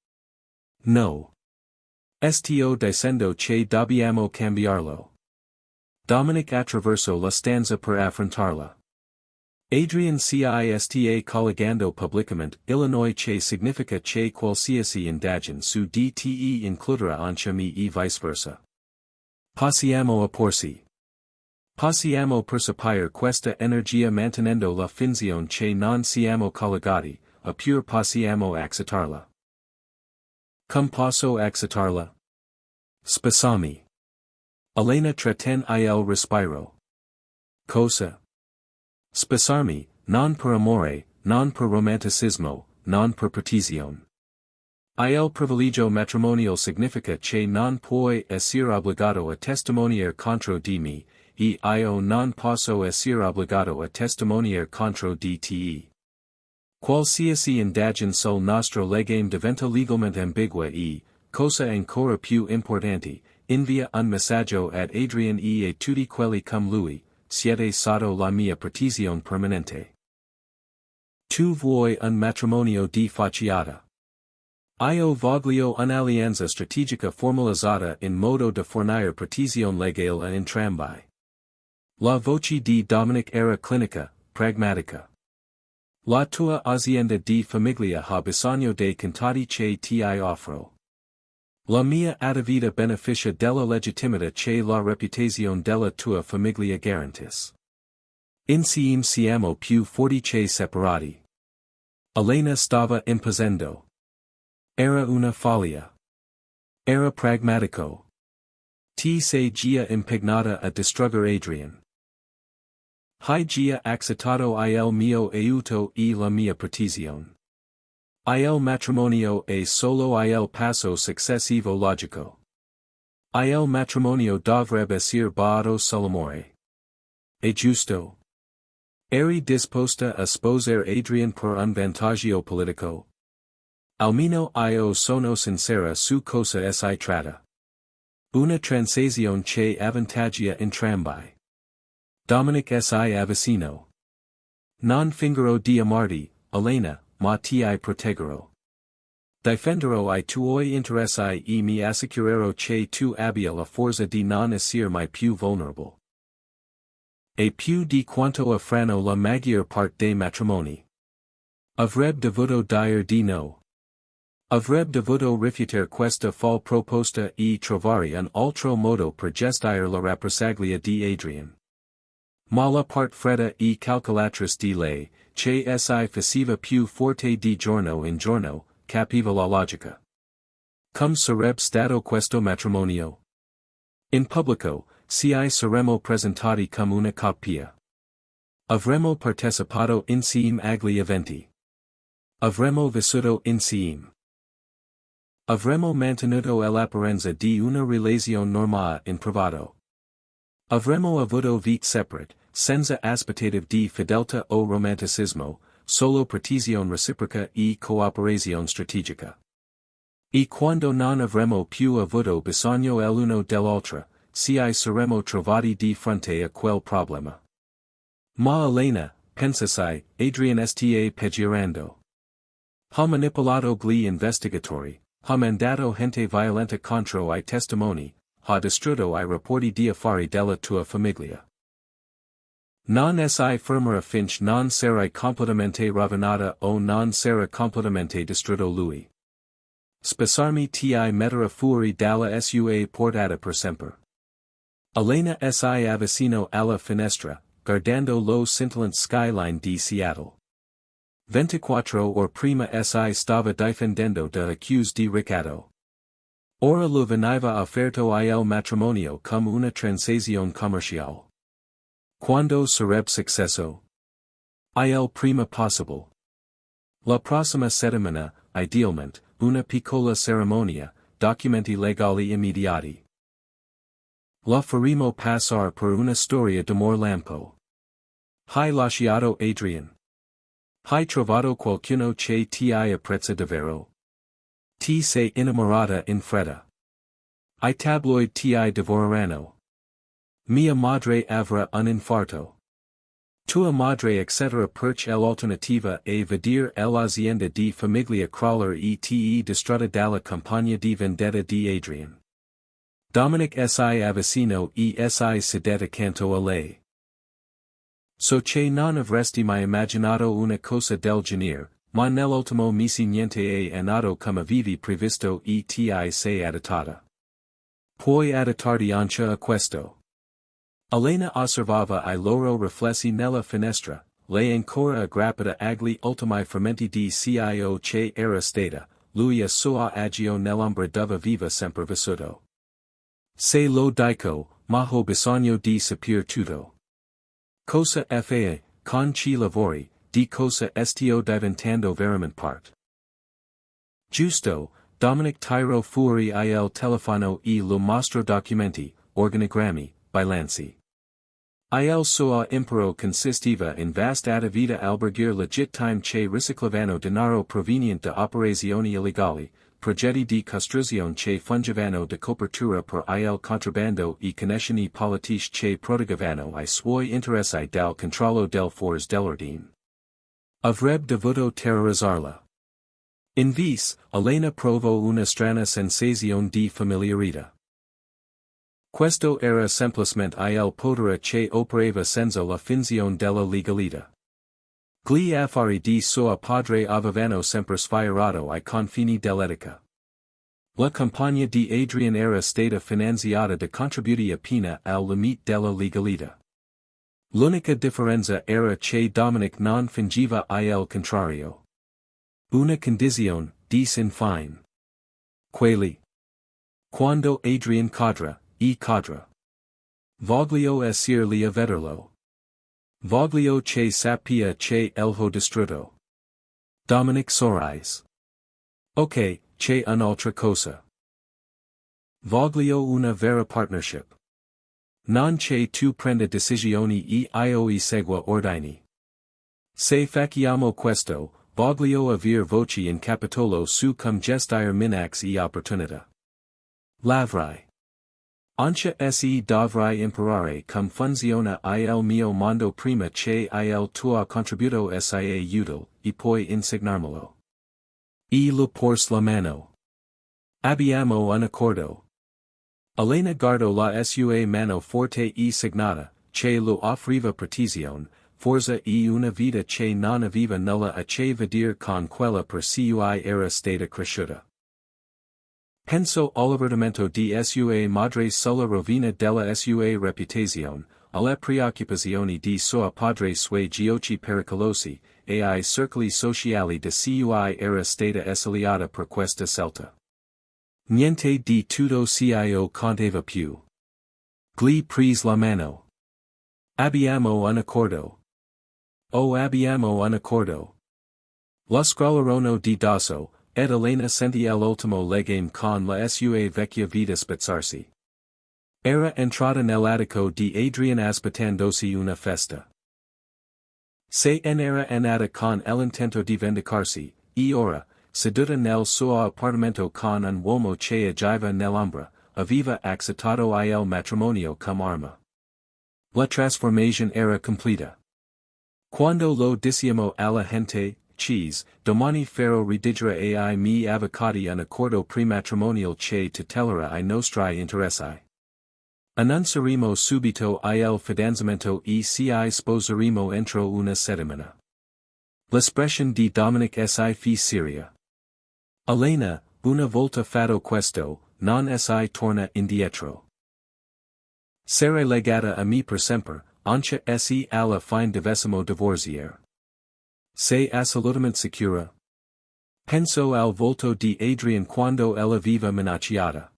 No. Sto dicendo che dobbiamo cambiarlo. Dominic attraverso la stanza per affrontarla. Adrian si sta collegando pubblicamente Illinois che significa che qualsiasi indagine su DTE includerà anche me e viceversa. Possiamo opporsi. Possiamo percepire questa energia mantenendo la finzione che non siamo collegati, oppure possiamo accetarla. Come posso accettarla? Sposami. Elena tratten il respiro. Cosa? Sposarmi, non per amore, non per romanticismo, non per petizione. Il privilegio matrimonial significa che non puoi essere obbligato a testimoniare contro di me, e io non posso essere obbligato a testimoniare contro di te. Qualsiasi indagine sul nostro legame diventa legalmente ambigua e, cosa ancora più importante, invia un messaggio ad Adrian e a tutti quelli come lui, siete sotto la mia protezione permanente. Tu vuoi un matrimonio di facciata. Io voglio un'alleanza strategica formalizzata in modo da fornire protezione legale a entrambi. La voce di Dominic era clinica, pragmatica. La tua azienda di famiglia ha bisogno dei contatti che ti offro. La mia attività beneficia della legittimità che la reputazione della tua famiglia garantis. Insieme siamo più forti che separati. Elena stava imposando. Era una follia. Era pragmatico. Ti sei già impegnata a distruggere Adrian. Hai già accettato il mio aiuto e la mia protezione. Il matrimonio è solo il passo successivo logico. Il matrimonio dovrebbe essere basato sull'amore. È giusto? Eri disposta a sposare Adrian per un vantaggio politico? Almeno io sono sincera su cosa si tratta. Una transazione che avvantaggia entrambi. Dominic si avvicino. Non fingerò di amarti, Elena, ma ti proteggerò. Difenderò I tuoi interessi e mi assicurerò che tu abbia la forza di non essere mai più vulnerable. E più di quanto affranno la maggior parte dei matrimoni. Avreb dovuto dire di no. Avreb dovuto rifiutare questa folle proposta e trovare un altro modo per gestire la rappresaglia di Adrian. Ma la parte fredda e calcolatrice di lei, che si faceva più forte di giorno in giorno, capiva la logica. Come sarebbe stato questo matrimonio? In pubblico, ci saremmo presentati come una coppia. Avremmo partecipato insieme agli eventi. Avremmo vissuto insieme. Avremmo mantenuto l'apparenza di una relazione normale in privato. Avremmo avuto vite separate, senza aspettative di fedeltà o romanticismo, solo protezione reciproca e cooperazione strategica. E quando non avremmo più avuto bisogno l'uno dell'altro, ci saremmo trovati di fronte a quel problema. Ma Elena, pensassi, Adrian sta peggiorando. Ha manipolato gli investigatori, ha mandato gente violenta contro I testimoni, ha distrutto I rapporti di affari della tua famiglia. Non si fermerà finché non sarai completamente rovinata o non sarà completamente distrutto lui. Sposarmi ti metterà fuori dalla sua portata per sempre. Elena si avvicino alla finestra, guardando lo scintillante skyline di Seattle. 24 ore prima si stava difendendo da accuse di ricatto. Ora lo veniva offerto il matrimonio come una transazione commerciale. Quando sarebbe successo? Il prima possible. La prossima settimana, idealmente, una piccola cerimonia, documenti legali immediati. La faremo passare per una storia d'amor lampo. Hai lasciato Adrian? Hai trovato qualcuno che ti apprezza davvero? Ti sei innamorata in fretta. I tabloid ti divoreranno. Mia madre avrà un infarto. Tua madre etc. perch l'alternativa è vedere l'azienda di famiglia crawler e te distrutta dalla campagna di vendetta di Adrian. Dominic si avvicino e si sedette accanto a lei. So che non avresti mai immaginato una cosa del genere, ma nell'ultimo mese niente è nato come avevi previsto e ti sei adattata. Puoi adattarti anche a questo. Elena osservava I loro riflessi nella finestra, lei ancora aggrappata agli ultimi fermenti di cio che era stata, lui a suo agio nell'ombra dove viva sempre vissuto. Se lo dico, ma ho bisogno di sapere tutto. Cosa fa, con chi lavori, di cosa sto diventando veramente part. Giusto, Dominic Tiro fuori il telefono e lo mostro documenti, organigrammi, bilanci. Il suo impero consistiva in vasta attività alberghier legittime che riciclavano denaro proveniente da operazioni illegali, progetti di costruzione che fungevano de copertura per il contrabbando e connessioni politiche che protegavano I suoi interessi dal controllo del forze dell'ordine. Avrebbe dovuto terrorizzarla. In vis, Elena provò una strana sensazione di familiarità. Questo era semplicemente il potere che operava senza la finzione della legalità. Gli affari di suo padre avevano sempre sfiorato I confini dell'etica. La compagnia di Adrian era stata finanziata da contributi appena al limite della legalità. L'unica differenza era che Dominic non fingiva il contrario. Una condizione, dis infine. Quelli. Quando Adrian cadrà, cadrà. Voglio essere lì a vederlo. Voglio che sappia che l'ho distrutto. Dominic sorrise. Ok, c'è un'altra cosa. Voglio una vera partnership. Non che tu prenda decisioni e io segua ordini. Se facciamo questo, voglio aver voce in capitolo su come gestire minax e opportunità. L'avrai. Anche se dovrai imparare come funziona il mio mondo prima che il tuo contributo sia utile, e poi insegnarmelo. E lo pors la mano. Abbiamo un accordo. Elena guardò la sua mano forte e signata, che lo offriva protezione, forza e una vita che non aveva nulla a che vedere con quella per cui era stata cresciuta. Penso all'avvertimento di sua madre sulla rovina della sua reputazione, alle preoccupazioni di suo padre sui giochi pericolosi, e ai circoli sociali di cui era stata esiliata per questa scelta. Niente di tutto cio contava più. Gli prise la mano. Abbiamo un accordo. Oh, abbiamo un accordo. Lo scrollerono di dosso, ed Elena sentì l'ultimo legame con la sua vecchia vita spezzarsi. Era entrata nell'attico di Adrian aspettandosi una festa. Se n'era andata con l'intento di vendicarsi, e ora, seduta nel suo appartamento con un uomo che agiva nell'ombra, aveva accettato il matrimonio come arma. La trasformazione era completa. Quando lo diciamo alla gente, cheese, domani farò redigere ai miei avvocati un accordo prematrimonial che tutelerà I nostri interessi. Annunceremo subito il fidanzamento e ci sposeremo entro una settimana. L'espressione di Dominic si fi seria. Elena, una volta fatto questo, non si torna indietro. Sarei legata a me per sempre, anche se alla fine dovessimo divorziare. Sei assolutamente sicura? Penso al volto di Adrian quando ella viva minacciata.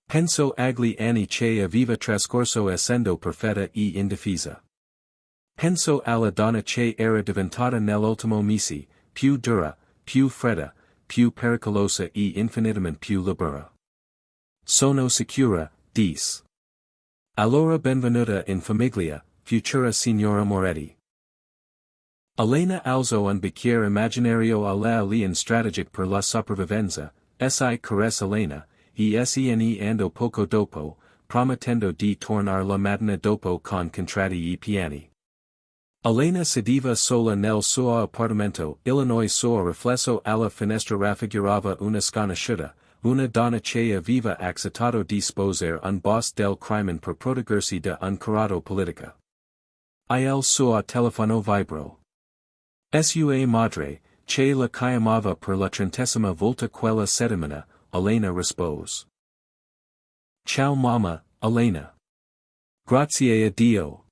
Penso agli anni che aveva trascorso essendo perfetta e indifesa. Penso alla donna che era diventata nell'ultimo mese, più dura, più fredda, più pericolosa e infinitamente più libera. Sono sicura, dis. Allora benvenuta in famiglia, futura signora Moretti. Elena alzò un bicchiere immaginario alla alien strategic per la sopravvivenza, si caresse Elena, e sne ando poco dopo, promettendo di tornare la mattina dopo con contratti e piani. Elena sediva sola nel suo appartamento, Illinois suo riflesso alla finestra raffigurava una sconosciuta, una donna che aveva accettato di sposare un boss del crime per proteggersi da un curato politica. Il suo telefono vibrò. Sua madre, che la chiamava per la 30ª volta quella settimana, Elena rispose. Ciao mamma, Elena. Grazie a Dio.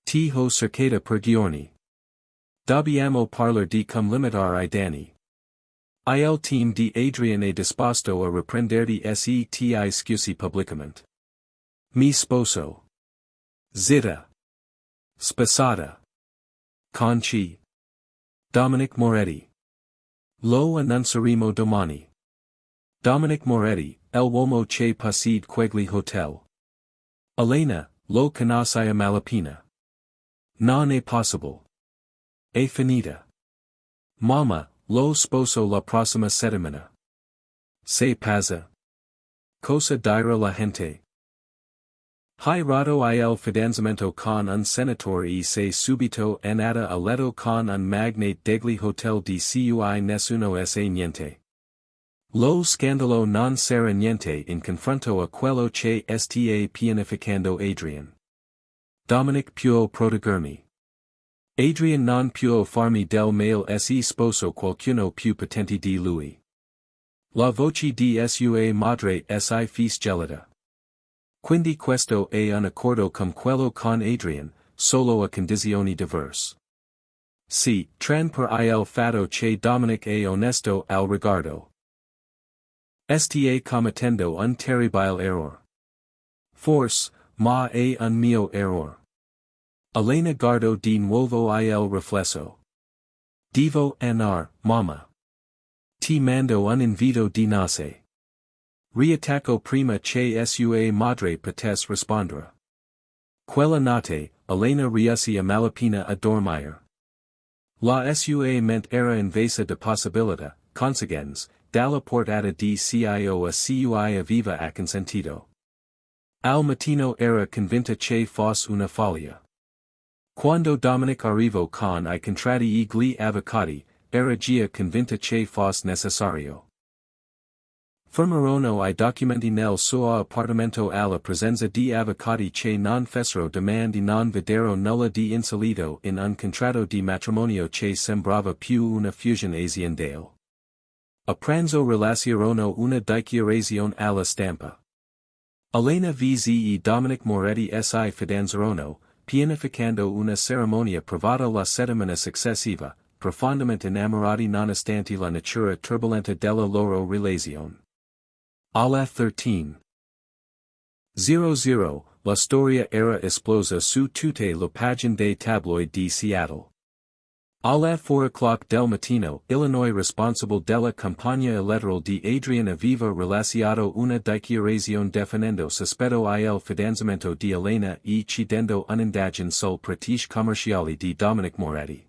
Ti ho cercata per giorni. Dobbiamo parlare di come limitare I danni. Il team di Adrian è disposto a riprenderti se ti scusi pubblicamente. Mi sposo. Zitta. Sposata. Con chi? Dominic Moretti. Lo annunceremo domani. Dominic Moretti, el uomo che possiede quegli hotel. Elena, lo conosci a malapena. Non è possible. È finita. Mamma, lo sposo la prossima settimana. Se pazza. Cosa dirà la gente? Hai rado il fidanzamento con un senatore e sei subito andata a letto con un magnate degli hotel di cui nessuno sa niente. Lo scandalo non sarà niente in confronto a quello che sta pianificando Adrian. Dominic può proteggermi. Adrian non può farmi del male se sposo qualcuno più potente di lui. La voce di sua madre si fis gelida. Quindi questo è un accordo con quello con Adrian, solo a condizioni diverse. Sì, tran per il fatto che Dominic è onesto al riguardo. Sta commettendo un terribile error. Forse, ma è un mio error. Elena guardo di nuovo il riflesso. Devo anar, mamma. Ti mando un invito di nozze. Riattacco prima che sua madre potesse rispondere. Quella notte, Elena riuscì a malapena a dormire. La sua mente era invasa de possibilità, conseguenze, dalla portata di cio a cui aveva acconsentito. Al mattino era convinta che fosse una follia. Quando Dominic arrivò con I contratti gli avvocati, era già convinta che fosse necessario. Firmarono I documenti nel suo appartamento alla presenza di avvocati che non fecero domande non videro nulla di insolito in un contratto di matrimonio che sembrava più una fusione aziendale. A pranzo relazionarono una dichiarazione alla stampa. Elena vze e Dominic Moretti si fidanzarono, pianificando una cerimonia privata la settimana successiva, profondamente innamorati nonostante la natura turbolenta della loro relazione. Alla 13. 00, la storia era esplosa su tutte le pagine dei tabloid di Seattle. Alla 4 del mattino, Illinois responsable della campagna elettorale di Adrian aveva rilasciato una dichiarazione definendo sospetto il fidanzamento di Elena e chiedendo un'indagine sul pratiche commerciali di Dominic Moretti.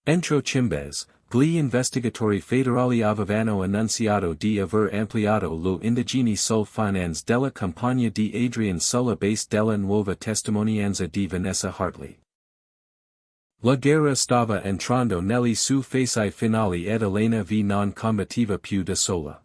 Entro Chimbez, gli investigatori federali avevano annunziato di aver ampliato le indagini sul finance della campagna di Adrian sulla base della nuova testimonianza di Vanessa Hartley. La guerra stava entrando negli suoi fasi finali ed Elena non combattiva più da sola.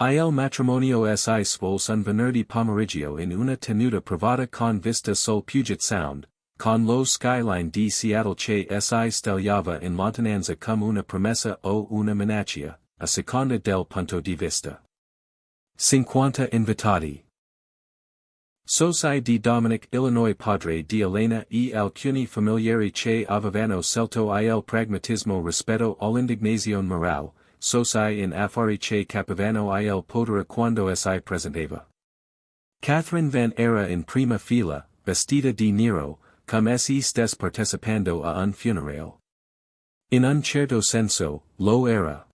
Il matrimonio si svolse un venerdì pomeriggio in una tenuta privata con vista sul Puget Sound, con lo skyline di Seattle che si stagliava in lontananza come una promessa o una minaccia, a seconda del punto di vista. 50 invitati. Soci di Dominic Illinois padre di Elena e alcuni familiari che avevano scelto il pragmatismo rispetto all'indignazione morale, soci in affari che capivano il potere quando si presentava. Catherine Van era in prima fila, vestita di nero, come se stesse partecipando a un funerale. In un certo senso, lo era.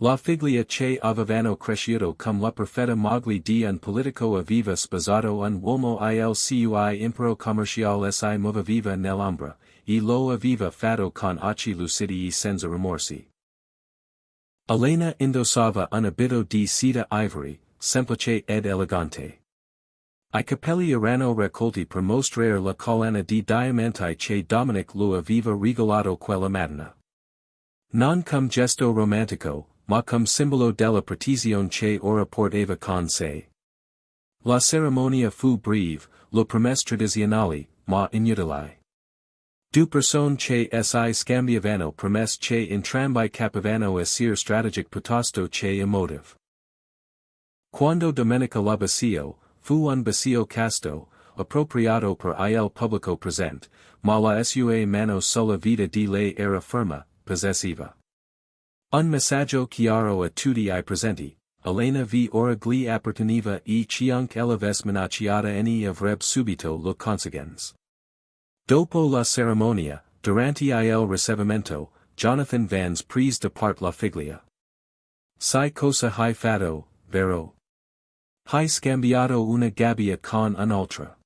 La figlia che avevano cresciuto con la perfetta moglie di un politico aveva sposato un uomo il cui impero commerciale si muoveva nell'ombra, e lo aveva fatto con occhi lucidi e senza rimorsi. Elena indossava un abito di seta ivory, semplice ed elegante. I capelli erano raccolti per mostrare la collana di diamanti che Dominic lo aveva regalato quella mattina. Non come gesto romantico, ma come simbolo della pretesione che ora portava con sé. La cerimonia fu breve, le promesse tradizionali, ma inutili. Due persone che si scambiavano promesse che entrambi capivano essere strategic piuttosto che emotive. Quando domenica l'abbacio, fu un bacio casto, appropriato per il pubblico presente, ma la sua mano sulla vita di lei era ferma, possessiva. Un messaggio chiaro a tutti I presenti, Elena vi ora gli apparteneva e chiunque l'avesse minacciata ne avrebbe subito le conseguenze. Dopo la cerimonia, durante il ricevimento, Jonathan Van's prise de part la figlia. Sai cosa hai fatto, vero? Hai scambiato una gabbia con un'altra.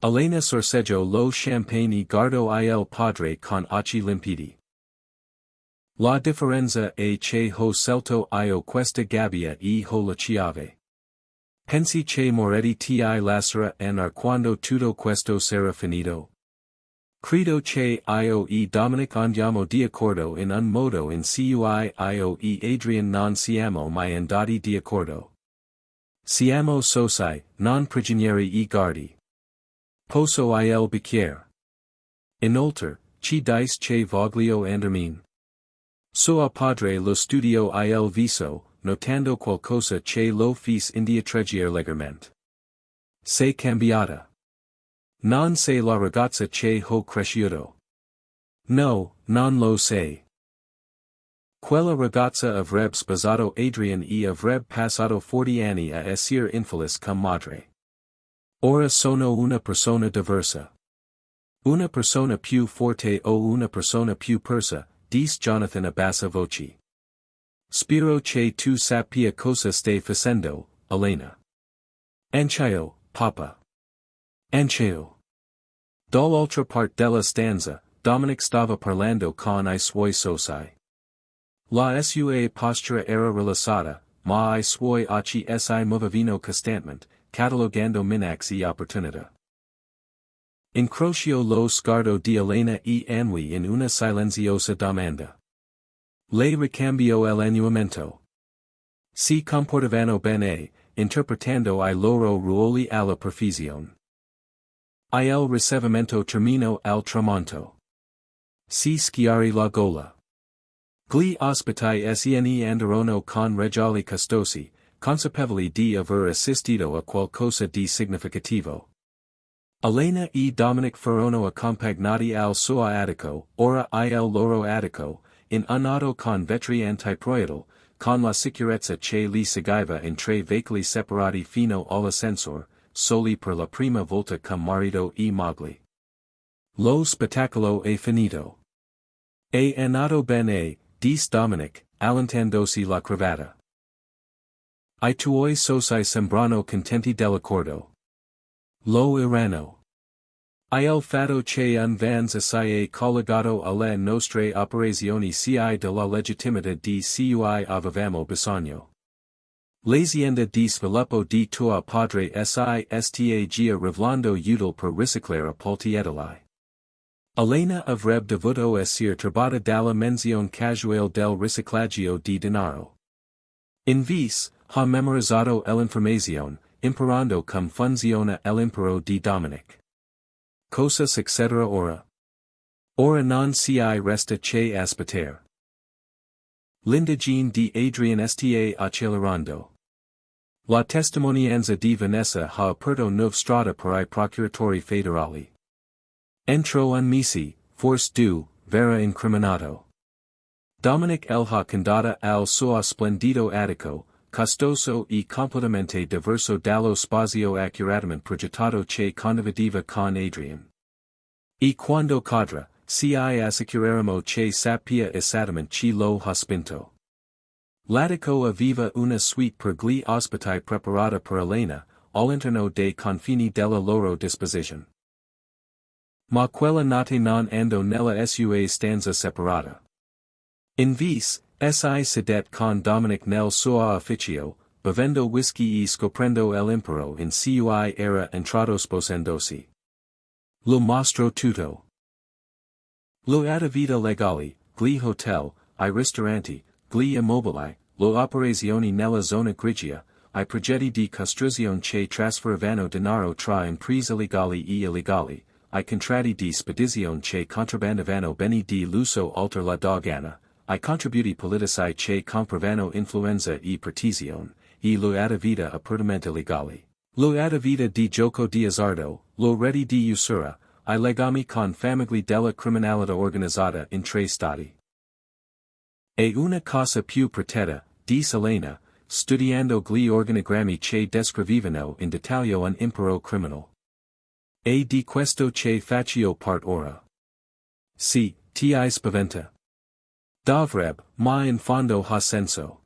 Elena sorseggio lo champagne e guardo il padre con occhi limpidi. La differenza è che ho scelto io questa gabbia e ho la chiave. Pensi che Moretti ti lascerà anar quando tutto questo sarà finito? Credo che io e Dominic andiamo d'accordo in un modo in cui io e Adrian non siamo mai andati d'accordo. Siamo soci, non prigionieri e guardi. Posso il bicchiere. Inoltre, ci dice che voglio andarmene. Sua padre lo studio il viso, notando qualcosa che lo fis indietreggiare leggermente. Sei cambiata. Non sei la ragazza che ho cresciuto. No, non lo sei. Quella ragazza avrebbe sposato Adrian e avrebbe passato 40 anni a essere infelice come madre. Ora sono una persona diversa. Una persona più forte o una persona più persa, dice Jonathan a bassa voce. Spero che tu sappia cosa stai facendo, Elena. Anch'io, papa. Anch'io. Dall'altra parte della stanza, Dominic stava parlando con I suoi soci. La sua postura era rilassata, ma I suoi occhi si movevano costantemente, catalogando minax e opportunità. Incrocio lo sguardo di Elena e annui in una silenziosa domanda. Le ricambio l'annuamento. Si comportavano bene, interpretando I loro ruoli alla perfezione. Il ricevimento termino al tramonto. Si schiari la gola. Gli ospiti sne andarono con regali costosi, consapevoli di aver assistito a qualcosa di significativo. Elena e Dominic furono accompagnati al suo attico, ora il loro attico, in un auto con vetri antiproiettile, con la sicurezza che li seguiva in tre veicoli separati fino all'ascensore, soli per la prima volta come marito e moglie. Lo spettacolo è finito. È andato bene, dice Dominic, allentandosi la cravatta. I tuoi soci sembrano contenti dell'accordo. Lo erano. Il fatto che un vans assai collegato alle nostre operazioni ci della legittimità di cui avevamo bisogno. L'azienda di sviluppo di tuo padre sta gia rivlando utile per riciclare poltiedali. Elena avrebbe dovuto essere turbata dalla menzione casuale del riciclaggio di denaro. Invis, ha memorizzato l'informazione, imparando come funziona l'impero di Dominic. Cosa succederà ora? Ora non si resta che aspettare. L'indagine di Adrian sta accelerando. La testimonianza di Vanessa ha aperto nuove strade per I procuratori federali. Entro un mese, forse due, verrà incriminato. Dominic ha condata al suo splendido attico, costoso e completamente diverso dallo spazio accuratamente progettato che condivideva con Adrian. E quando cadrà, ci assicureremo che sappia esattamente chi lo ha spinto. L'attico aveva una suite per gli ospiti preparata per Elena, all'interno dei confini della loro disposizione. Ma quella notte non andò nella sua stanza separata. Invis, si sedette con Dominic nel suo ufficio, bevendo whisky e scoprendo l'impero in cui era entrato sposandosi. Lo mostro tutto. Lo attività legali, gli hotel, I ristoranti, gli immobili, lo operazioni nella zona grigia, I progetti di costruzione che trasferivano denaro tra imprese legali e illegali, I contratti di spedizione che contrabbandavano beni di lusso oltre la dogana, I contributi politici che compravano influenza e partizione, e lo attività apertamente legali. Lo attività di gioco di azzardo, lo reti di usura, I legami con famiglie della criminalità organizzata in tre stati. E una cosa più protetta, dice Elena, studiando gli organigrammi che descrivevano in dettaglio un impero criminale. E di questo che faccio part ora. ti spaventa. Dovreb, ma in fondo ha senso.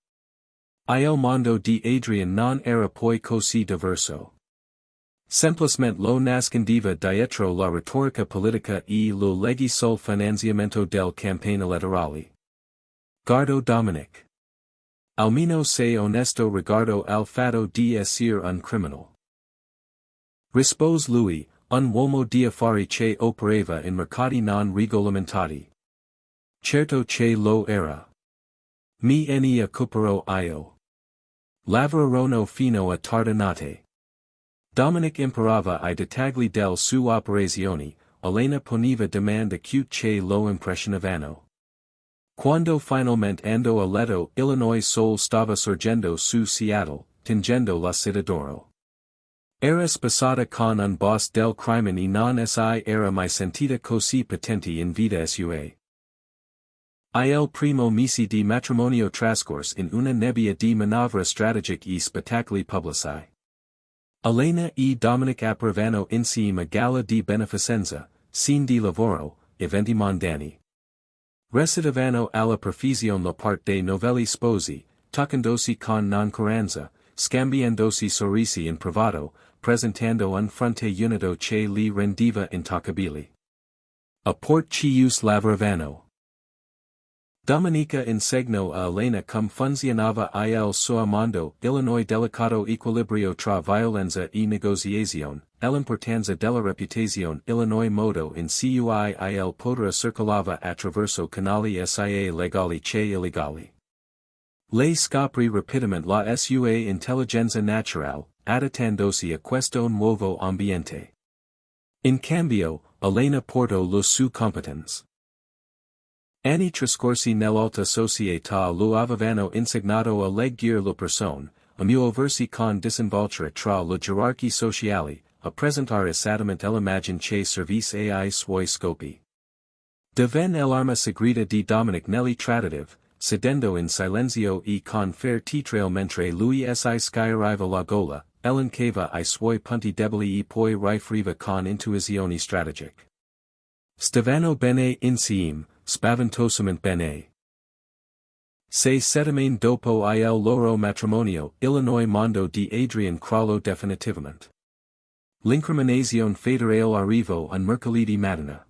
Il mondo di Adrian non era poi così diverso. Semplicemente lo nascondiva dietro la retorica politica e lo leggi sul finanziamento del campaign elettorali. Guardo Dominic. Almeno sei onesto riguardo al fatto di essere un criminal. Rispose lui, un uomo di affari che operava in mercati non regolamentati. Certo che lo era. Mi ne occuperò io. Lavorarono fino a tarda notte. Dominic imparava I dettagli del sue operazioni, Elena poneva domande acute che lo impressionavano. Quando finalmente andò a letto Illinois sol stava sorgendo su Seattle, tingendo la città d'oro. Era sposata con un boss del crimine e non si era mai sentita così potente in vita sua. Il primo mese di matrimonio trascorse in una nebbia di manovre strategiche e spettacoli pubblici. Elena e Dominic appravano insieme a gala di beneficenza, scene di lavoro, eventi mondani. Recitavano alla perfezione la parte dei novelli sposi, toccandosi con noncuranza, scambiandosi sorrisi in privato, presentando un fronte unito che li rendeva intoccabili. A port cius lavoravano. Domenica insegno a Elena cum funzionava il suo mondo, Illinois delicato equilibrio tra violenza e negoziazione, l'importanza della reputazione Illinois modo in cui il potere circolava attraverso canali sia legali che illegali. Lei scoprì rapidamente la sua intelligenza naturale, adattandosi a questo nuovo ambiente. In cambio, Elena portò le sue competence. Anni trascorsi nell'alta società lo avevano insegnato a leggere le persone, a muoversi con disinvoltura tra le gerarchie sociali, a presentare esattamente l'immagine che servisse ai suoi scopi. Divenne l'arma segreta di Dominic nelli traditive, sedendo in silenzio e con fair titrail mentre lui si schiariva la gola, elencava I suoi punti deboli e poi riferiva con intuizione strategiche. Stavano bene insieme, spaventosamente bene. 6 settimane dopo il loro matrimonio, Illinois mondo di Adrian crollo definitivamente. L'incriminazione federale arrivò un mercoledì mattina.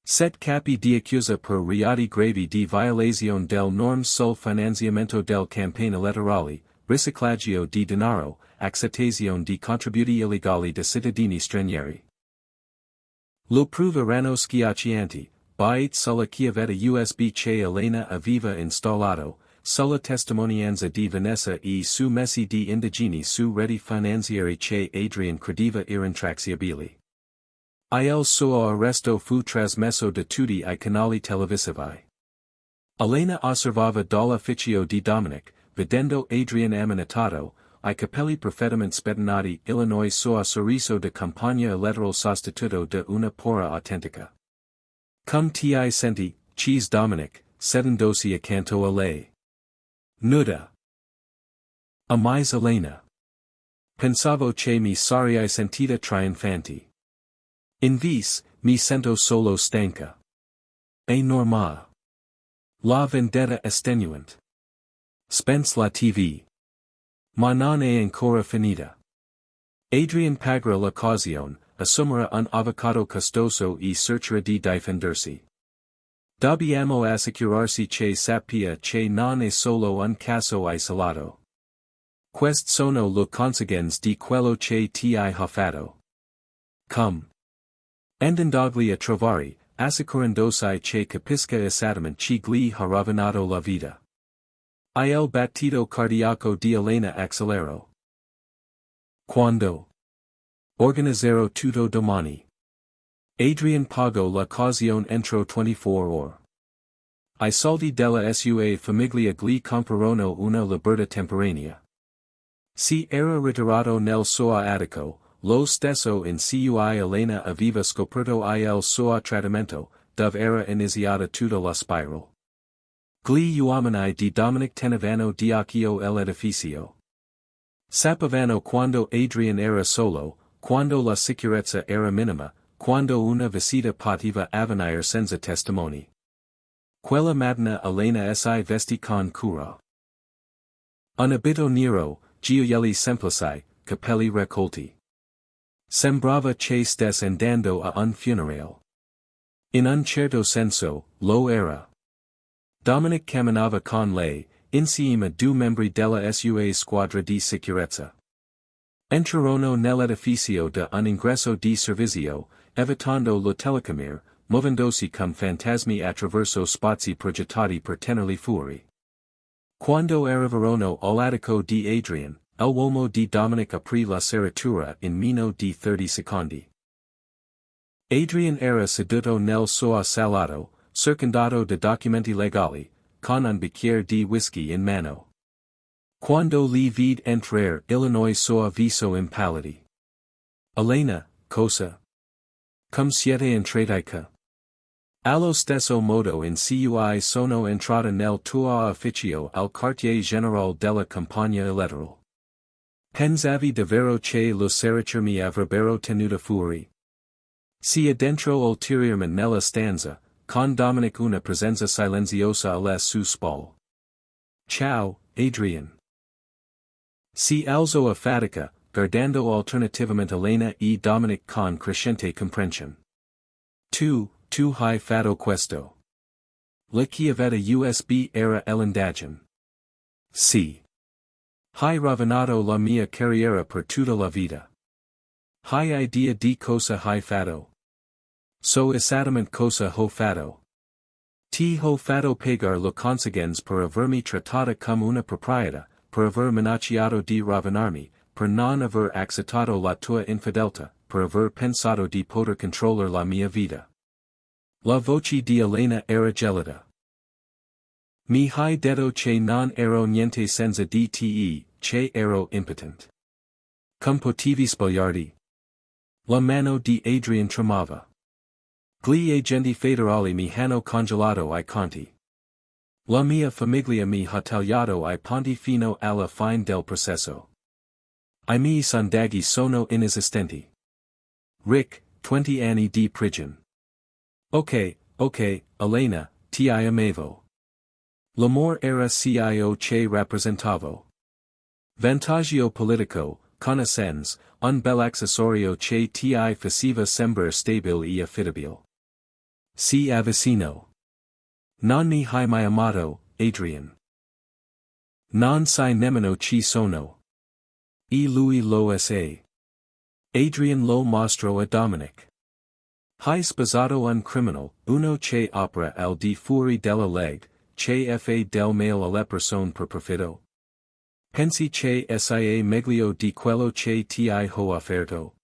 7 capi di accusa per reati gravi di violazione del norm sul finanziamento del campaign elettorali, riciclaggio di denaro, accettazione di contributi illegali da cittadini stranieri. Lo prove erano schiaccianti, byte sulla chiavetta USB che Elena aveva installato, sulla testimonianza di Vanessa e su messi di indagini su reti finanziari che Adrian credeva irrintracciabili. Il suo arresto fu trasmesso da tutti I canali televisivi. Elena osservava dall'ufficio di Dominic, vedendo Adrian ammanettato, I capelli perfettamente spettinati Illinois suo sorriso da campagna elettoral sostituto da una pora autentica. Cum ti senti, cheese Dominic, sedendosi accanto a lei. Nuda. A mais Elena. Pensavo che mi sarei sentita trionfanti. Invis, mi sento solo stanca. È normale. La vendetta estenuante. Spence la TV. Ma non è ancora finita. Adrian pagra l'occasione, assumerà un avvocato costoso e cercherà di difendersi. Dobbiamo assicurarsi che sappia che non è solo un caso isolato. Queste sono le conseguenze di quello che ti hai fatto. Come. Andandogli a trovare, assicurandosi che capisca esattamente chi gli ha rovinato la vita. Il battito cardiaco di Elena accelerò. Quando? Organizzerò tutto domani. Adrian pagò l'occasione entro 24 ore. I soldi della sua famiglia gli comprarono una libertà temporanea. Si era ritirato nel suo attico, lo stesso in cui Elena aveva scoperto il suo tradimento, dove era iniziata tutta la spiral. Gli uomini di Dominic tenevano d'occhio l'edificio. Sapevano quando Adrian era solo, quando la sicurezza era minima, quando una visita poteva avvenire senza testimoni. Quella mattina Elena si vestì con cura. Un abito nero, gioielli semplici, capelli raccolti. Sembrava che stesse andando a un funerale. In un certo senso, lo era. Dominic camminava con lei, insieme a due membri della sua squadra di sicurezza. Entrarono nell'edificio da un ingresso di servizio, evitando lo telecamere, muovendosi come fantasmi attraverso spazi progettati per tenerli fuori. Quando arrivarono all'attico di Adrian, l'uomo di Dominic aprì la serratura in meno di 30 secondi. Adrian era seduto nel suo salotto, circondato da documenti legali, con un bicchiere di whisky in mano. Quando li vide entrar Illinois suo viso impallidi. Elena, cosa? Come siete entrata? Allo stesso modo in cui sono entrata nel tuo ufficio al quartier generale della campagna elettorale. Pensavi davvero che lo serrature mi avrebbero tenuta fuori? Si addentro ulteriormente nella stanza, con Dominic una presenza silenziosa alle sue spalle. Ciao, Adrian. Si alzò a fatica, guardando alternativamente Elena e Dominic con crescente comprensione. Tu hai fatto questo. La chiavetta USB era l'indagine. Sì. Hai rovinato la mia carriera per tutta la vita. Hai idea di cosa hai fatto? So esattamente cosa ho fatto. Ti ho fatto pagare le conseguenze per avermi trattata come una proprietà, per aver minacciato di rovinarmi, per non aver accettato la tua infedeltà, per aver pensato di poter controllare la mia vita. La voce di Elena era gelida. Mi hai detto che non ero niente senza di te, che ero impotente. Come potevi spogliarti? La mano di Adrian tremava. Gli agenti federali mi hanno congelato I conti. La mia famiglia mi ha tagliato I ponti fino alla fine del processo. I miei sondaggi sono inesistenti. Rick, 20 anni di prigione. Ok, Elena, ti amavo. L'amore era cio che rappresentavo. Vantaggio politico, conoscenze, un bel accessorio che ti faceva sembrare stabile e affidabile. Si avvicino. Non mi hai mai amato, Adrian. Non sai nemmeno chi sono. E lui lo sa. Adrian lo mostrò a Dominic. Hai sposato un criminal, uno che opera al di fuori della legge, che fa del male alle persone per profitto. Pensi che sia meglio di quello che ti ho offerto.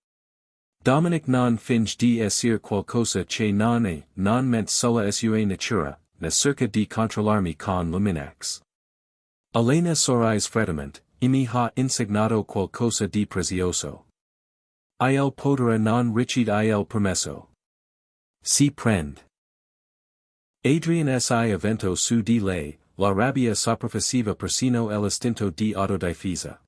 Dominic non finge di essere qualcosa che non è, non ment sulla sua natura, ne cerca di controllarmi con la minax. Elena sorrise freddamente, e mi ha insegnato qualcosa di prezioso. Il potere non riceve il permesso. Si prende. Adrian si avvento su di lei, la rabbia sopraffaceva persino l'istinto di autodifesa.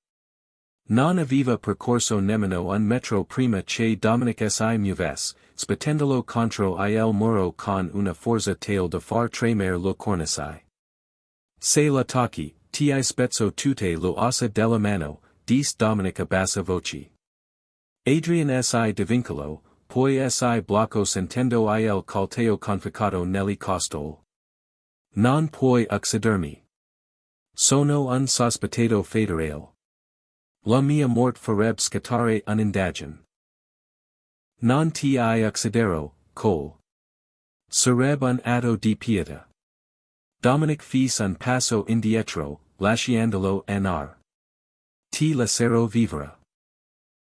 Non aveva percorso nemmeno un metro prima che Dominic si muovesse, sbattendolo contro il muro con una forza tale da far tremare lo cornice. Se la tocchi, ti spezzo tutte le ossa della mano, disse Dominic a bassa voce. Adrian si divincolo, poi si blocco sentendo il coltello conficcato negli costoli. Non puoi uccidermi. Sono un sospettato federale. La mia morte farebbe scattare un'indagine. Non ti ucciderò, Cole. Sarebbe un atto di pietà. Dominic fece un passo indietro, lasciandolo andare. Ti lascerò vivere.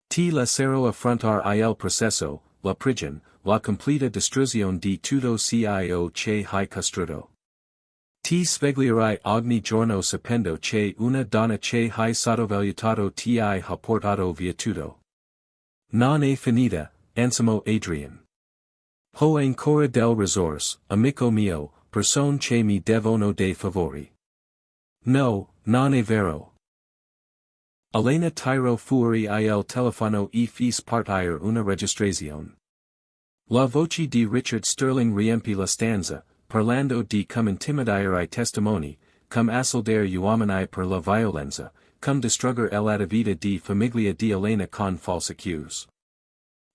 Ti lascerò affrontar il processo, la prigione, la completa distruzione di tutto cio che hai costruito. Ti sveglierai ogni giorno sapendo che una donna che hai sottovalutato ti ha portato via tutto. Non è finita, ansimo Adrian. Ho ancora del risorse, amico mio, persone che mi devono dei favori. No, non è vero. Elena tirò fuori il telefono e fece partire una registrazione. La voce di Richard Sterling riempì la stanza, parlando di come intimidare I testimoni, come assoldare gli uomini per la violenza, come distrugger la vita di famiglia di Elena con false accuse.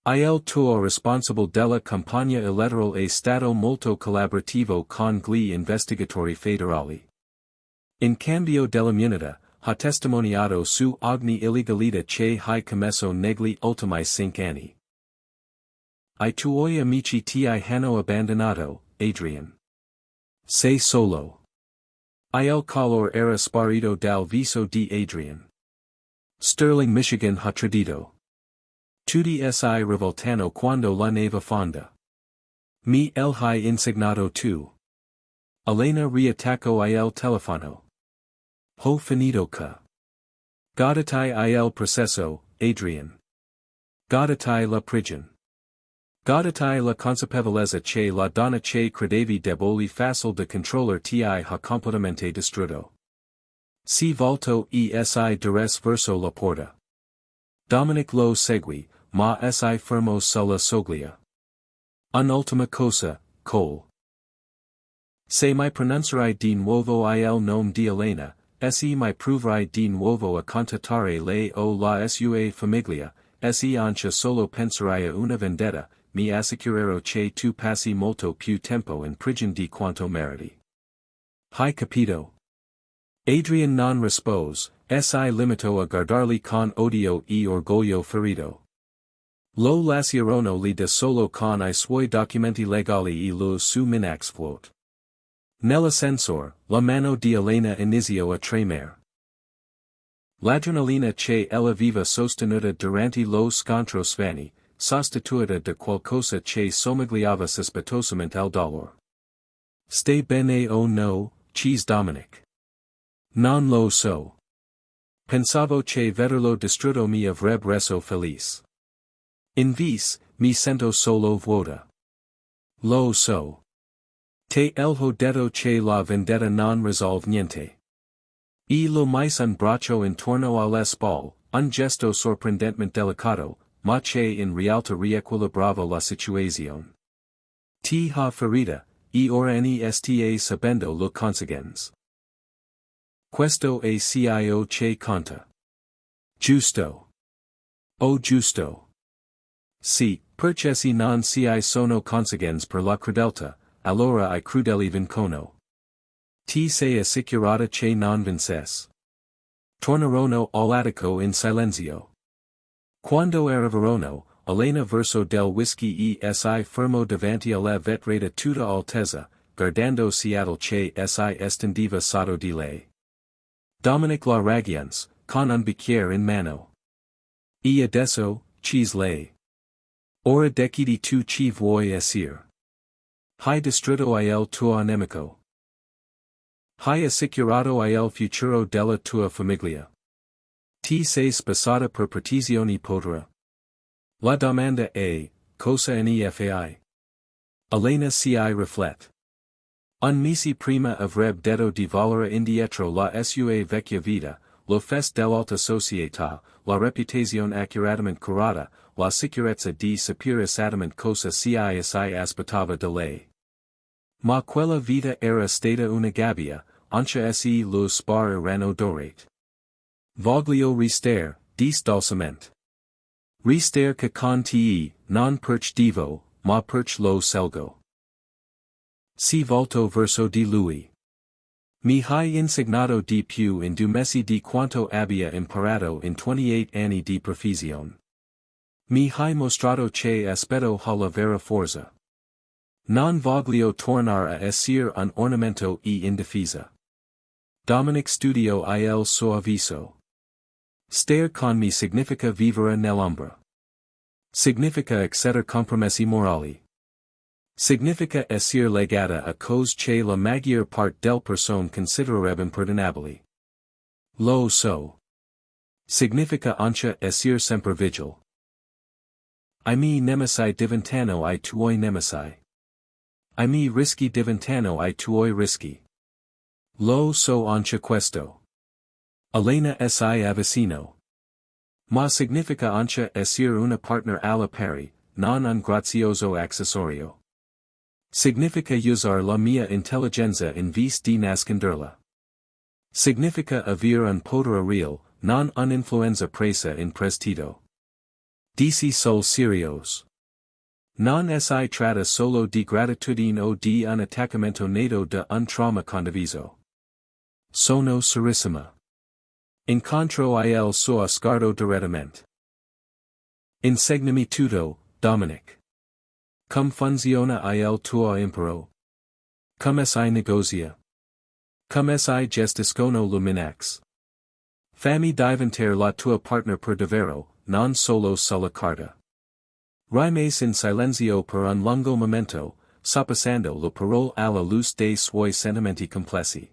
Il tuo responsable della campagna elettorale è stato molto collaborativo con gli investigatori federali. In cambio dell'immunità, ha testimoniato su ogni illegalità che hai commesso negli ultimi 5 anni. I tuoi amici ti hanno abbandonato, Adrian. Sei solo. Il color era sparito dal viso di Adrian. Sterling Michigan ha tradito. Tutti si rivoltano quando la neve fonda. Mi el hai insignato tu. Elena riattacco il telefono. Ho finito ca. Godatai il processo, Adrian. Godatai la prigione. Godatai la consapevolezza che la donna che credevi debole facile de controller ti ha completamente distrutto. Si volto si dires verso la porta. Dominic lo seguì, ma si fermo sulla soglia. Un'ultima cosa, Cole. Se mi pronuncerai di nuovo il nome di Elena, se mi proverai di nuovo a contattare lei o la sua famiglia, se anche solo penserai a una vendetta, mi assicurerò che tu passi molto più tempo in prigione di quanto meriti. Hai capito? Adrian non rispose, si limitò a guardarli con odio e orgoglio ferito. Lo lasciarono lì da solo con I suoi documenti legali e lo su minax float. Nell'ascensor, la mano di Elena iniziò a tremare. L'adrenalina che ella aveva sostenuta durante lo scontro svani, sostituita da qualcosa che somigliava sospetosamente al dolore. Stai bene o no, cheese Dominic? Non lo so. Pensavo che vederlo distrutto mi avrebbe reso felice. Invece, mi sento solo vuota. Lo so. Te el ho detto che la vendetta non risolve niente. E lo mais un braccio intorno alle spalle, un gesto sorprendentemente delicato, ma che in realtà riequilibrava la situazione. Ti ha ferita, e ora ne sta sabendo lo conseguenze. Questo è cio che conta. Giusto. Oh giusto. Sì, perché se non si sono conseguenze per la crudeltà, allora I crudeli vincono. Ti sei assicurata che non vinces. Tornerono all'attico in silenzio. Quando arrivarono, Elena verso del whisky e si fermo davanti alla vetrata tutta altezza, guardando Seattle che si estendeva sotto di lei. Dominic la raggiunse, con un bicchiere in mano. E adesso, cheese lei. Ora decidi tu ci vuoi essere. Hai distrutto il tuo nemico. Hai assicurato il futuro della tua famiglia. Ti sei sposata per decisione potere. La domanda è, cosa ne fai? Elena si riflette. Un mese prima avrebbe detto di volere indietro la sua vecchia vita, lo fest dell'alta società, la reputazione accuratamente curata, la sicurezza di sapere esattamente cosa si aspettava da lei. Ma quella vita era stata una gabbia, anche se lo spar erano dorate. Voglio restare, dis dolcemente. Restare che con te, non perch divo, ma perch lo selgo. Si volto verso di lui. Mi hai insegnato di più in 2 mesi di quanto abbia imparato in 28 anni di professione. Mi hai mostrato che aspetto la vera forza. Non voglio tornare a essere un ornamento e indifesa. Dominic studio il suo avviso. Stare con me significa vivere nell'ombra. Significa accettare compromessi morali. Significa essere legata a cose che la maggior parte del persone considererebbe imperdonabili. Lo so. Significa anche essere sempre vigil. I miei nemici diventano I tuoi nemici. I miei rischi diventano I tuoi rischi. Lo so anche questo. Elena si avvicino. Ma significa anche essere una partner alla pari, non un grazioso accessorio. Significa usar la mia intelligenza in vez di nasconderla. Significa avere un potere real, non un'influenza presa in prestito. Dici sol serios. Non si tratta solo di gratitudine o di un attaccamento nato da un trauma condiviso. Sono serissima. Incontro il suo sguardo direttamente. Insegnami tutto, Dominic. Come funziona il tuo impero? Come si negozia? Come si gestiscono luminax? Fammi diventare la tua partner per davvero, non solo sulla carta. Rimanes in silenzio per un lungo momento, soppassando le parole alla luce dei suoi sentimenti complessi.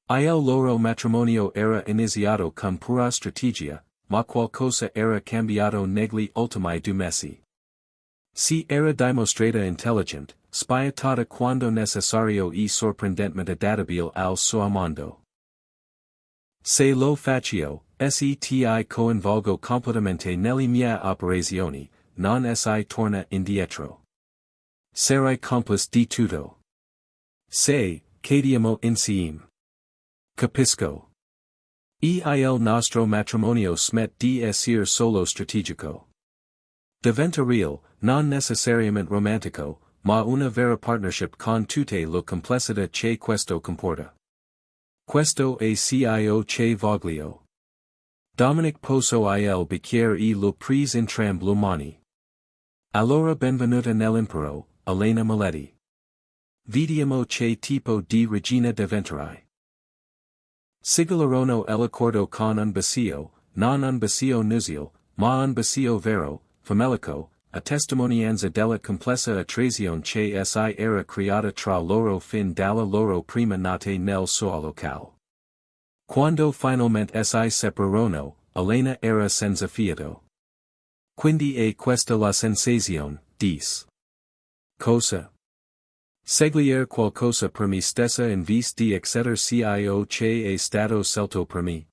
Il loro matrimonio era iniziato con pura strategia, ma qualcosa era cambiato negli ultimi 2 mesi. Si era dimostrata intelligent, spietata quando necessario e sorprendentemente adattabile al suo mondo. Se lo faccio, seti coinvolgo completamente nelle mie operazioni, non si torna indietro. Sarai complice di tutto. Se, cadiamo insieme. Capisco. Il nostro matrimonio smet di essere solo strategico. Diventa real, non necessariamente romantico, ma una vera partnership con tutte le complessità che questo comporta. Questo è cio che voglio. Dominic poso il bicchiere e lo prise entrambe le mani. Allora benvenuta nell'impero, Elena Maletti. Vediamo che tipo di regina diventerai. Sigillorono l'accordo con un bacio, non un bacio nuzial, ma un bacio vero, famelico, a testimonianza della complessa attrazione che si era creata tra loro fin dalla loro prima notte nel suo locale. Quando finalmente si separarono, Elena era senza fiato. Quindi è questa la sensazione, dis. Cosa? Segliere qualcosa per me stessa in vez di acceder cio che è stato scelto per me.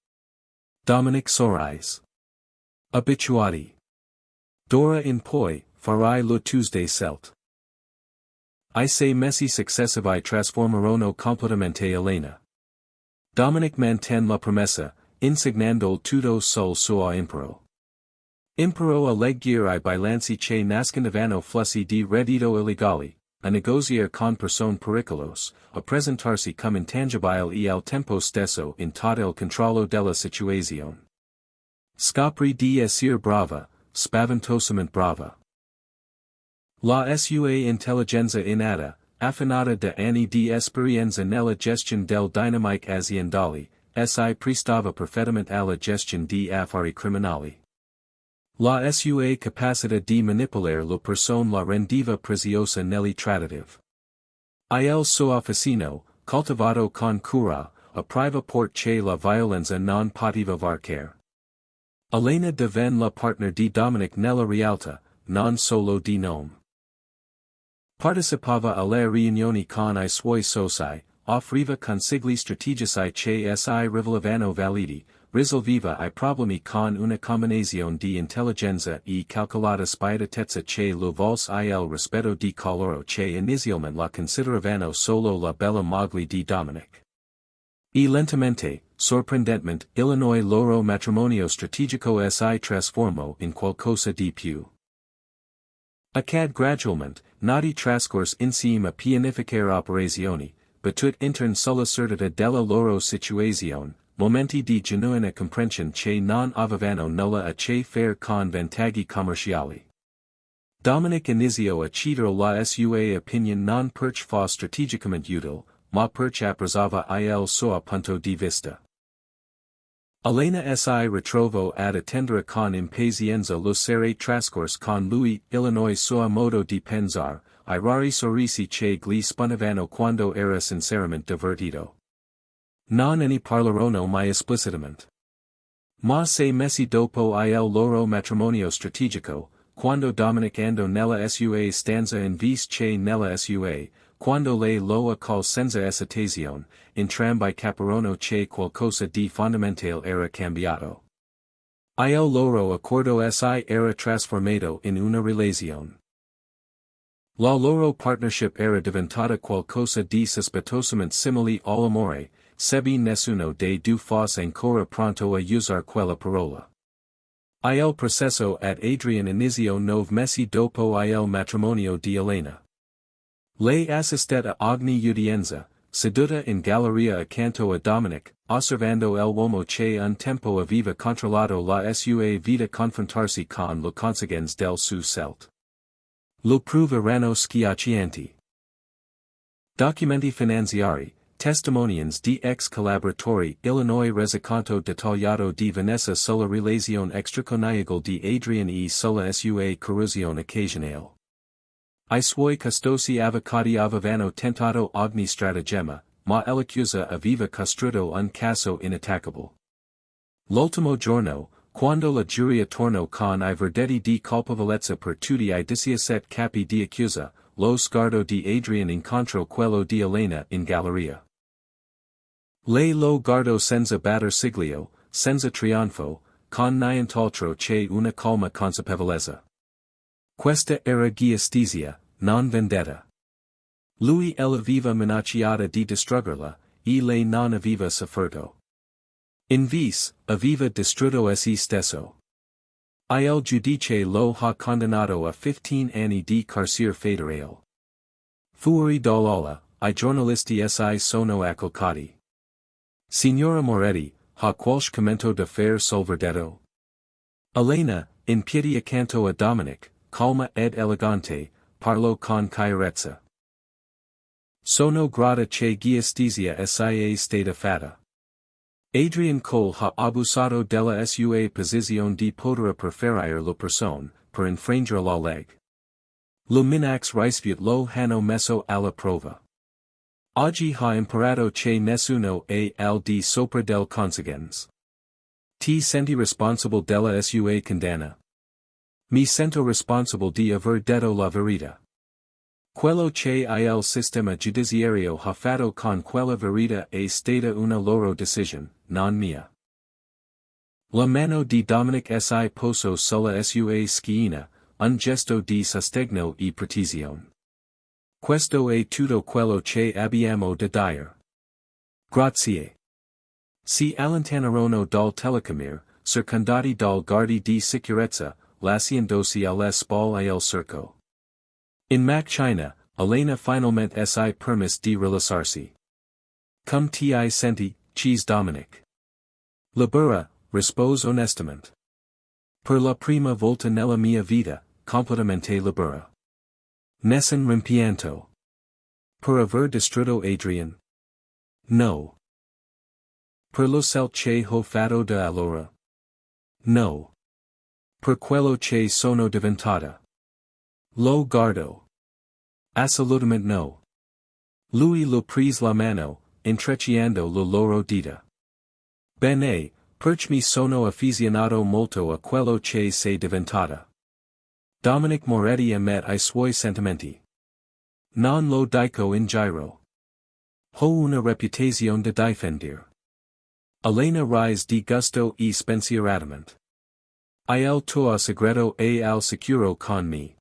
Dominic sorrise. Abituati. D'ora in poi, farai lo Tuesday selt. I 6 mesi successivi trasformarono completamente Elena. Dominic mantenne la promessa, insegnando tutto sul suo impero. Impero a leggere I bilanci che nascondevano flussi di reddito illegali, a negoziare con persone pericolos, a presentarsi come intangibile e al tempo stesso in total controllo della situazione. Scopri di essere brava, spaventosamente brava. La sua intelligenza innata, affinata da anni di esperienza nella gestione del dinamiche aziendali, si prestava perfettamente alla gestione di affari criminali. La sua capacità di manipolare le persone la rendeva preziosa negli trattative. Il suo officino, coltivato con cura, apriva port che la violenza non poteva varcare. Elena divenne la partner di Dominic nella realtà, non solo di nome. Partecipava alle riunioni con I suoi soci, offriva consigli strategici che si rivelavano validi, risolveva I problemi con una combinazione di intelligenza e calcolata spietatezza che lo volse il rispetto di coloro che inizialmente la consideravano solo la bella moglie di Dominic. E lentamente, sorprendentemente, il loro matrimonio strategico si trasformò in qualcosa di più. Accade gradualmente, noti trascorsi insieme a pianificare operazioni, battute interne sulla certezza della loro situazione, momenti di genuina comprensione che non avevano nulla a che fare con vantaggi commerciali. Dominic iniziò a cedere la sua opinione non perché fa strategicamente utile, ma perché apprezzava il suo punto di vista. Elena si ritrovò ad attendere con impazienza lo sere trascorse con lui, il suo modo di pensare, I rari sorrisi che gli spuntavano quando era sinceramente divertito. Non ne parlarono mai esplicitamente. Ma 6 mesi dopo il loro matrimonio strategico, quando Dominic andò nella sua stanza in vece che nella sua, quando lei lo accol senza esitazione, entrambi capirono che qualcosa di fondamentale era cambiato. Il loro accordo si era trasformato in una relazione. La loro partnership era diventata qualcosa di sospetosamente simile all'amore, sebbene nessuno dei due fosse ancora pronto a usare quella parola. Il processo ad Adrian inizio 9 mesi dopo il matrimonio di Elena. Lei assistette a ogni udienza, seduta in galleria accanto a Dominic, osservando l'uomo che un tempo aveva controllato la sua vita confrontarsi con le conseguenze del suo selt. Lo prove erano schiaccianti. Documenti finanziari, testimonianze di ex collaboratori Illinois resoconto dettagliato di Vanessa sulla relazione extraconiugal di Adrian e sulla sua corruzione occasionale. I suoi costosi avvocati avevano tentato ogni stratagemma, ma l'accusa aveva costruito un caso inattaccabile. L'ultimo giorno, quando la giuria tornò con I verdetti di colpevolezza per tutti I 17 capi di accusa, lo sguardo di Adrian incontrò quello di Elena in galleria. Lei lo guardò senza batter ciglio, senza trionfo, con nient'altro che una calma consapevolezza. Questa era giustizia, non vendetta. Lui aveva minacciata di distruggerla, e lei non aveva sofferto. Invece, aveva distrutto se stesso. Il giudice lo ha condannato a 15 anni di carcere federale. Fuori dall'aula, I giornalisti si sono accolcati. Signora Moretti, ha qualche commento da fare sul verdetto? Elena, in piedi accanto a Dominic, calma ed elegante, parlò con chiarezza. Sono grata che giustizia sia stata fatta. Adrian Cole ha abusato della sua posizione di potere per ferire le persone, per infrangere la legge. Lo minax risput lo hanno messo alla prova. Oggi ha imparato che nessuno è al di sopra del conseguenze. Ti senti responsabile della sua condanna? Mi sento responsabile di aver detto la verità. Quello che il sistema giudiziario ha fatto con quella verità è stata una loro decisione, non mia. La mano di Dominic si posò sulla sua schiena, un gesto di sostegno e protezione. Questo è tutto quello che abbiamo da dire. Grazie. Si allontanarono dal telecamere, circondati dal guardi di sicurezza, lasciandosi alle spalle il cerco. In China, Elena finalmente si permise di rilassarsi. Come ti senti, cheese Dominic? Libera, rispose onestamente. Per la prima volta nella mia vita, completamente libera. Nessun rimpianto. Per aver distrutto Adrian? No. Per lo selt che ho fatto da allora? No. Per quello che sono diventata? Lo guardo. Assolutamente no. Lui lo prise la mano, intrecciando le loro dita. Bene, perché mi sono affezionato molto a quello che sei diventata. Dominic Moretti ammette I suoi sentimenti. Non lo dico in giro. Ho una reputazione da difendere. Elena rise di gusto e spensieratamente. Il tuo segreto è al sicuro con me.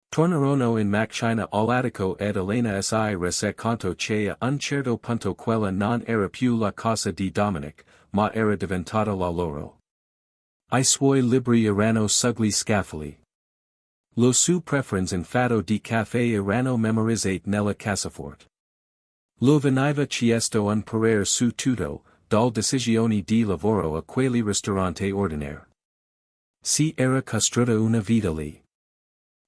Tornarono in China all'attico ed Elena si rese conto che a un certo punto quella non era più la casa di Dominic, ma era diventata la loro. I suoi libri erano sugli scaffali. Lo su preferenze in fatto di caffè erano memorizzate nella cassaforte. Lo veniva chiesto un parere su tutto, dal decisioni di lavoro a quelli ristorante ordinaire. Si era costruita una vita lì.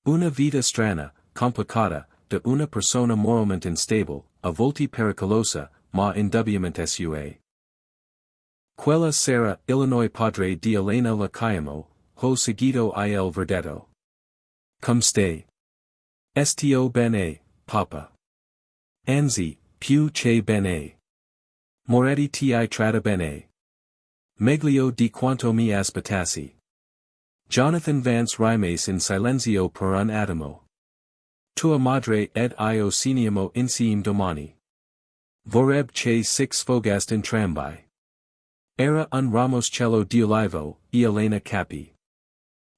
Una vita strana, complicata, da una persona moralmente instabile, a volte pericolosa, ma indubbiamente sua. Quella sera Illinois padre di Elena la chiamo, ho seguito il verdetto. Come stai? Sto bene, papa. Anzi, più che bene. Moretti ti tratta bene. Meglio di quanto mi aspettassi. Jonathan Vance rimes in silenzio per un attimo. Tua madre ed io ceniamo insieme domani. Vorreb che six fogast entrambi. Era un ramos cello di olivo, e Elena capi.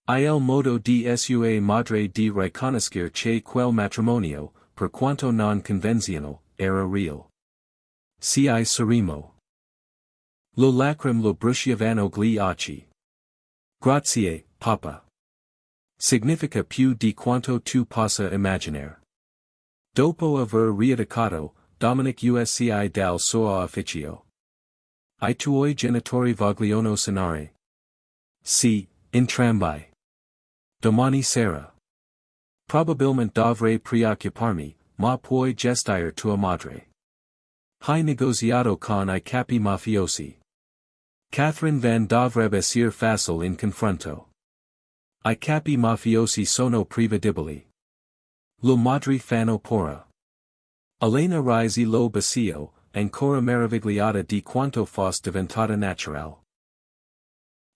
Il modo di sua madre di riconoscere che quel matrimonio, per quanto non convenzionale, era real. Si saremo. Lo lacrim lo brusciavano gli occhi. Grazie, papa. Significa più di quanto tu possa immaginare. Dopo aver radicato, Dominic usci dal suo ufficio. I tuoi genitori vogliono cenare. Sì, entrambi. Domani sera. Probabilmente dovrei preoccuparmi, ma puoi gestire tua madre. Hai negoziato con I capi mafiosi. Catherine Van dovrebbe essere facile in confronto. I capi mafiosi sono prevedibili. Lo madri fanno pora. Elena risi lo bacio, ancora meravigliata di quanto fosse diventata natural.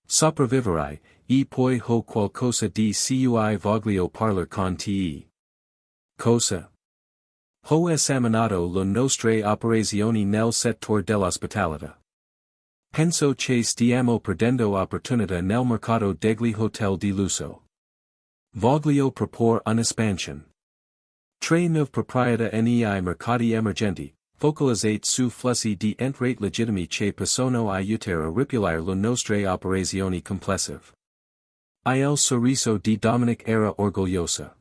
Sopravviverai, e poi ho qualcosa di cui voglio parlar con te. Cosa? Ho esaminato le nostre operazioni nel settore dell'ospitalità. Penso che stiamo perdendo opportunità nel mercato degli hotel di lusso. Voglio proporre un'espansion. Tre nuove proprietà nei mercati emergenti, focalizzate su flussi di entrate legittimi che possono aiutare a ripulire le nostre operazioni complessive. Il sorriso di Dominic era orgogliosa.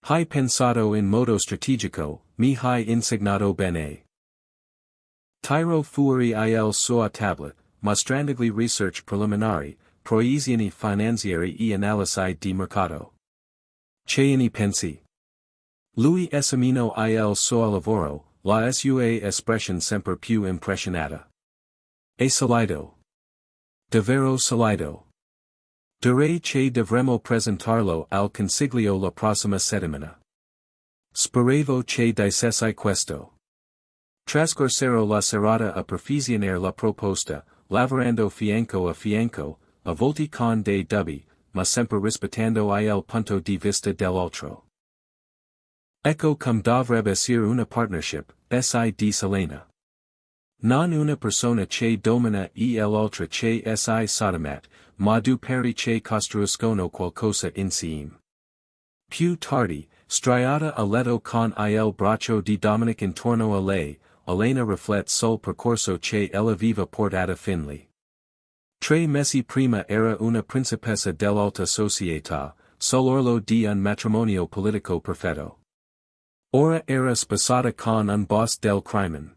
Hai pensato in modo strategico, mi hai insegnato bene. Tiro fuori il suo tablet, mostrandogli research preliminari, proiezioni finanziarie e analisi di mercato. Che ne pensi? Lui esaminò il suo lavoro, la sua espressione sempre più impressionata. E solido. Davvero solido. Direi che dovremmo presentarlo al consiglio la prossima settimana. Speravo che dicessi questo. Trascorsero la serata a perfezionare la proposta, lavorando fianco a fianco, a volte con dei dubbi, ma sempre rispettando il punto di vista dell'altro. Ecco come dovrebbe essere una partnership, si dice Elena. Non una persona che domina e l'altra che si sottomette, ma due pari che costruiscono qualcosa insieme. Più tardi, striata a letto con il braccio di Dominic intorno a lei, Elena riflette sul percorso che ella aveva portato fin lì. 3 mesi prima era una principessa dell'alta società, sull'orlo di un matrimonio politico perfetto. Ora era sposata con un boss del crimen.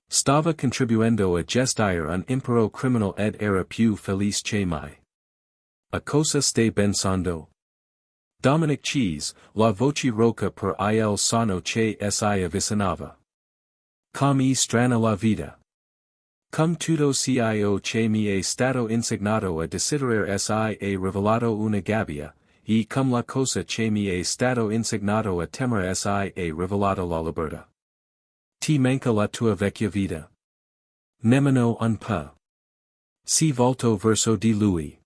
Stava contribuendo a gestire un impero criminal ed era più felice che mai. A cosa stai pensando? Dominic Cheese, la voce roca per il sonno che si avvicinava. Come strana la vita. Come tutto cio che mi è stato insegnato a desiderare si è rivelato una gabbia, e come la cosa che mi è stato insegnato a temere si è rivelata la libertà. Ti manca la tua vecchia vita? Nemmeno un po'. Si volto verso di lui.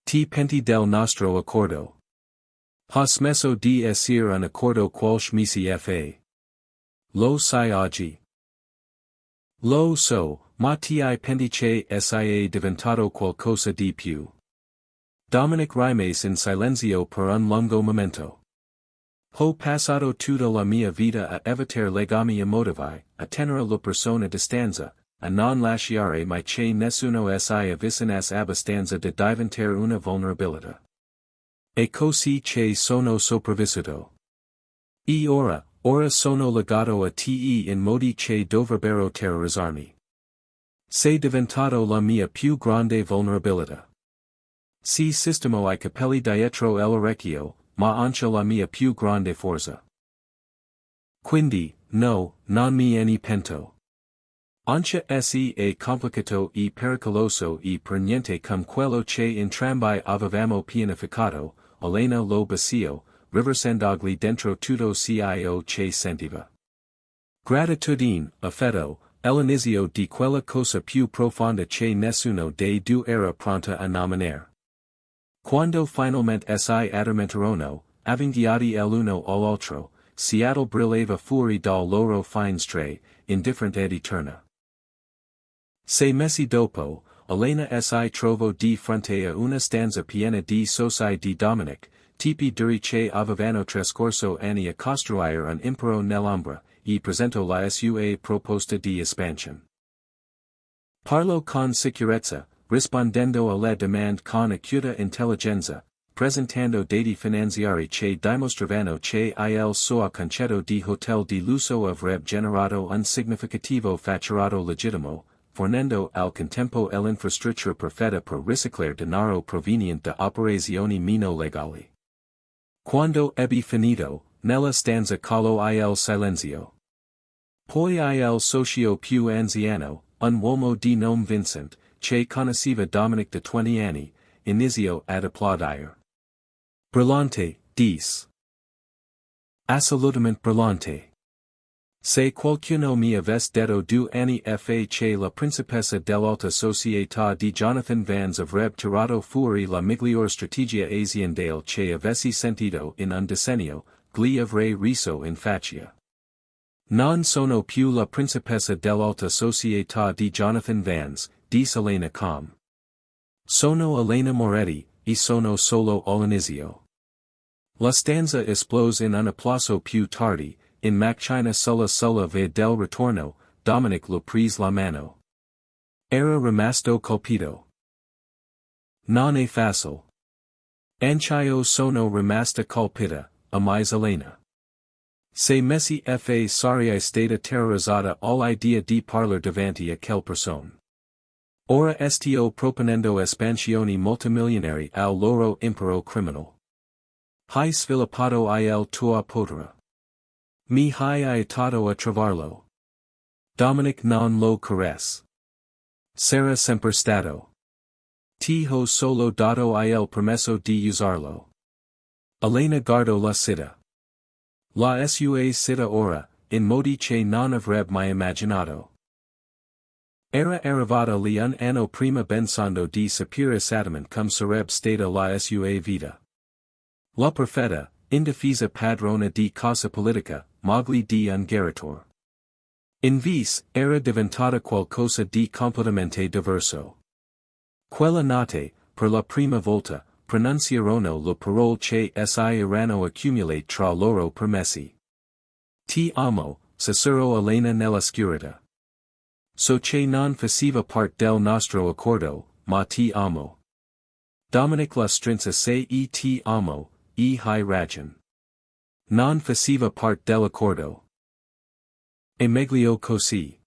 Ti penti del nostro accordo? Ho smesso di essere un accordo qual smisi fa. Lo sai oggi? Lo so, ma ti penti che si è diventato qualcosa di più. Dominic rimase in silenzio per un lungo momento. Ho passato tutta la mia vita a evitare legami emotivi, a tenere la persona a distanza, a non lasciare mai che nessuno si avvicinasse abbastanza da diventare una vulnerabilità. E così che sono sopravvissuto. E ora sono legato a te in modi che dovrebbero terrorizzarmi. Sei diventato la mia più grande vulnerabilità. Si sistemo I capelli dietro l'orecchio, ma anche la mia più grande forza. Quindi, no, non ne pento. Anche se è complicato e pericoloso e per niente come quello che entrambi avevamo pianificato, Elena lo bacio, riversandogli dentro tutto cio che sentiva. Gratitudine, affetto, l'inizio di quella cosa più profonda che nessuno dei due era pronta a nominare. Quando finalmente si addormentarono, avvinghiati l'uno all'altro, Seattle brillava fuori dal loro finestre, indifferente ed eterna. Se messi dopo, Elena si trovo di fronte a una stanza piena di sosai di Dominic, tipi duri che avevano trascorso anni a costruire un impero nell'ombra, e presento la sua proposta di espansione. Parlo con sicurezza, rispondendo alle domande con acuta intelligenza, presentando dati finanziari che dimostravano che il suo concetto di hotel di lusso avrebbe generato un significativo fatturato legittimo, fornendo al contempo l'infrastruttura perfetta per riciclare denaro proveniente da operazioni meno legali. Quando ebbi finito, nella stanza callo il silenzio. Poi il socio più anziano, un uomo di nome Vincent, che conosceva Dominic da 20 anni, iniziò ad applaudire. Brillante, dis. Assolutamente brillante. Se qualcuno mi avesse detto 2 anni fa che la principessa dell'alta società di Jonathan Vans avrebbe tirato fuori la miglior strategia aziendale che avessi sentito in un decennio, gli avrei riso in faccia. Non sono più la principessa dell'alta società di Jonathan Vans, disse Elena com. Sono Elena Moretti, e sono solo all'inizio. La stanza esplose in un applauso più tardi, in macchina sulla via del ritorno, Dominic lo prese la mano. Era rimasto colpito. Non è facile. Anch'io sono rimasta colpita, ammise Elena. Se messi fa sarei stata terrorizzata all'idea di parlare davanti a quelle persone. Ora sto proponendo espansioni multimilionari al loro impero criminal. Hai sviluppato il tuo potere. Mi hai aiutato a trovarlo. Dominic non lo caresse. Sarà sempre stato. Ti ho solo dato il permesso di usarlo. Elena guardò la città. La sua città ora, in modi che non avrebbe mai immaginato. Era arrivata lì un anno prima pensando di sapere esattamente come sarebbe stata la sua vita. La perfetta, indifesa padrona di casa politica, moglie di un garratore. Invece, era diventata qualcosa di completamente diverso. Quella notte, per la prima volta, pronunciarono le parole che si erano accumulate tra loro promessi. Ti amo, sussurrò Elena nell'oscurità. So che non faceva parte del nostro accordo, ma ti amo. Dominic la strinse se ti amo, hai ragione. Non faceva parte dell'accordo. E meglio così.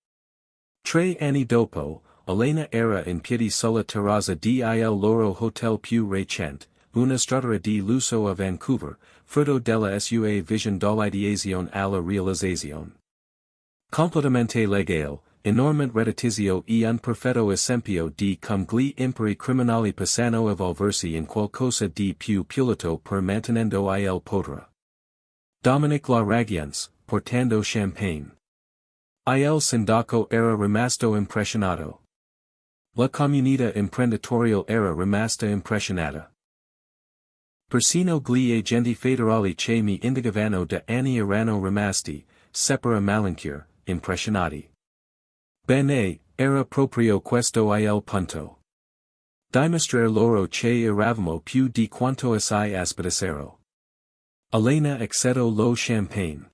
3 anni dopo, Elena era in piedi sulla terrazza di il loro hotel più recente, una struttura di lusso a Vancouver, frutto della sua vision dall'ideazione alla realizzazione. Completamente legale, enormemente redditizio e un perfetto esempio di come gli imperi criminali possano evolversi in qualcosa di più piloto per mantenendo il potere. Dominic la raggiunse, portando champagne. Il sindaco era rimasto impressionato. La comunità imprenditoriale era rimasta impressionata. Persino gli agenti federali che mi indicavano da anni erano rimasti, seppur a malincuore, impressionati. Bene, era proprio questo il punto. Dimostrare loro che eravamo più di quanto essi aspettassero. Elena accedò lo champagne.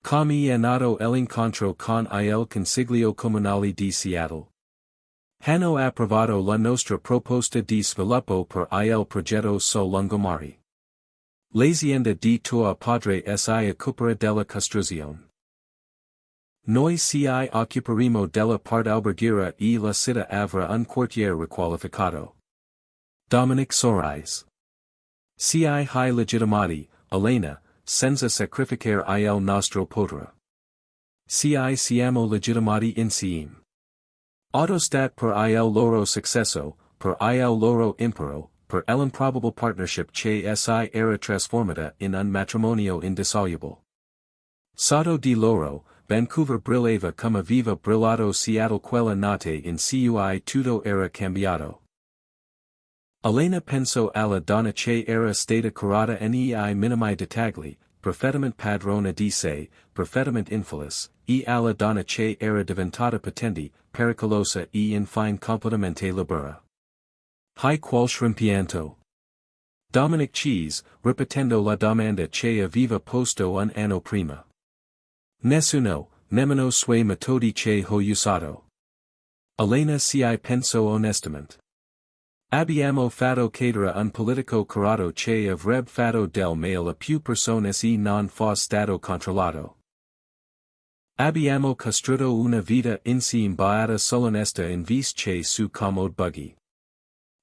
Come è nato l'incontro con il Consiglio Comunale di Seattle. Hanno approvato la nostra proposta di sviluppo per il progetto sul lungomare. L'azienda di tuo padre si occuperà della costruzione. Noi ci occuperemo della parte alberghiera e la città avrà un quartiere riqualificato. Dominic sorrise. Ci hai legittimati, Elena, senza sacrificare il nostro potere. Ci siamo legittimati insieme. Autostat per il loro successo, per il loro impero, per l'improbable partnership che si era trasformata in un matrimonio indissoluble. Sotto di loro, Vancouver brillava come aveva brillato Seattle quella notte in cui tutto era cambiato. Elena pensò alla donna che era stata curata nei minimi dettagli, perfettamente padrona di sé, perfettamente infelice, e alla donna che era diventata potente, pericolosa e infine completamente libera. Hi qual shrimpianto. Dominic Cheese, ripetendo la domanda che aveva posto un anno prima. Nessuno, nemmeno suoi metodi che ho usato. Elena ci penso onestamente. Abbiamo fatto cadere un politico curato che avrebbe fatto del male a più persone se non fosse stato controllato. Abbiamo costruito una vita insieme beata solonesta in vice che su commode buggy.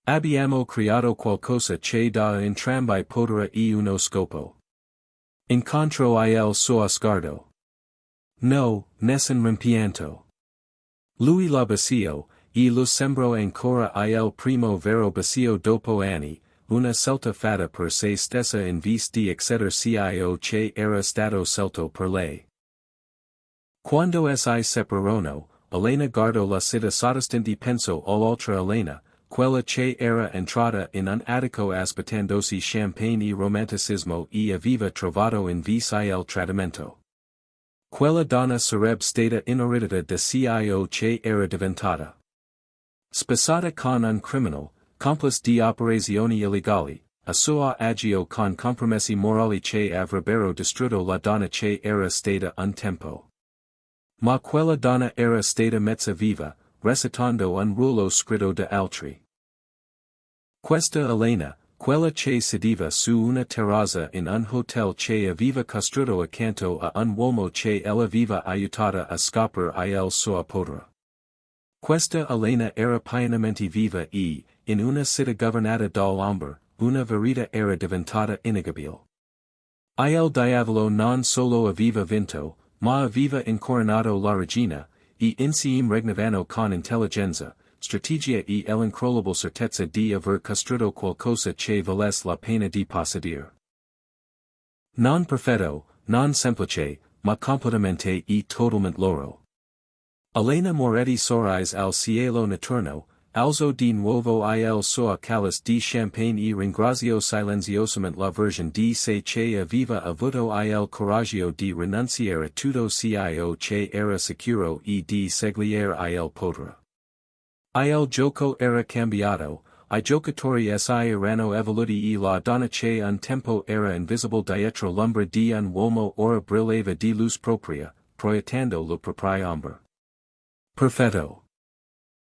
Abbiamo creato qualcosa che da entrambi potere e uno scopo. Incontro il suo sguardo. No, nessun rimpianto. Lui la bacio, e lo sembro ancora il primo vero bacio dopo anni, una scelta fatta per se stessa in vista di eccedercio che era stato scelto per lei. Quando si separarono, Elena guardò la città sottostante penso all'altra Elena, quella che era entrata in un attico aspettandosi champagne e romanticismo e aveva trovato in vice il tradimento. Quella donna sarebbe stata inorridita da cio che era diventata. Sposata con un criminal, complice di operazioni illegali, a suo agio con compromessi morali che avrebbero distrutto la donna che era stata un tempo. Ma quella donna era stata mezza viva, recitando un ruolo scritto da altri. Questa Elena, quella che sedeva su una terrazza in un hotel che aveva costruito accanto a un uomo che l'aveva aiutata a scoprire il suo potere. Questa Elena era pienamente viva e, in una città governata dall'ombra, una verità era diventata innegabile. Il diavolo non solo aveva vinto, ma aveva incoronato la regina, e insieme regnavano con intelligenza, strategia e l'incrollabile certezza di aver costruito qualcosa che valesse la pena di possedere. Non perfetto, non semplice, ma completamente e totalmente loro. Elena Moretti Sorais al cielo notturno, alzo di nuovo il suo calice di champagne e ringrazio silenziosamente la Vergine di se che aveva avuto il coraggio di rinunciare tutto cio che era sicuro e di seguire il potere. Il gioco era cambiato, I giocatori si erano evoluti e la donna che un tempo era invisibile dietro l'ombra di un uomo ora brillava di luz propria, proiettando lo proprio ombra. Perfetto.